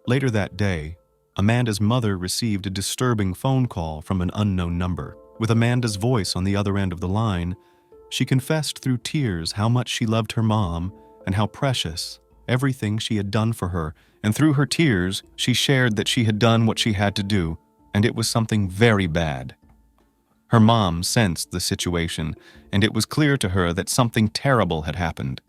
Later that day, Amanda's mother received a disturbing phone call from an unknown number. With Amanda's voice on the other end of the line, she confessed through tears how much she loved her mom and how precious everything she had done for her, and through her tears, she shared that she had done what she had to do, and it was something very bad. Her mom sensed the situation, and it was clear to her that something terrible had happened.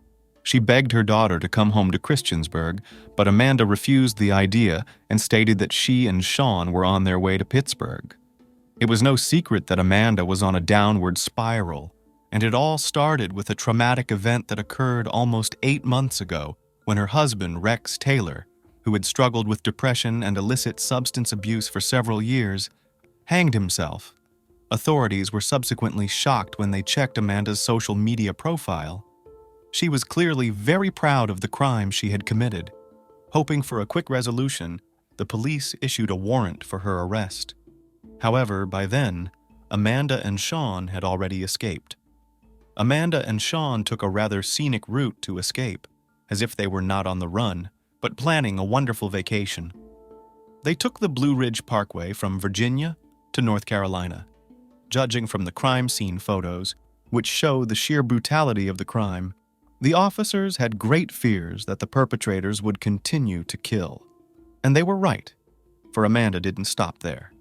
She begged her daughter to come home to Christiansburg, but Amanda refused the idea and stated that she and Sean were on their way to Pittsburgh. It was no secret that Amanda was on a downward spiral, and it all started with a traumatic event that occurred almost 8 months ago when her husband, Rex Taylor, who had struggled with depression and illicit substance abuse for several years, hanged himself. Authorities were subsequently shocked when they checked Amanda's social media profile. She was clearly very proud of the crime she had committed. Hoping for a quick resolution, the police issued a warrant for her arrest. However, by then, Amanda and Sean had already escaped. Amanda and Sean took a rather scenic route to escape, as if they were not on the run, but planning a wonderful vacation. They took the Blue Ridge Parkway from Virginia to North Carolina. Judging from the crime scene photos, which show the sheer brutality of the crime, the officers had great fears that the perpetrators would continue to kill. And they were right, for Amanda didn't stop there.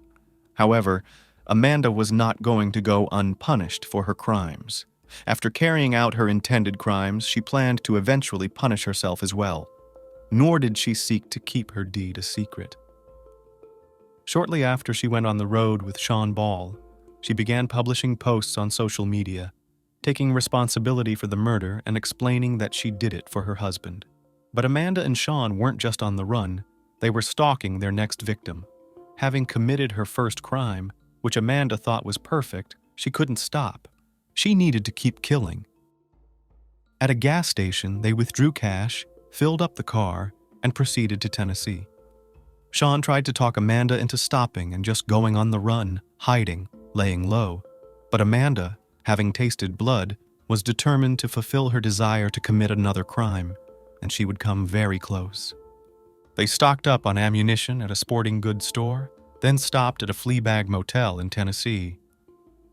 However, Amanda was not going to go unpunished for her crimes. After carrying out her intended crimes, she planned to eventually punish herself as well. Nor did she seek to keep her deed a secret. Shortly after she went on the road with Sean Ball, she began publishing posts on social media, taking responsibility for the murder and explaining that she did it for her husband. But Amanda and Sean weren't just on the run, they were stalking their next victim. Having committed her first crime, which Amanda thought was perfect, she couldn't stop. She needed to keep killing. At a gas station, they withdrew cash, filled up the car, and proceeded to Tennessee. Sean tried to talk Amanda into stopping and just going on the run, hiding, laying low. But Amanda, having tasted blood, was determined to fulfill her desire to commit another crime, and she would come very close. They stocked up on ammunition at a sporting goods store, then stopped at a Fleabag motel in Tennessee.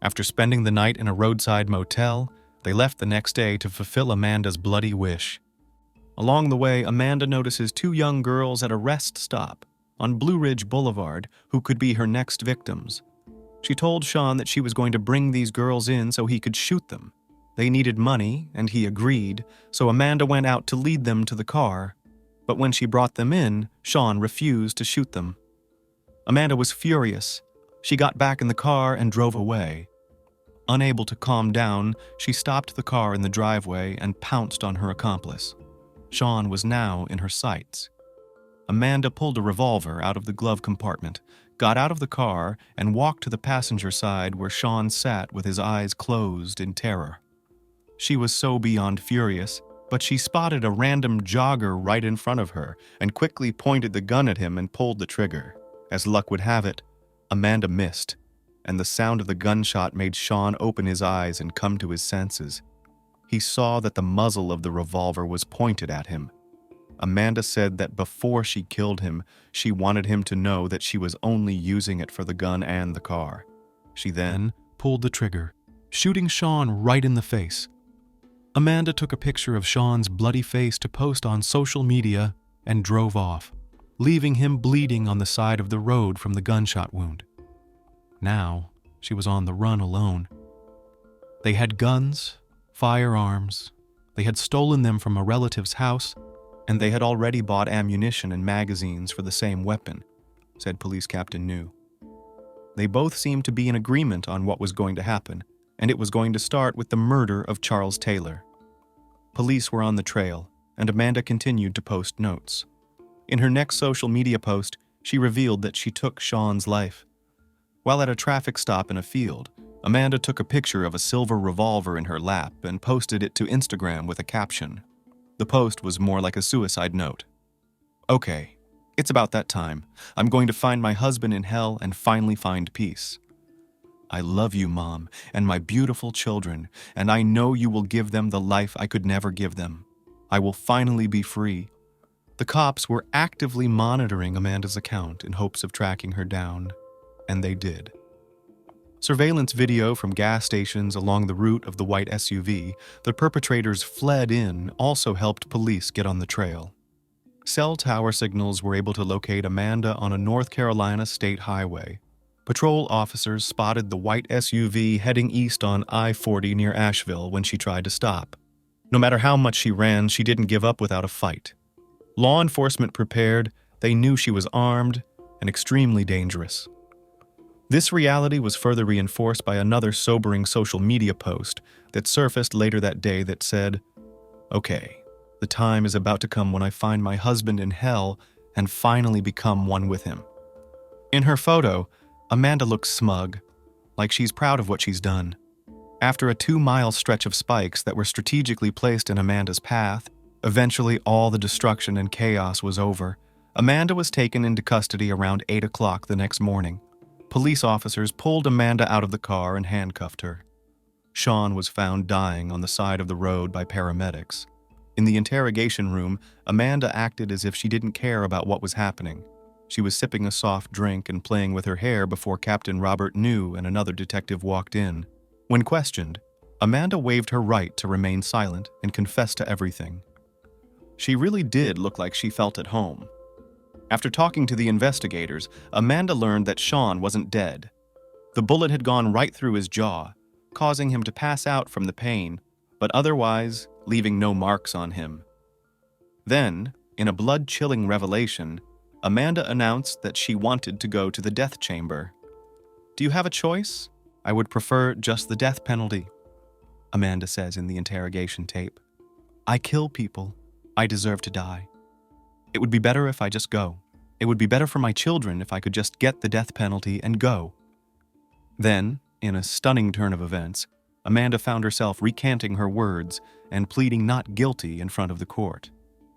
After spending the night in a roadside motel, they left the next day to fulfill Amanda's bloody wish. Along the way, Amanda notices 2 young girls at a rest stop on Blue Ridge Boulevard who could be her next victims. She told Sean that she was going to bring these girls in so he could shoot them. They needed money, and he agreed, so Amanda went out to lead them to the car. But when she brought them in, Sean refused to shoot them. Amanda was furious. She got back in the car and drove away. Unable to calm down, she stopped the car in the driveway and pounced on her accomplice. Sean was now in her sights. Amanda pulled a revolver out of the glove compartment, got out of the car, and walked to the passenger side where Sean sat with his eyes closed in terror. She was so beyond furious, but she spotted a random jogger right in front of her and quickly pointed the gun at him and pulled the trigger. As luck would have it, Amanda missed, and the sound of the gunshot made Sean open his eyes and come to his senses. He saw that the muzzle of the revolver was pointed at him. Amanda said that before she killed him, she wanted him to know that she was only using it for the gun and the car. She then pulled the trigger, shooting Sean right in the face. Amanda took a picture of Sean's bloody face to post on social media and drove off, leaving him bleeding on the side of the road from the gunshot wound. Now, she was on the run alone. They had guns, firearms, They had stolen them from a relative's house, and they had already bought ammunition and magazines for the same weapon, said Police Captain New. They both seemed to be in agreement on what was going to happen, and it was going to start with the murder of Charles Taylor. Police were on the trail, and Amanda continued to post notes. In her next social media post, she revealed that she took Sean's life. While at a traffic stop in a field, Amanda took a picture of a silver revolver in her lap and posted it to Instagram with a caption. The post was more like a suicide note. "Okay, it's about that time. I'm going to find my husband in hell and finally find peace. I love you, Mom, and my beautiful children, and I know you will give them the life I could never give them. I will finally be free." The cops were actively monitoring Amanda's account in hopes of tracking her down, and they did. Surveillance video from gas stations along the route of the white SUV the perpetrators fled in also helped police get on the trail. Cell tower signals were able to locate Amanda on a North Carolina state highway. Patrol officers spotted the white SUV heading east on I-40 near Asheville when she tried to stop. No matter how much she ran, she didn't give up without a fight. Law enforcement prepared, they knew she was armed and extremely dangerous. This reality was further reinforced by another sobering social media post that surfaced later that day that said, "Okay, the time is about to come when I find my husband in hell and finally become one with him." In her photo, Amanda looks smug, like she's proud of what she's done. After a 2-mile stretch of spikes that were strategically placed in Amanda's path, eventually all the destruction and chaos was over. Amanda was taken into custody around 8 o'clock the next morning. Police officers pulled Amanda out of the car and handcuffed her. Sean was found dying on the side of the road by paramedics. In the interrogation room, Amanda acted as if she didn't care about what was happening. She was sipping a soft drink and playing with her hair before Captain Robert New and another detective walked in. When questioned, Amanda waived her right to remain silent and confessed to everything. She really did look like she felt at home. After talking to the investigators, Amanda learned that Sean wasn't dead. The bullet had gone right through his jaw, causing him to pass out from the pain, but otherwise leaving no marks on him. Then, in a blood-chilling revelation, Amanda announced that she wanted to go to the death chamber. "Do you have a choice? I would prefer just the death penalty," Amanda says in the interrogation tape. "I kill people. I deserve to die. It would be better if I just go. It would be better for my children if I could just get the death penalty and go." Then, in a stunning turn of events, Amanda found herself recanting her words and pleading not guilty in front of the court.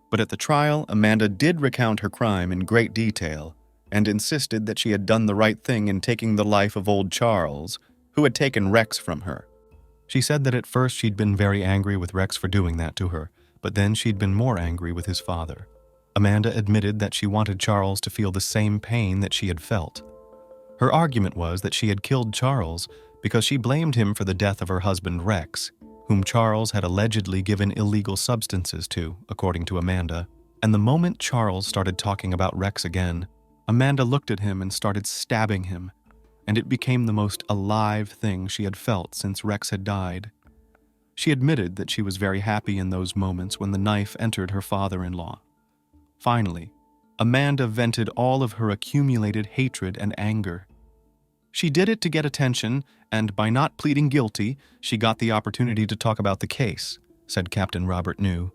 But at the trial, Amanda did recount her crime in great detail and insisted that she had done the right thing in taking the life of old Charles, who had taken Rex from her. She said that at first she'd been very angry with Rex for doing that to her, but then she'd been more angry with his father. Amanda admitted that she wanted Charles to feel the same pain that she had felt. Her argument was that she had killed Charles because she blamed him for the death of her husband Rex, whom Charles had allegedly given illegal substances to, according to Amanda. And the moment Charles started talking about Rex again, Amanda looked at him and started stabbing him, and it became the most alive thing she had felt since Rex had died. She admitted that she was very happy in those moments when the knife entered her father-in-law. Finally, Amanda vented all of her accumulated hatred and anger. She did it to get attention, and by not pleading guilty, she got the opportunity to talk about the case, said Captain Robert New.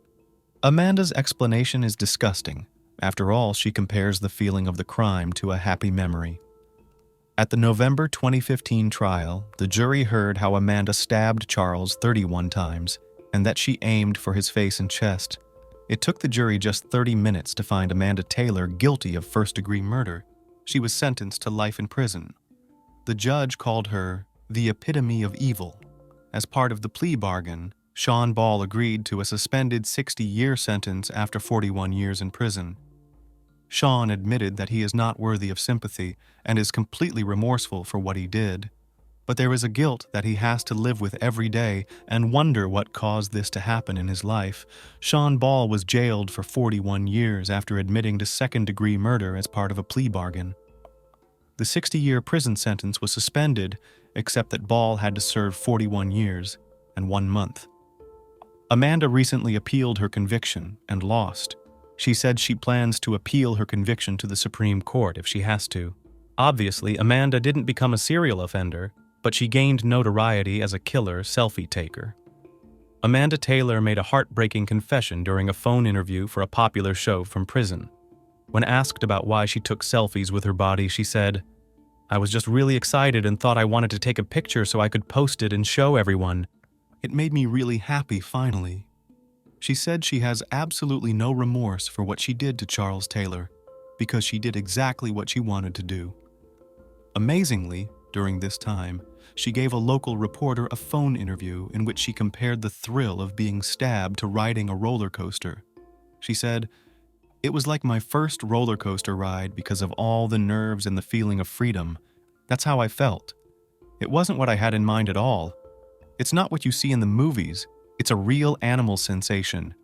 Amanda's explanation is disgusting. After all, she compares the feeling of the crime to a happy memory. At the November 2015 trial, the jury heard how Amanda stabbed Charles 31 times and that she aimed for his face and chest. It took the jury just 30 minutes to find Amanda Taylor guilty of first-degree murder. She was sentenced to life in prison. The judge called her the epitome of evil. As part of the plea bargain, Sean Ball agreed to a suspended 60-year sentence after 41 years in prison. Sean admitted that he is not worthy of sympathy and is completely remorseful for what he did. But there is a guilt that he has to live with every day and wonder what caused this to happen in his life. Sean Ball was jailed for 41 years after admitting to second-degree murder as part of a plea bargain. The 60-year prison sentence was suspended, except that Ball had to serve 41 years and 1 month. Amanda recently appealed her conviction and lost. She said she plans to appeal her conviction to the Supreme Court if she has to. Obviously, Amanda didn't become a serial offender, but she gained notoriety as a killer selfie taker. Amanda Taylor made a heartbreaking confession during a phone interview for a popular show from prison. When asked about why she took selfies with her body, she said, "I was just really excited and thought I wanted to take a picture so I could post it and show everyone. It made me really happy finally." She said she has absolutely no remorse for what she did to Charles Taylor because she did exactly what she wanted to do. Amazingly, during this time, she gave a local reporter a phone interview in which she compared the thrill of being stabbed to riding a roller coaster. She said, "It was like my first roller coaster ride because of all the nerves and the feeling of freedom. That's how I felt. It wasn't what I had in mind at all. It's not what you see in the movies. It's a real animal sensation."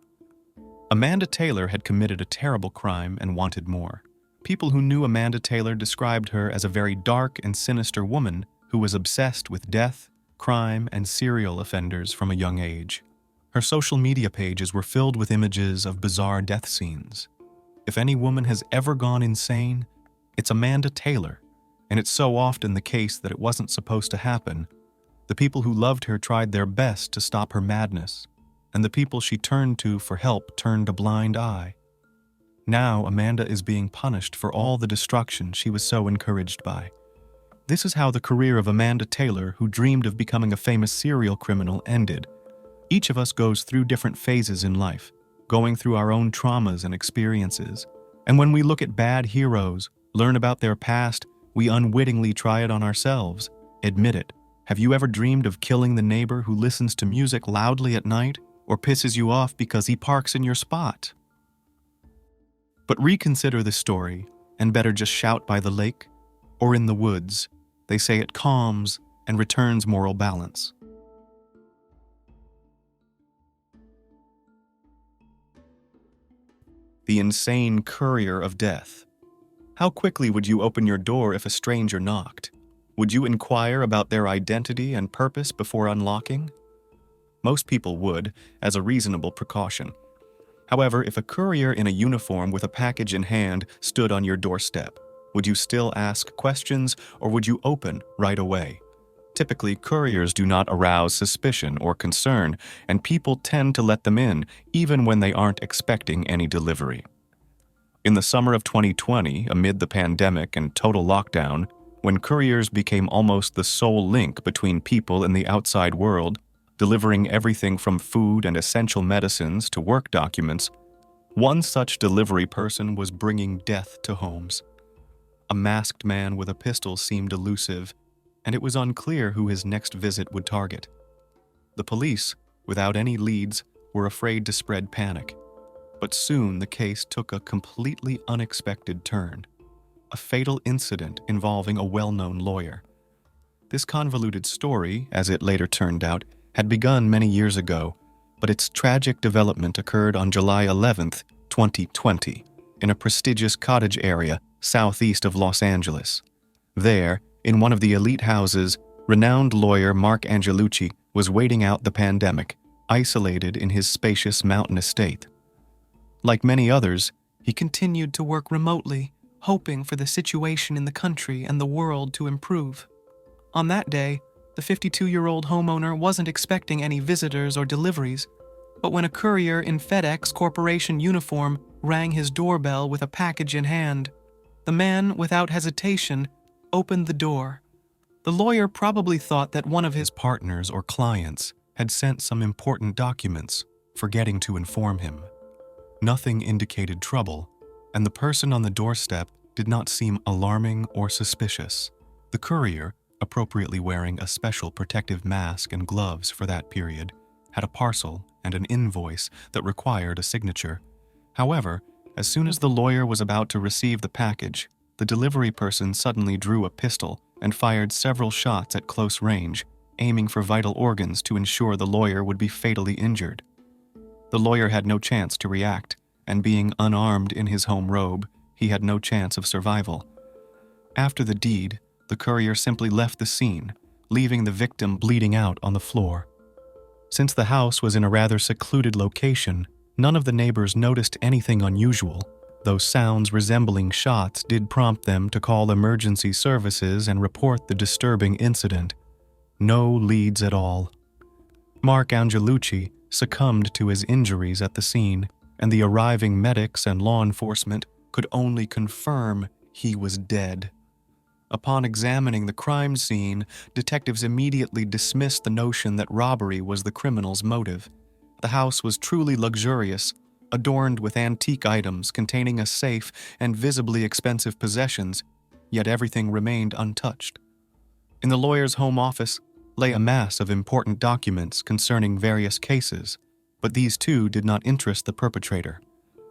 Amanda Taylor had committed a terrible crime and wanted more. People who knew Amanda Taylor described her as a very dark and sinister woman who was obsessed with death, crime, and serial offenders from a young age. Her social media pages were filled with images of bizarre death scenes. If any woman has ever gone insane, it's Amanda Taylor, and it's so often the case that it wasn't supposed to happen. The people who loved her tried their best to stop her madness, and the people she turned to for help turned a blind eye. Now Amanda is being punished for all the destruction she was so encouraged by. This is how the career of Amanda Taylor, who dreamed of becoming a famous serial criminal, ended. Each of us goes through different phases in life, going through our own traumas and experiences. And when we look at bad heroes, learn about their past, we unwittingly try it on ourselves. Admit it. Have you ever dreamed of killing the neighbor who listens to music loudly at night or pisses you off because he parks in your spot? But reconsider the story, and better just shout by the lake or in the woods. They say it calms and returns moral balance. The insane courier of death. How quickly would you open your door if a stranger knocked? Would you inquire about their identity and purpose before unlocking? Most people would, as a reasonable precaution. However, if a courier in a uniform with a package in hand stood on your doorstep, would you still ask questions or would you open right away? Typically, couriers do not arouse suspicion or concern, and people tend to let them in, even when they aren't expecting any delivery. In the summer of 2020, amid the pandemic and total lockdown, when couriers became almost the sole link between people and the outside world, delivering everything from food and essential medicines to work documents, one such delivery person was bringing death to homes. A masked man with a pistol seemed elusive, and it was unclear who his next visit would target. The police, without any leads, were afraid to spread panic. But soon the case took a completely unexpected turn. A fatal incident involving a well-known lawyer. This convoluted story, as it later turned out, had begun many years ago, but its tragic development occurred on July 11th, 2020, in a prestigious cottage area southeast of Los Angeles. There, in one of the elite houses, renowned lawyer Mark Angelucci was waiting out the pandemic, isolated in his spacious mountain estate. Like many others, he continued to work remotely, hoping for the situation in the country and the world to improve. On that day, the 52-year-old homeowner wasn't expecting any visitors or deliveries, but when a courier in FedEx Corporation uniform rang his doorbell with a package in hand, the man, without hesitation, opened the door. The lawyer probably thought that one of his partners or clients had sent some important documents, forgetting to inform him. Nothing indicated trouble, and the person on the doorstep did not seem alarming or suspicious. The courier, appropriately wearing a special protective mask and gloves for that period, had a parcel and an invoice that required a signature. However, as soon as the lawyer was about to receive the package, the delivery person suddenly drew a pistol and fired several shots at close range, aiming for vital organs to ensure the lawyer would be fatally injured. The lawyer had no chance to react, and being unarmed in his home robe, he had no chance of survival. After the deed, the courier simply left the scene, leaving the victim bleeding out on the floor. Since the house was in a rather secluded location, none of the neighbors noticed anything unusual, though sounds resembling shots did prompt them to call emergency services and report the disturbing incident. No leads at all. Mark Angelucci succumbed to his injuries at the scene, and the arriving medics and law enforcement could only confirm he was dead. Upon examining the crime scene, detectives immediately dismissed the notion that robbery was the criminal's motive. The house was truly luxurious, adorned with antique items containing a safe and visibly expensive possessions, yet everything remained untouched. In the lawyer's home office lay a mass of important documents concerning various cases, but these too did not interest the perpetrator.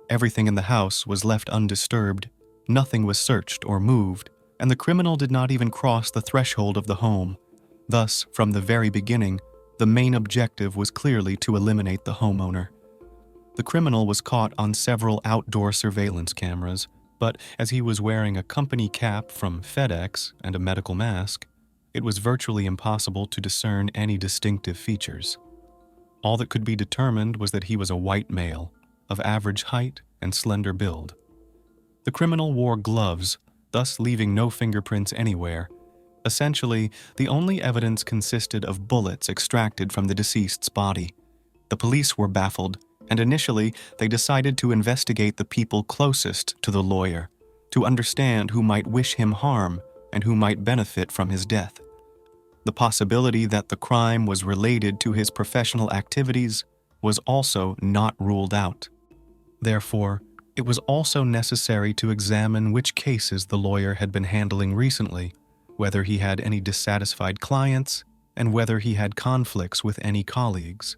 Everything in the house was left undisturbed, nothing was searched or moved, and the criminal did not even cross the threshold of the home. Thus, from the very beginning, the main objective was clearly to eliminate the homeowner. The criminal was caught on several outdoor surveillance cameras, but as he was wearing a company cap from FedEx and a medical mask, it was virtually impossible to discern any distinctive features. All that could be determined was that he was a white male, of average height and slender build. The criminal wore gloves, thus leaving no fingerprints anywhere. Essentially, the only evidence consisted of bullets extracted from the deceased's body. The police were baffled, and initially they decided to investigate the people closest to the lawyer, to understand who might wish him harm and who might benefit from his death. The possibility that the crime was related to his professional activities was also not ruled out. Therefore, it was also necessary to examine which cases the lawyer had been handling recently, whether he had any dissatisfied clients, and whether he had conflicts with any colleagues.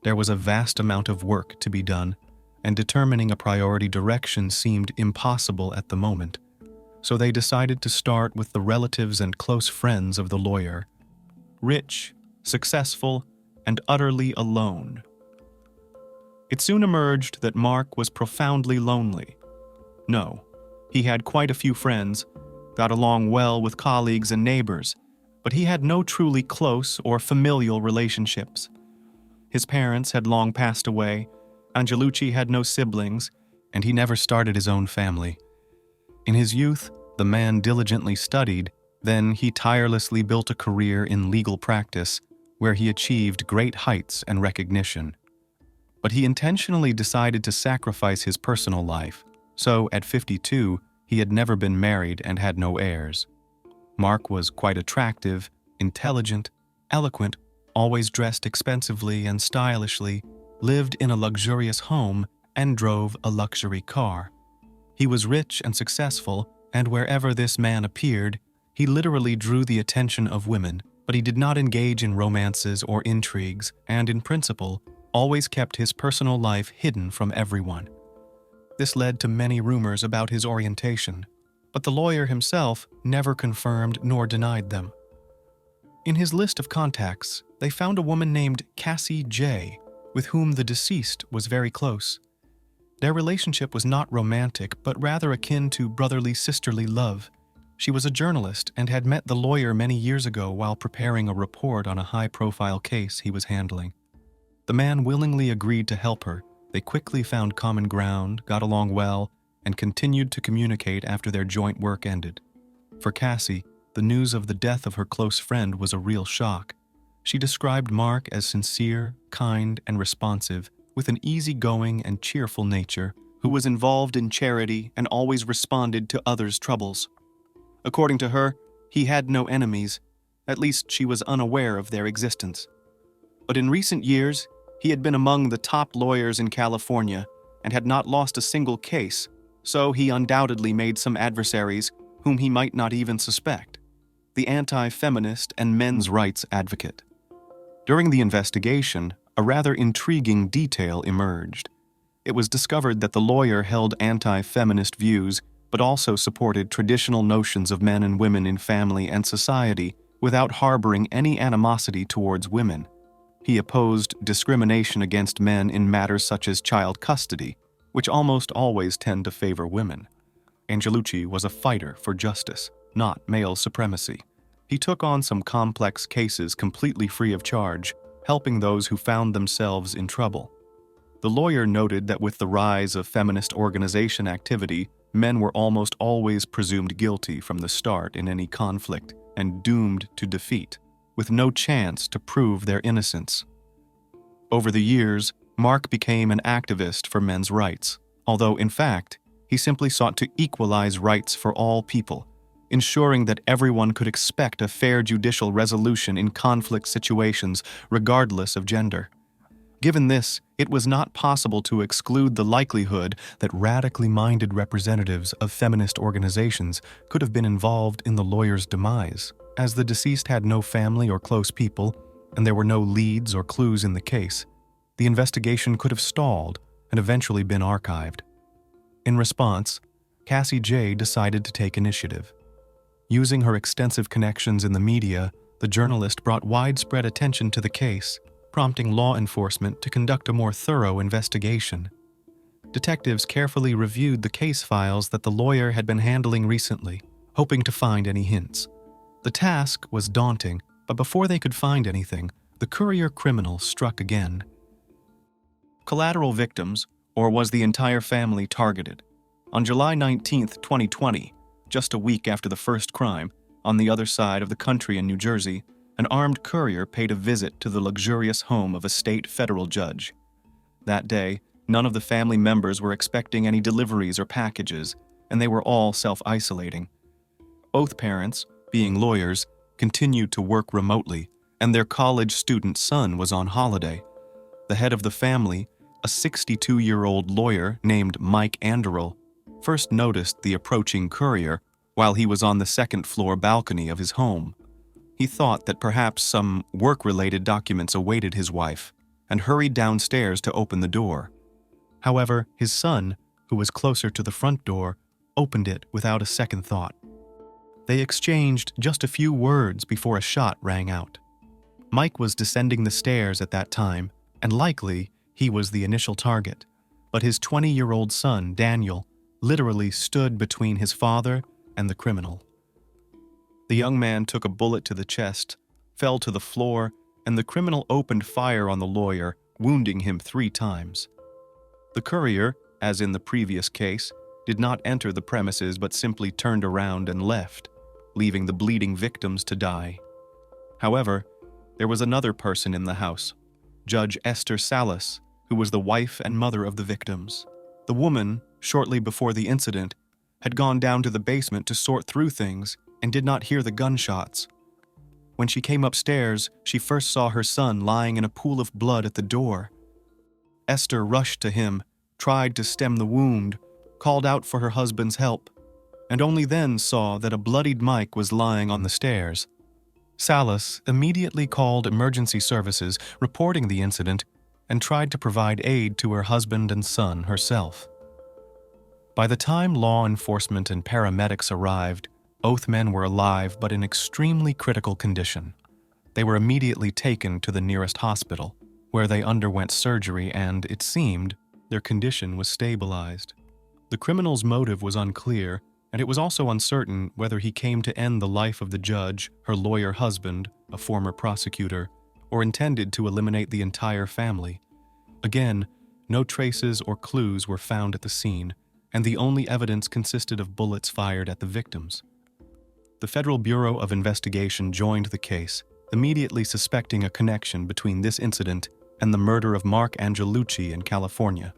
There was a vast amount of work to be done, and determining a priority direction seemed impossible at the moment. So they decided to start with the relatives and close friends of the lawyer. Rich, successful, and utterly alone. It soon emerged that Mark was profoundly lonely. No, he had quite a few friends, got along well with colleagues and neighbors, but he had no truly close or familial relationships. His parents had long passed away, Angelucci had no siblings, and he never started his own family. In his youth, the man diligently studied, then he tirelessly built a career in legal practice, where he achieved great heights and recognition. But he intentionally decided to sacrifice his personal life, so at 52, he had never been married and had no heirs. Mark was quite attractive, intelligent, eloquent, always dressed expensively and stylishly, lived in a luxurious home, and drove a luxury car. He was rich and successful, and wherever this man appeared, he literally drew the attention of women, but he did not engage in romances or intrigues, and in principle, always kept his personal life hidden from everyone. This led to many rumors about his orientation, but the lawyer himself never confirmed nor denied them. In his list of contacts, they found a woman named Cassie J., with whom the deceased was very close. Their relationship was not romantic, but rather akin to brotherly sisterly love. She was a journalist and had met the lawyer many years ago while preparing a report on a high-profile case he was handling. The man willingly agreed to help her. They quickly found common ground, got along well, and continued to communicate after their joint work ended. For Cassie, the news of the death of her close friend was a real shock. She described Mark as sincere, kind, and responsive, with an easygoing and cheerful nature, who was involved in charity and always responded to others' troubles. According to her, he had no enemies, at least she was unaware of their existence. But in recent years, he had been among the top lawyers in California and had not lost a single case, so he undoubtedly made some adversaries whom he might not even suspect. The anti-feminist and men's rights advocate. During the investigation, a rather intriguing detail emerged. It was discovered that the lawyer held anti-feminist views, but also supported traditional notions of men and women in family and society without harboring any animosity towards women. He opposed discrimination against men in matters such as child custody, which almost always tend to favor women. Angelucci was a fighter for justice, not male supremacy. He took on some complex cases completely free of charge, helping those who found themselves in trouble. The lawyer noted that with the rise of feminist organization activity, men were almost always presumed guilty from the start in any conflict and doomed to defeat, with no chance to prove their innocence. Over the years, Mark became an activist for men's rights, although in fact, he simply sought to equalize rights for all people, ensuring that everyone could expect a fair judicial resolution in conflict situations regardless of gender. Given this, it was not possible to exclude the likelihood that radically minded representatives of feminist organizations could have been involved in the lawyer's demise, as the deceased had no family or close people, and there were no leads or clues in the case. The investigation could have stalled and eventually been archived. In response, Cassie J. decided to take initiative. Using her extensive connections in the media, the journalist brought widespread attention to the case, prompting law enforcement to conduct a more thorough investigation. Detectives carefully reviewed the case files that the lawyer had been handling recently, hoping to find any hints. The task was daunting, but before they could find anything, the courier criminal struck again. Collateral victims, or was the entire family targeted? On July 19, 2020, just a week after the first crime, on the other side of the country in New Jersey, an armed courier paid a visit to the luxurious home of a state federal judge. That day, none of the family members were expecting any deliveries or packages, and they were all self-isolating. Both parents, being lawyers, continued to work remotely, and their college student son was on holiday. The head of the family, a 62-year-old lawyer named Mike Anderl, first noticed the approaching courier while he was on the second-floor balcony of his home. He thought that perhaps some work-related documents awaited his wife and hurried downstairs to open the door. However, his son, who was closer to the front door, opened it without a second thought. They exchanged just a few words before a shot rang out. Mike was descending the stairs at that time, and likely he was the initial target, but his 20-year-old son, Daniel, literally stood between his father and the criminal. The young man took a bullet to the chest, fell to the floor, and the criminal opened fire on the lawyer, wounding him 3 times. The courier, as in the previous case, did not enter the premises but simply turned around and left, leaving the bleeding victims to die. However, there was another person in the house, Judge Esther Salas, who was the wife and mother of the victims. The woman, shortly before the incident, had gone down to the basement to sort through things and did not hear the gunshots. When she came upstairs, she first saw her son lying in a pool of blood at the door. Esther rushed to him, tried to stem the wound, called out for her husband's help, and only then saw that a bloodied Mike was lying on the stairs. Salas immediately called emergency services, reporting the incident, and tried to provide aid to her husband and son herself. By the time law enforcement and paramedics arrived, both men were alive but in extremely critical condition. They were immediately taken to the nearest hospital, where they underwent surgery and, it seemed, their condition was stabilized. The criminal's motive was unclear, and it was also uncertain whether he came to end the life of the judge, her lawyer husband, a former prosecutor, or intended to eliminate the entire family. Again, no traces or clues were found at the scene, and the only evidence consisted of bullets fired at the victims. The Federal Bureau of Investigation joined the case, immediately suspecting a connection between this incident and the murder of Mark Angelucci in California.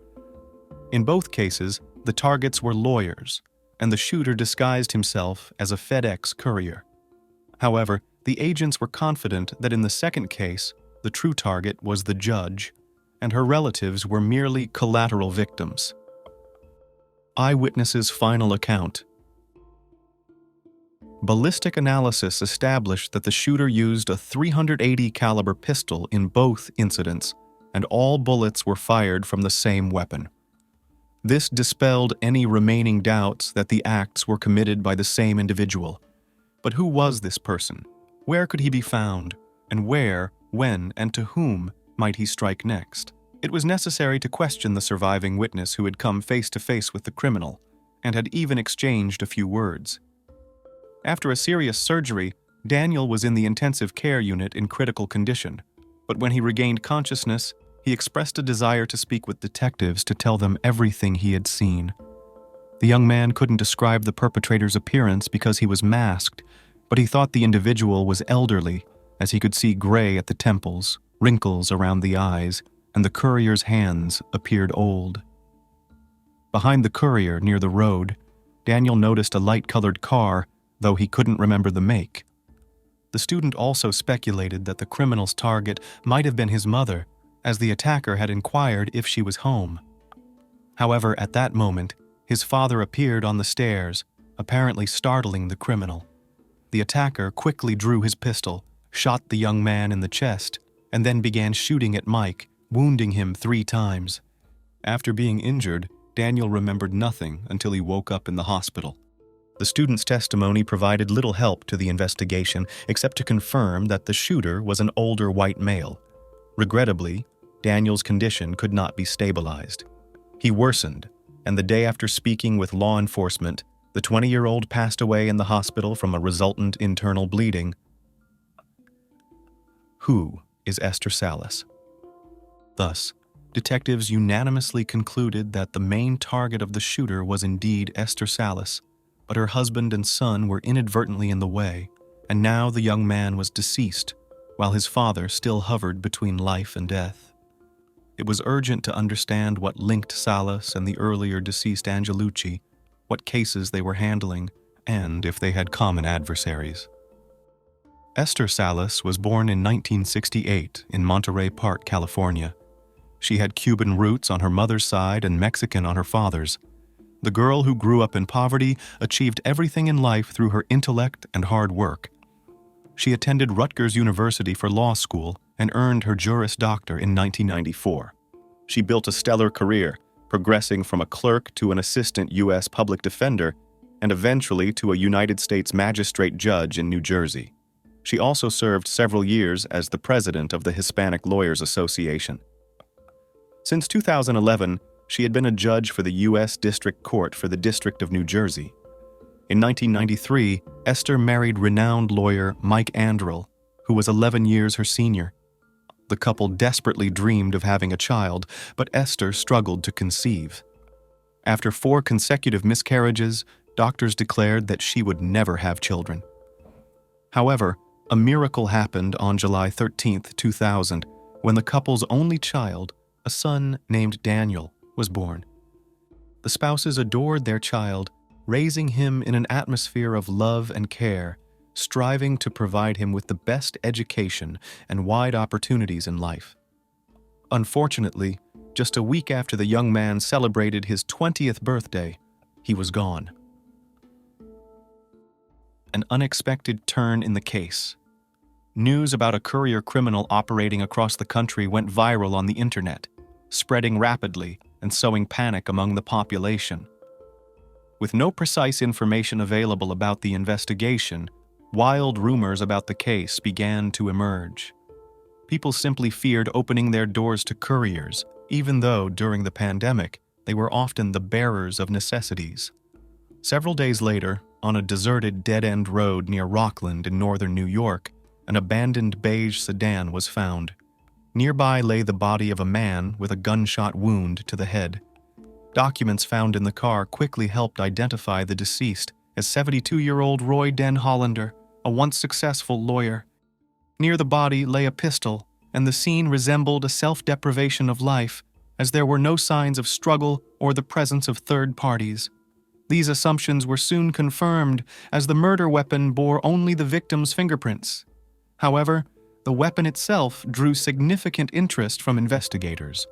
In both cases, the targets were lawyers, and the shooter disguised himself as a FedEx courier. However, the agents were confident that in the second case, the true target was the judge, and her relatives were merely collateral victims. Eyewitnesses' final account. Ballistic analysis established that the shooter used a .380 caliber pistol in both incidents, and all bullets were fired from the same weapon. This dispelled any remaining doubts that the acts were committed by the same individual. But who was this person? Where could he be found? And where, when, and to whom might he strike next? It was necessary to question the surviving witness who had come face to face with the criminal, and had even exchanged a few words. After a serious surgery, Daniel was in the intensive care unit in critical condition, but when he regained consciousness, he expressed a desire to speak with detectives to tell them everything he had seen. The young man couldn't describe the perpetrator's appearance because he was masked, but he thought the individual was elderly, as he could see gray at the temples, wrinkles around the eyes, and the courier's hands appeared old. Behind the courier, near the road, Daniel noticed a light-colored car, though he couldn't remember the make. The student also speculated that the criminal's target might have been his mother, as the attacker had inquired if she was home. However, at that moment, his father appeared on the stairs, apparently startling the criminal. The attacker quickly drew his pistol, shot the young man in the chest, and then began shooting at Mike, wounding him 3 times. After being injured, Daniel remembered nothing until he woke up in the hospital. The student's testimony provided little help to the investigation except to confirm that the shooter was an older white male. Regrettably, Daniel's condition could not be stabilized. He worsened, and the day after speaking with law enforcement, the 20-year-old passed away in the hospital from a resultant internal bleeding. Who is Esther Salas? Thus, detectives unanimously concluded that the main target of the shooter was indeed Esther Salas, but her husband and son were inadvertently in the way, and now the young man was deceased, while his father still hovered between life and death. It was urgent to understand what linked Salas and the earlier deceased Angelucci, what cases they were handling, and if they had common adversaries. Esther Salas was born in 1968 in Monterey Park, California. She had Cuban roots on her mother's side and Mexican on her father's. The girl who grew up in poverty achieved everything in life through her intellect and hard work. She attended Rutgers University for law school and earned her Juris Doctor in 1994. She built a stellar career, progressing from a clerk to an assistant U.S. public defender and eventually to a United States magistrate judge in New Jersey. She also served several years as the president of the Hispanic Lawyers Association. Since 2011, she had been a judge for the U.S. District Court for the District of New Jersey. In 1993, Esther married renowned lawyer Mike Andrell, who was 11 years her senior. The couple desperately dreamed of having a child, but Esther struggled to conceive. After 4 consecutive miscarriages, doctors declared that she would never have children. However, a miracle happened on July 13, 2000, when the couple's only child, a son named Daniel, was born. The spouses adored their child, raising him in an atmosphere of love and care, striving to provide him with the best education and wide opportunities in life. Unfortunately, just a week after the young man celebrated his 20th birthday, he was gone. An unexpected turn in the case. News about a courier criminal operating across the country went viral on the internet, spreading rapidly and sowing panic among the population. With no precise information available about the investigation, wild rumors about the case began to emerge. People simply feared opening their doors to couriers, even though during the pandemic, they were often the bearers of necessities. Several days later, on a deserted dead-end road near Rockland in northern New York, an abandoned beige sedan was found. Nearby lay the body of a man with a gunshot wound to the head. Documents found in the car quickly helped identify the deceased as 72-year-old Roy Den Hollander, a once successful lawyer. Near the body lay a pistol, and the scene resembled a self-deprivation of life, as there were no signs of struggle or the presence of third parties. These assumptions were soon confirmed, as the murder weapon bore only the victim's fingerprints. However, the weapon itself drew significant interest from investigators.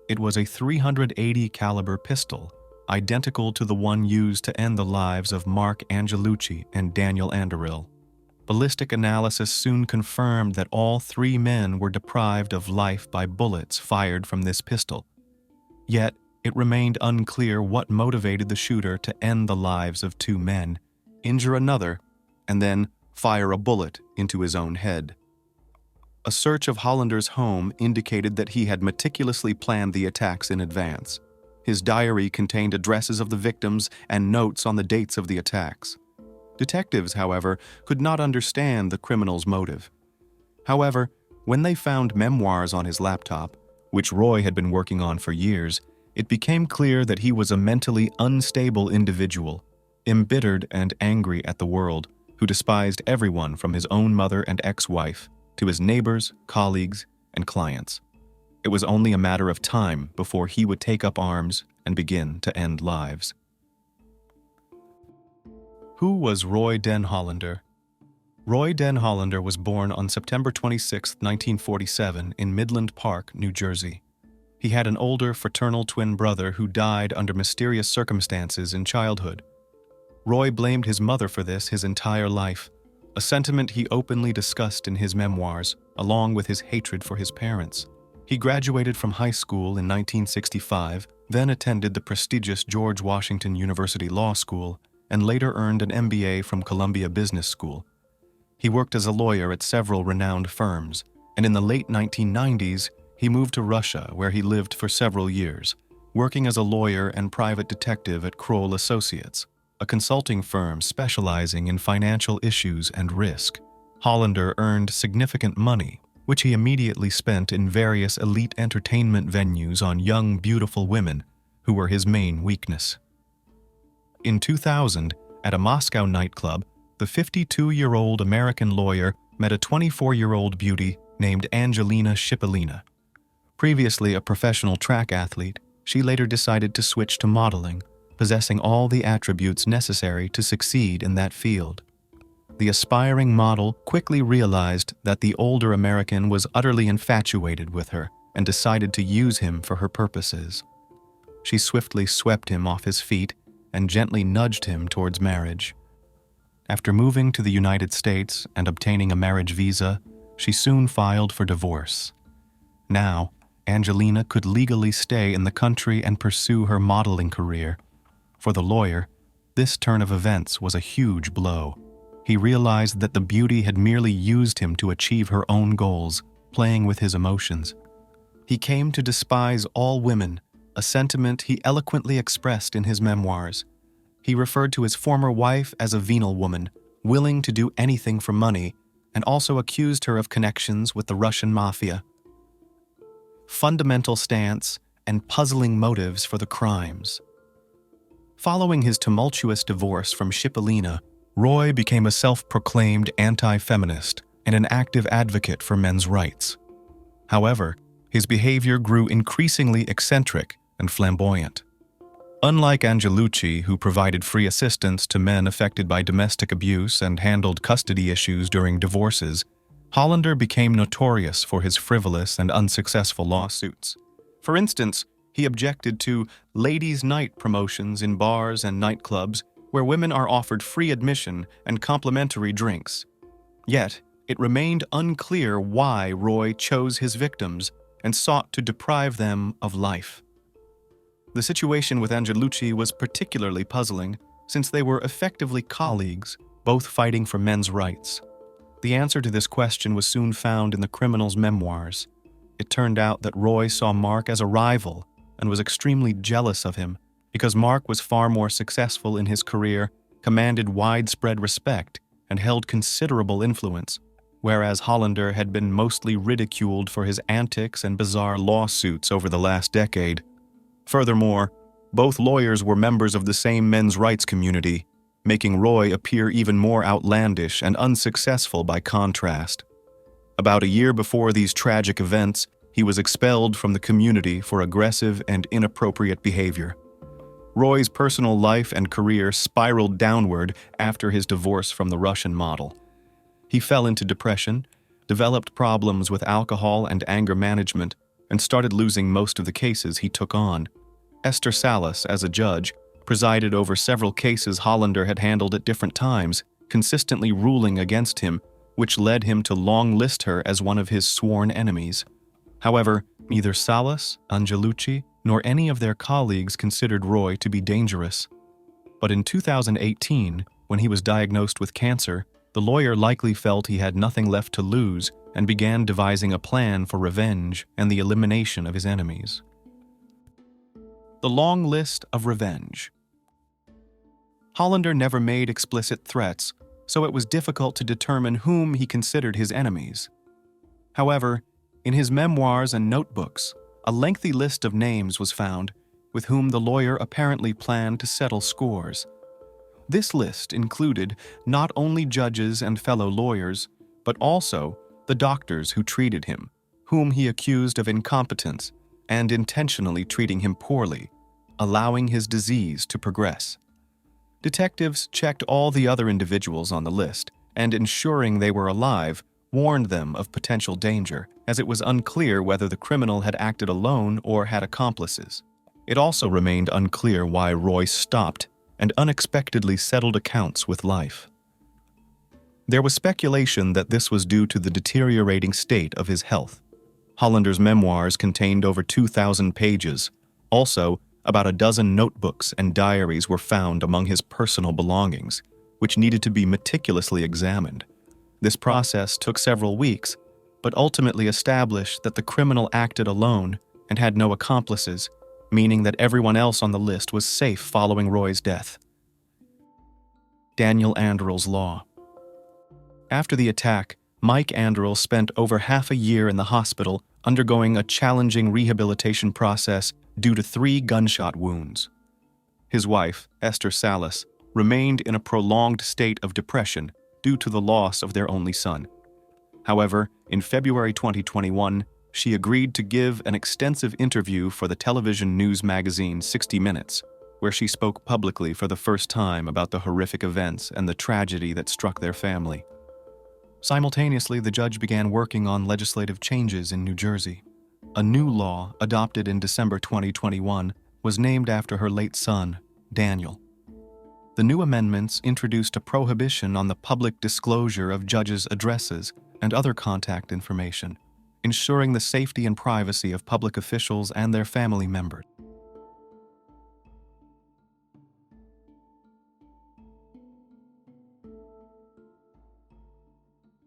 It was a .380 caliber pistol, identical to the one used to end the lives of Mark Angelucci and Daniel Andrell. Ballistic analysis soon confirmed that all 3 men were deprived of life by bullets fired from this pistol. Yet, it remained unclear what motivated the shooter to end the lives of 2 men, injure another, and then fire a bullet into his own head. A search of Hollander's home indicated that he had meticulously planned the attacks in advance. His diary contained addresses of the victims and notes on the dates of the attacks. Detectives, however, could not understand the criminal's motive. However, When they found memoirs on his laptop, which Roy had been working on for years, it became clear that he was a mentally unstable individual, embittered and angry at the world, who despised everyone from his own mother and ex-wife to his neighbors, colleagues, and clients. It was only a matter of time before he would take up arms and begin to end lives. Who was Roy Den Hollander? Roy Den Hollander was born on September 26, 1947, in Midland Park, New Jersey. He had an older fraternal twin brother who died under mysterious circumstances in childhood. Roy blamed his mother for this his entire life, a sentiment he openly discussed in his memoirs, along with his hatred for his parents. He graduated from high school in 1965, then attended the prestigious George Washington University Law School, and later earned an MBA from Columbia Business School. He worked as a lawyer at several renowned firms, and in the late 1990s, he moved to Russia, where he lived for several years, working as a lawyer and private detective at Kroll Associates, a consulting firm specializing in financial issues and risk. Hollander earned significant money, which he immediately spent in various elite entertainment venues on young, beautiful women, who were his main weakness. In 2000, at a Moscow nightclub, the 52-year-old American lawyer met a 24-year-old beauty named Angelina Shipalina. Previously a professional track athlete, she later decided to switch to modeling, possessing all the attributes necessary to succeed in that field. The aspiring model quickly realized that the older American was utterly infatuated with her and decided to use him for her purposes. She swiftly swept him off his feet and gently nudged him towards marriage. After moving to the United States and obtaining a marriage visa, she soon filed for divorce. Now, Angelina could legally stay in the country and pursue her modeling career. For the lawyer, this turn of events was a huge blow. He realized that the beauty had merely used him to achieve her own goals, playing with his emotions. He came to despise all women, a sentiment he eloquently expressed in his memoirs. He referred to his former wife as a venal woman, willing to do anything for money, and also accused her of connections with the Russian mafia. Fundamental stance and puzzling motives for the crimes. Following his tumultuous divorce from Shipalina, Roy became a self-proclaimed anti-feminist and an active advocate for men's rights. However, his behavior grew increasingly eccentric and flamboyant. Unlike Angelucci, who provided free assistance to men affected by domestic abuse and handled custody issues during divorces, Hollander became notorious for his frivolous and unsuccessful lawsuits. For instance, he objected to ladies' night promotions in bars and nightclubs where women are offered free admission and complimentary drinks. Yet, it remained unclear why Roy chose his victims and sought to deprive them of life. The situation with Angelucci was particularly puzzling, since they were effectively colleagues, both fighting for men's rights. The answer to this question was soon found in the criminal's memoirs. It turned out that Roy saw Mark as a rival and was extremely jealous of him because Mark was far more successful in his career, commanded widespread respect, and held considerable influence, whereas Hollander had been mostly ridiculed for his antics and bizarre lawsuits over the last decade. Furthermore, both lawyers were members of the same men's rights community, making Roy appear even more outlandish and unsuccessful by contrast. About a year before these tragic events, he was expelled from the community for aggressive and inappropriate behavior. Roy's personal life and career spiraled downward after his divorce from the Russian model. He fell into depression, developed problems with alcohol and anger management, and started losing most of the cases he took on. Esther Salas, as a judge, presided over several cases Hollander had handled at different times, consistently ruling against him, which led him to long-list her as one of his sworn enemies. However, neither Salas, Angelucci, nor any of their colleagues considered Roy to be dangerous. But in 2018, when he was diagnosed with cancer, the lawyer likely felt he had nothing left to lose and began devising a plan for revenge and the elimination of his enemies. The long list of revenge. Hollander never made explicit threats, so it was difficult to determine whom he considered his enemies. However, in his memoirs and notebooks, a lengthy list of names was found with whom the lawyer apparently planned to settle scores. This list included not only judges and fellow lawyers, but also the doctors who treated him, whom he accused of incompetence and intentionally treating him poorly, allowing his disease to progress. Detectives checked all the other individuals on the list and, ensuring they were alive, warned them of potential danger, as it was unclear whether the criminal had acted alone or had accomplices. It also remained unclear why Roy stopped and unexpectedly settled accounts with life. There was speculation that this was due to the deteriorating state of his health. Hollander's memoirs contained over 2,000 pages. Also, about a dozen notebooks and diaries were found among his personal belongings, which needed to be meticulously examined. This process took several weeks, but ultimately established that the criminal acted alone and had no accomplices, meaning that everyone else on the list was safe following Roy's death. Daniel Anderl's Law. After the attack, Mike Anderl spent over half a year in the hospital undergoing a challenging rehabilitation process due to 3 gunshot wounds. His wife, Esther Salas, remained in a prolonged state of depression due to the loss of their only son. However, in February 2021, she agreed to give an extensive interview for the television news magazine 60 Minutes, where she spoke publicly for the first time about the horrific events and the tragedy that struck their family. Simultaneously, the judge began working on legislative changes in New Jersey. A new law, adopted in December 2021, was named after her late son, Daniel. The new amendments introduced a prohibition on the public disclosure of judges' addresses and other contact information, ensuring the safety and privacy of public officials and their family members.